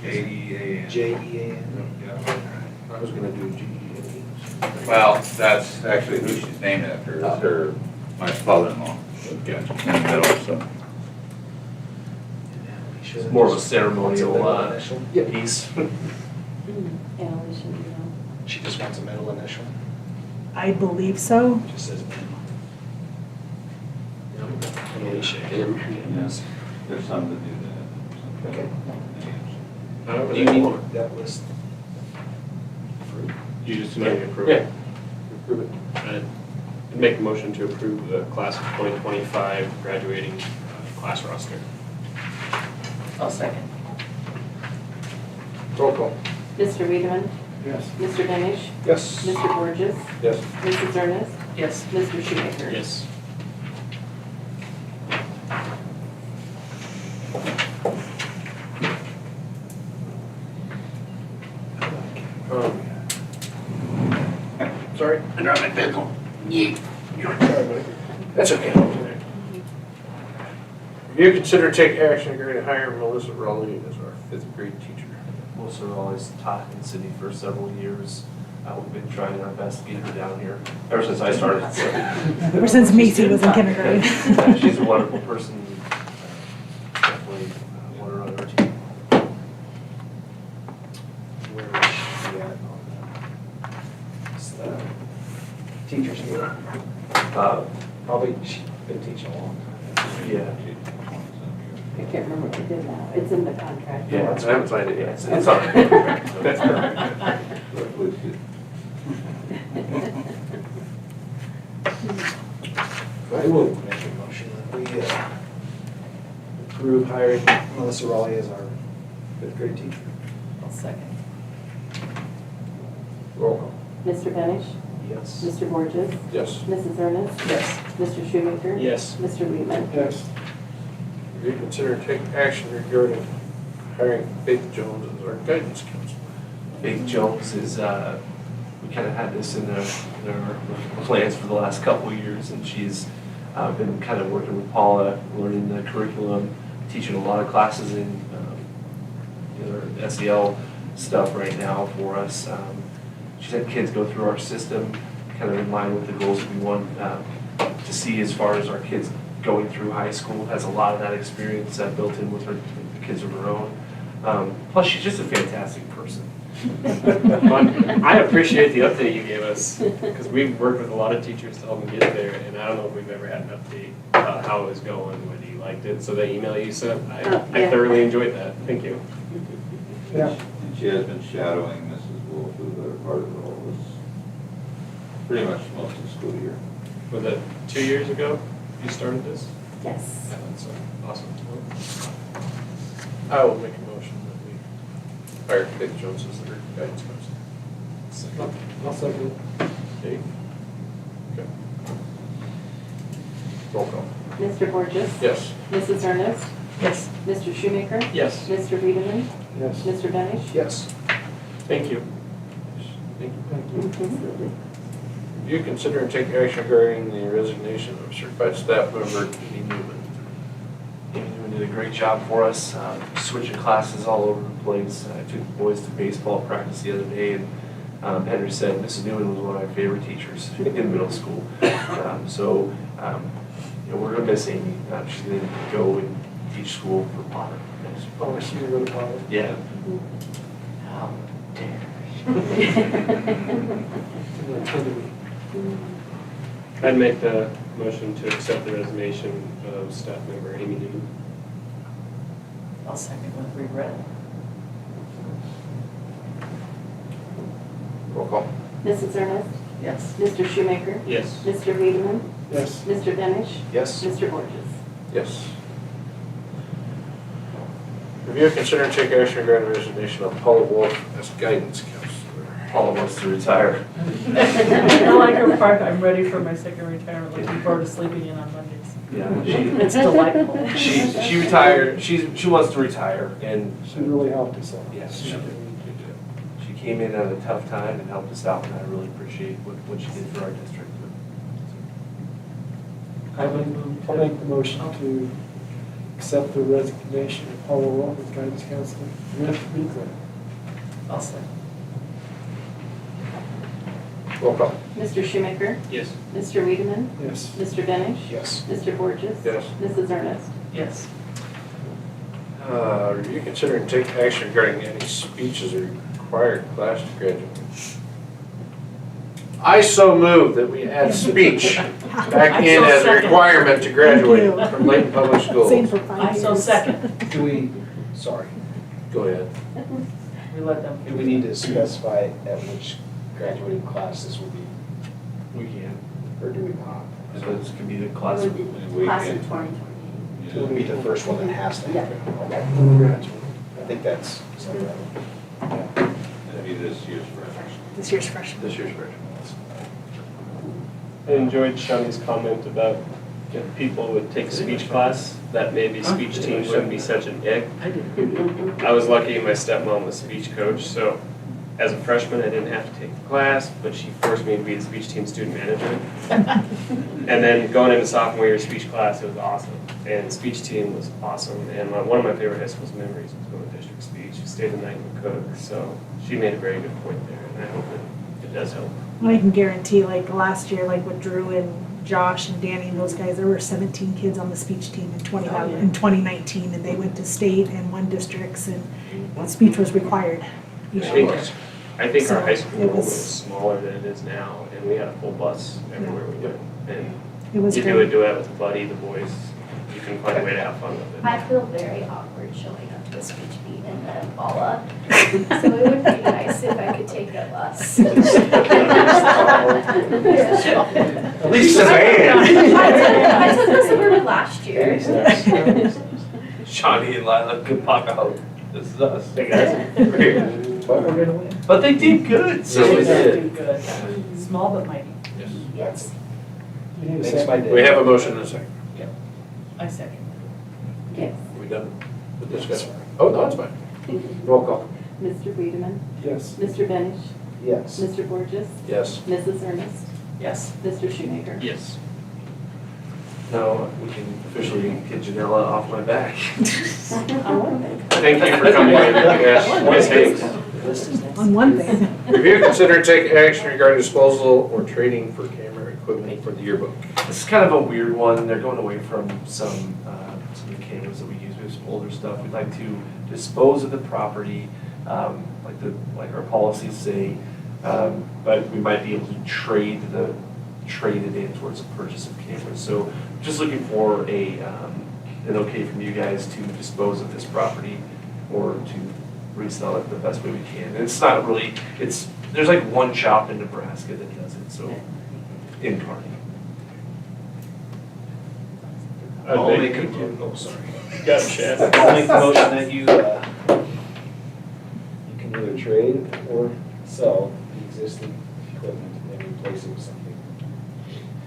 J-E-A-N. J-E-A-N. Yeah. I was gonna do GE. Well, that's actually who she's named after, is her, my father-in-law. Gotcha. In the middle, so. It's more of a ceremonial Yep. piece. Yeah, we should do that. She just wants a middle initial. I believe so. Just says Alicia. Yes. There's some that do that. Okay. Do you need that list? approved? You just make it approve. Yeah. Approve it. I'd make a motion to approve the class of 2025 graduating class roster. I'll second. Roll call. Mr. Wiedemann? Yes. Mr. Danish? Yes. Mr. Borges? Yes. Mrs. Ernest? Yes. Mr. Shoemaker? Yes. Sorry, I dropped my pencil. Sorry, buddy. That's okay. Review, consider, take action regarding hiring Melissa Raleigh as our 5th grade teacher. Melissa always taught in Sydney for several years. We've been trying our best to get her down here ever since I started. So. Ever since Macy was in kindergarten. Yeah, she's a wonderful person. Definitely want her on our team. Where is she at on the teacher's meeting? Probably, she's been teaching a long time. Yeah. I can't remember what we did now. It's in the contract. Yeah, I haven't signed it yet. It's on. That's I will make a motion that we approve hiring Melissa Raleigh as our 5th grade teacher. I'll second. Roll call. Mr. Danish? Yes. Mr. Borges? Yes. Mrs. Ernest? Yes. Mr. Shoemaker? Yes. Mr. Weedman? Yes. Review, consider, take action regarding hiring Faith Jones as our guidance counselor. Faith Jones is, we kind of had this in our plans for the last couple of years, and she's been kind of working with Paula, learning the curriculum, teaching a lot of classes in SEL stuff right now for us. She's had kids go through our system, kind of in line with the goals that we want to see as far as our kids going through high school. Has a lot of that experience built in with her, the kids of her own. Plus, she's just a fantastic person. I appreciate the update you gave us, because we've worked with a lot of teachers to help them get there, and I don't know if we've ever had an update about how it was going, whether you liked it. So the email you sent, I thoroughly enjoyed that. Thank you. Yeah. And she has been shadowing Mrs. Wolf through the better part of all this, pretty much most of the school year. Was it 2 years ago you started this? Yes. Yeah, that's awesome. I will make a motion that we hire Faith Jones as our guidance counselor. I'll second. Dave? Okay. Roll call. Mr. Borges? Yes. Mrs. Ernest? Yes. Mr. Shoemaker? Yes. Mr. Wiedemann? Yes. Mr. Danish? Yes. Thank you. Thank you. Thank you. Review, consider, and take action regarding the resignation of certified staff member Amy Newman. Amy Newman did a great job for us, switching classes all over the place. I took the boys to baseball practice the other day, and Henry said Mrs. Newman was one of my favorite teachers in middle school. We're going to miss Amy. She's going to go and teach school for Potter. Oh, she's going to go to college. Yeah. How dare I'd make the motion to accept the resignation of staff member Amy Newman. I'll second with regret. Roll call. Mrs. Ernest? Yes. Mr. Shoemaker? Yes. Mr. Wiedemann? Yes. Mr. Danish? Yes. Mr. Borges? Yes. Review, consider, and take action regarding the resignation of Paula Wolf as guidance counselor. Paula wants to retire. I like her part. I'm ready for my second retirement. Looking forward to sleeping in on Mondays. Yeah, It's delightful. she retired. She wants to retire, and She really helped us out. yes, she came in at a tough time and helped us out, and I really appreciate what she did for our district. I'll make the motion to accept the resignation of Paula Wolf as guidance counselor with regret. I'll second. Roll call. Mr. Shoemaker? Yes. Mr. Wiedemann? Yes. Mr. Danish? Yes. Mr. Borges? Yes. Mrs. Ernest? Yes. Review, consider, and take action regarding any speeches required in class to graduate. I so move that we add speech back in as a requirement to graduate from Leyton Public Schools. Same for 5 I years. so second. Do we, sorry, Go ahead. We let them. do we need to specify at which graduating class this will be, We can. or do we not? So this could be the class. It would be class of 2020. It would be the first one that has to Yeah. happen. Okay. I think that's, is that right? Yeah. It'd be this year's freshman? This year's freshman. This year's freshman. I enjoyed Shawnee's comment about if people would take speech class, that maybe speech team wouldn't be such an ick. I was lucky my stepmom was speech coach, so as a freshman, I didn't have to take the class, but she forced me to be the speech team student manager. And then going into sophomore year speech class, it was awesome. And speech team was awesome. And one of my favorite high school's memories was going to district speech. She stayed the night with Cook, so she made a very good point there, and I hope it does help. I can guarantee, like last year, like with Drew and Josh and Danny and those guys, there were 17 kids on the speech team in 2019, and they went to state and won districts, and speech was required. I think our high school it was was- smaller than it is now, and we had a full bus everywhere we went. And It was you do great. a duet with a buddy, the boys, you can find a way to have fun with it. I feel very awkward showing up to a speech beat in the Impala, so it would be nice if I could take a bus. At least a van. I took the Suburban last year. Shawnee and Lila could pop out. This is us. Hey guys. But we're gonna win. But they did good, so They we did did. good. Small but mighty. Yes. Makes my day. We have a motion and a second. I second. Yes. Are we done with discussion? Oh, no, it's fine. Roll call. Mr. Wiedemann, Yes. Mr. Benish, Yes. Mr. Borges, Yes. Mrs. Ernest, Yes. Mr. Shoemaker. Yes. Now we can officially get Janella off my back. Thank you for coming in, yes, Ms. Hanks. On one thing. Review, consider, and take action regarding disposal or trading for camera equipment for the yearbook. This is kind of a weird one. They're going away from some of the cameras that we use. We have some older stuff. We'd like to dispose of the property, like our policies say, but we might be able to trade it in towards the purchase of cameras. So just looking for an okay from you guys to dispose of this property or to resell it the best way we can. And it's not really, there's like one shop in Nebraska that does it, so in Kearney. I'll I'd make make- a, oh, sorry. Got it, Chad. I'll make the motion that you can either trade or sell the existing equipment and replace it with something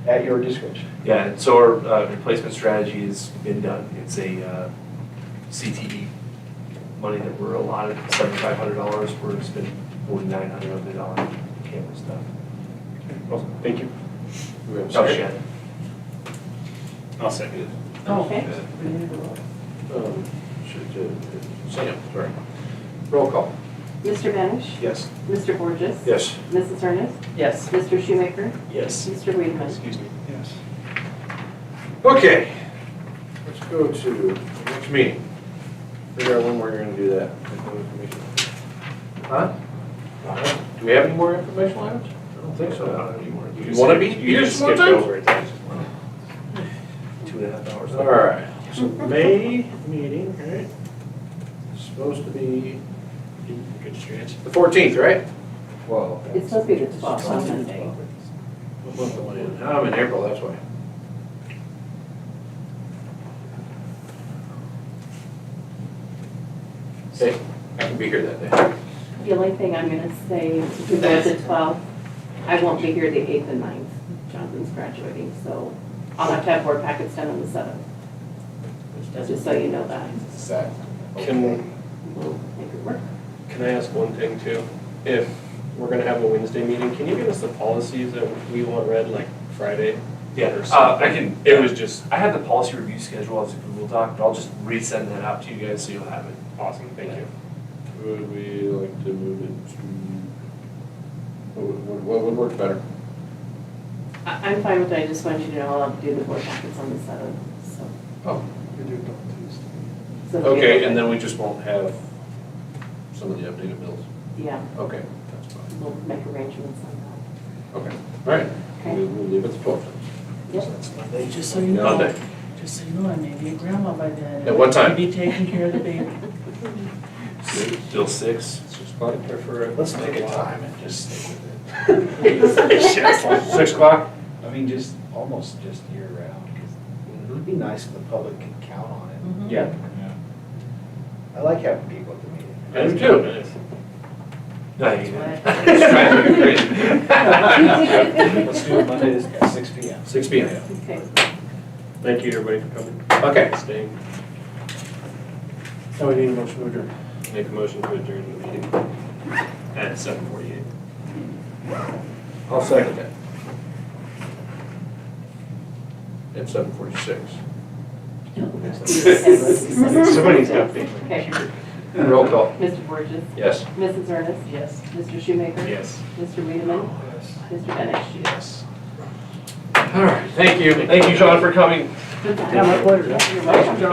at your discretion. Yeah, and so our replacement strategy has been done. It's a CTE money that we're allotted, $7,500. We're spending $4,900 of it on camera stuff. Awesome. Thank you. Do we have a Oh, second? Shannon. I'll second it. Okay. Sam, sorry. Roll call. Mr. Benish, Yes. Mr. Borges. Yes. Mrs. Ernest, Yes. Mr. Shoemaker, Yes. Mr. Wiedemann. Excuse me. Yes. Okay, let's go to the next meeting. Figure out when we're gonna do that. Huh? Do we have any more informational items? I don't think so. You wanna be here just some more skipped time? over it. 2.5 hours. All right, so May meeting, right? Supposed to be Good stretch. the 14th, right? Well. It's supposed to be the 12th on Monday. What month am I in? I'm in April, that's why. Okay, I can be here that day. The only thing I'm gonna say, if we go to the 12th, I won't be here the 8th and 9th. Jonathan's graduating, so I'll have to have board packets done on the 7th. Just so you know that. Set. Can, We'll make it work. can I ask one thing too? If we're gonna have a Wednesday meeting, can you give us the policies that we want read like Friday? Yeah, or something? I can. It was just I have the policy review schedule as a Google Doc, but I'll just resend that out to you guys so you'll have it. awesome, thank you. Would we like to move it to, what would work better? I'm fine with that, I just wanted you to know I'll do the board packets on the 7th, so. Oh, You do it on Tuesday. so okay, and then we just won't have some of the updated bills. Yeah, Okay, that's fine. we'll make arrangements on Okay, all right. Okay. We'll leave it the 12th. that. Yep. Just so you know. Monday. Just so you know, I may be a grandma by then. At what time? I'll be taking care of the baby. Till 6. 6 o'clock? Let's make a time and just stick with it. 6 o'clock? I mean, just, almost just year round, 'cause it'd be nice if the public could count on it. Yeah. I like having people at the meeting. I do too. No, you didn't. Just trying to be crazy. Let's do it Monday at 6 PM. 6 p.m. Okay. Thank you, everybody, for coming. Okay. Staying. Now we need a motion to adjourn. Make a motion to adjourn the meeting at 7:48. I'll second that. At 7:46. Somebody's got to Okay. Roll call. Mr. Borges? Yes. Mrs. Ernest? Yes. Mr. Shoemaker? Yes. Mr. Wiedemann? Mr. Benish? Yes. All right, thank you. Thank you, Sean, for coming. Yeah, my pleasure. You're welcome. Thank you.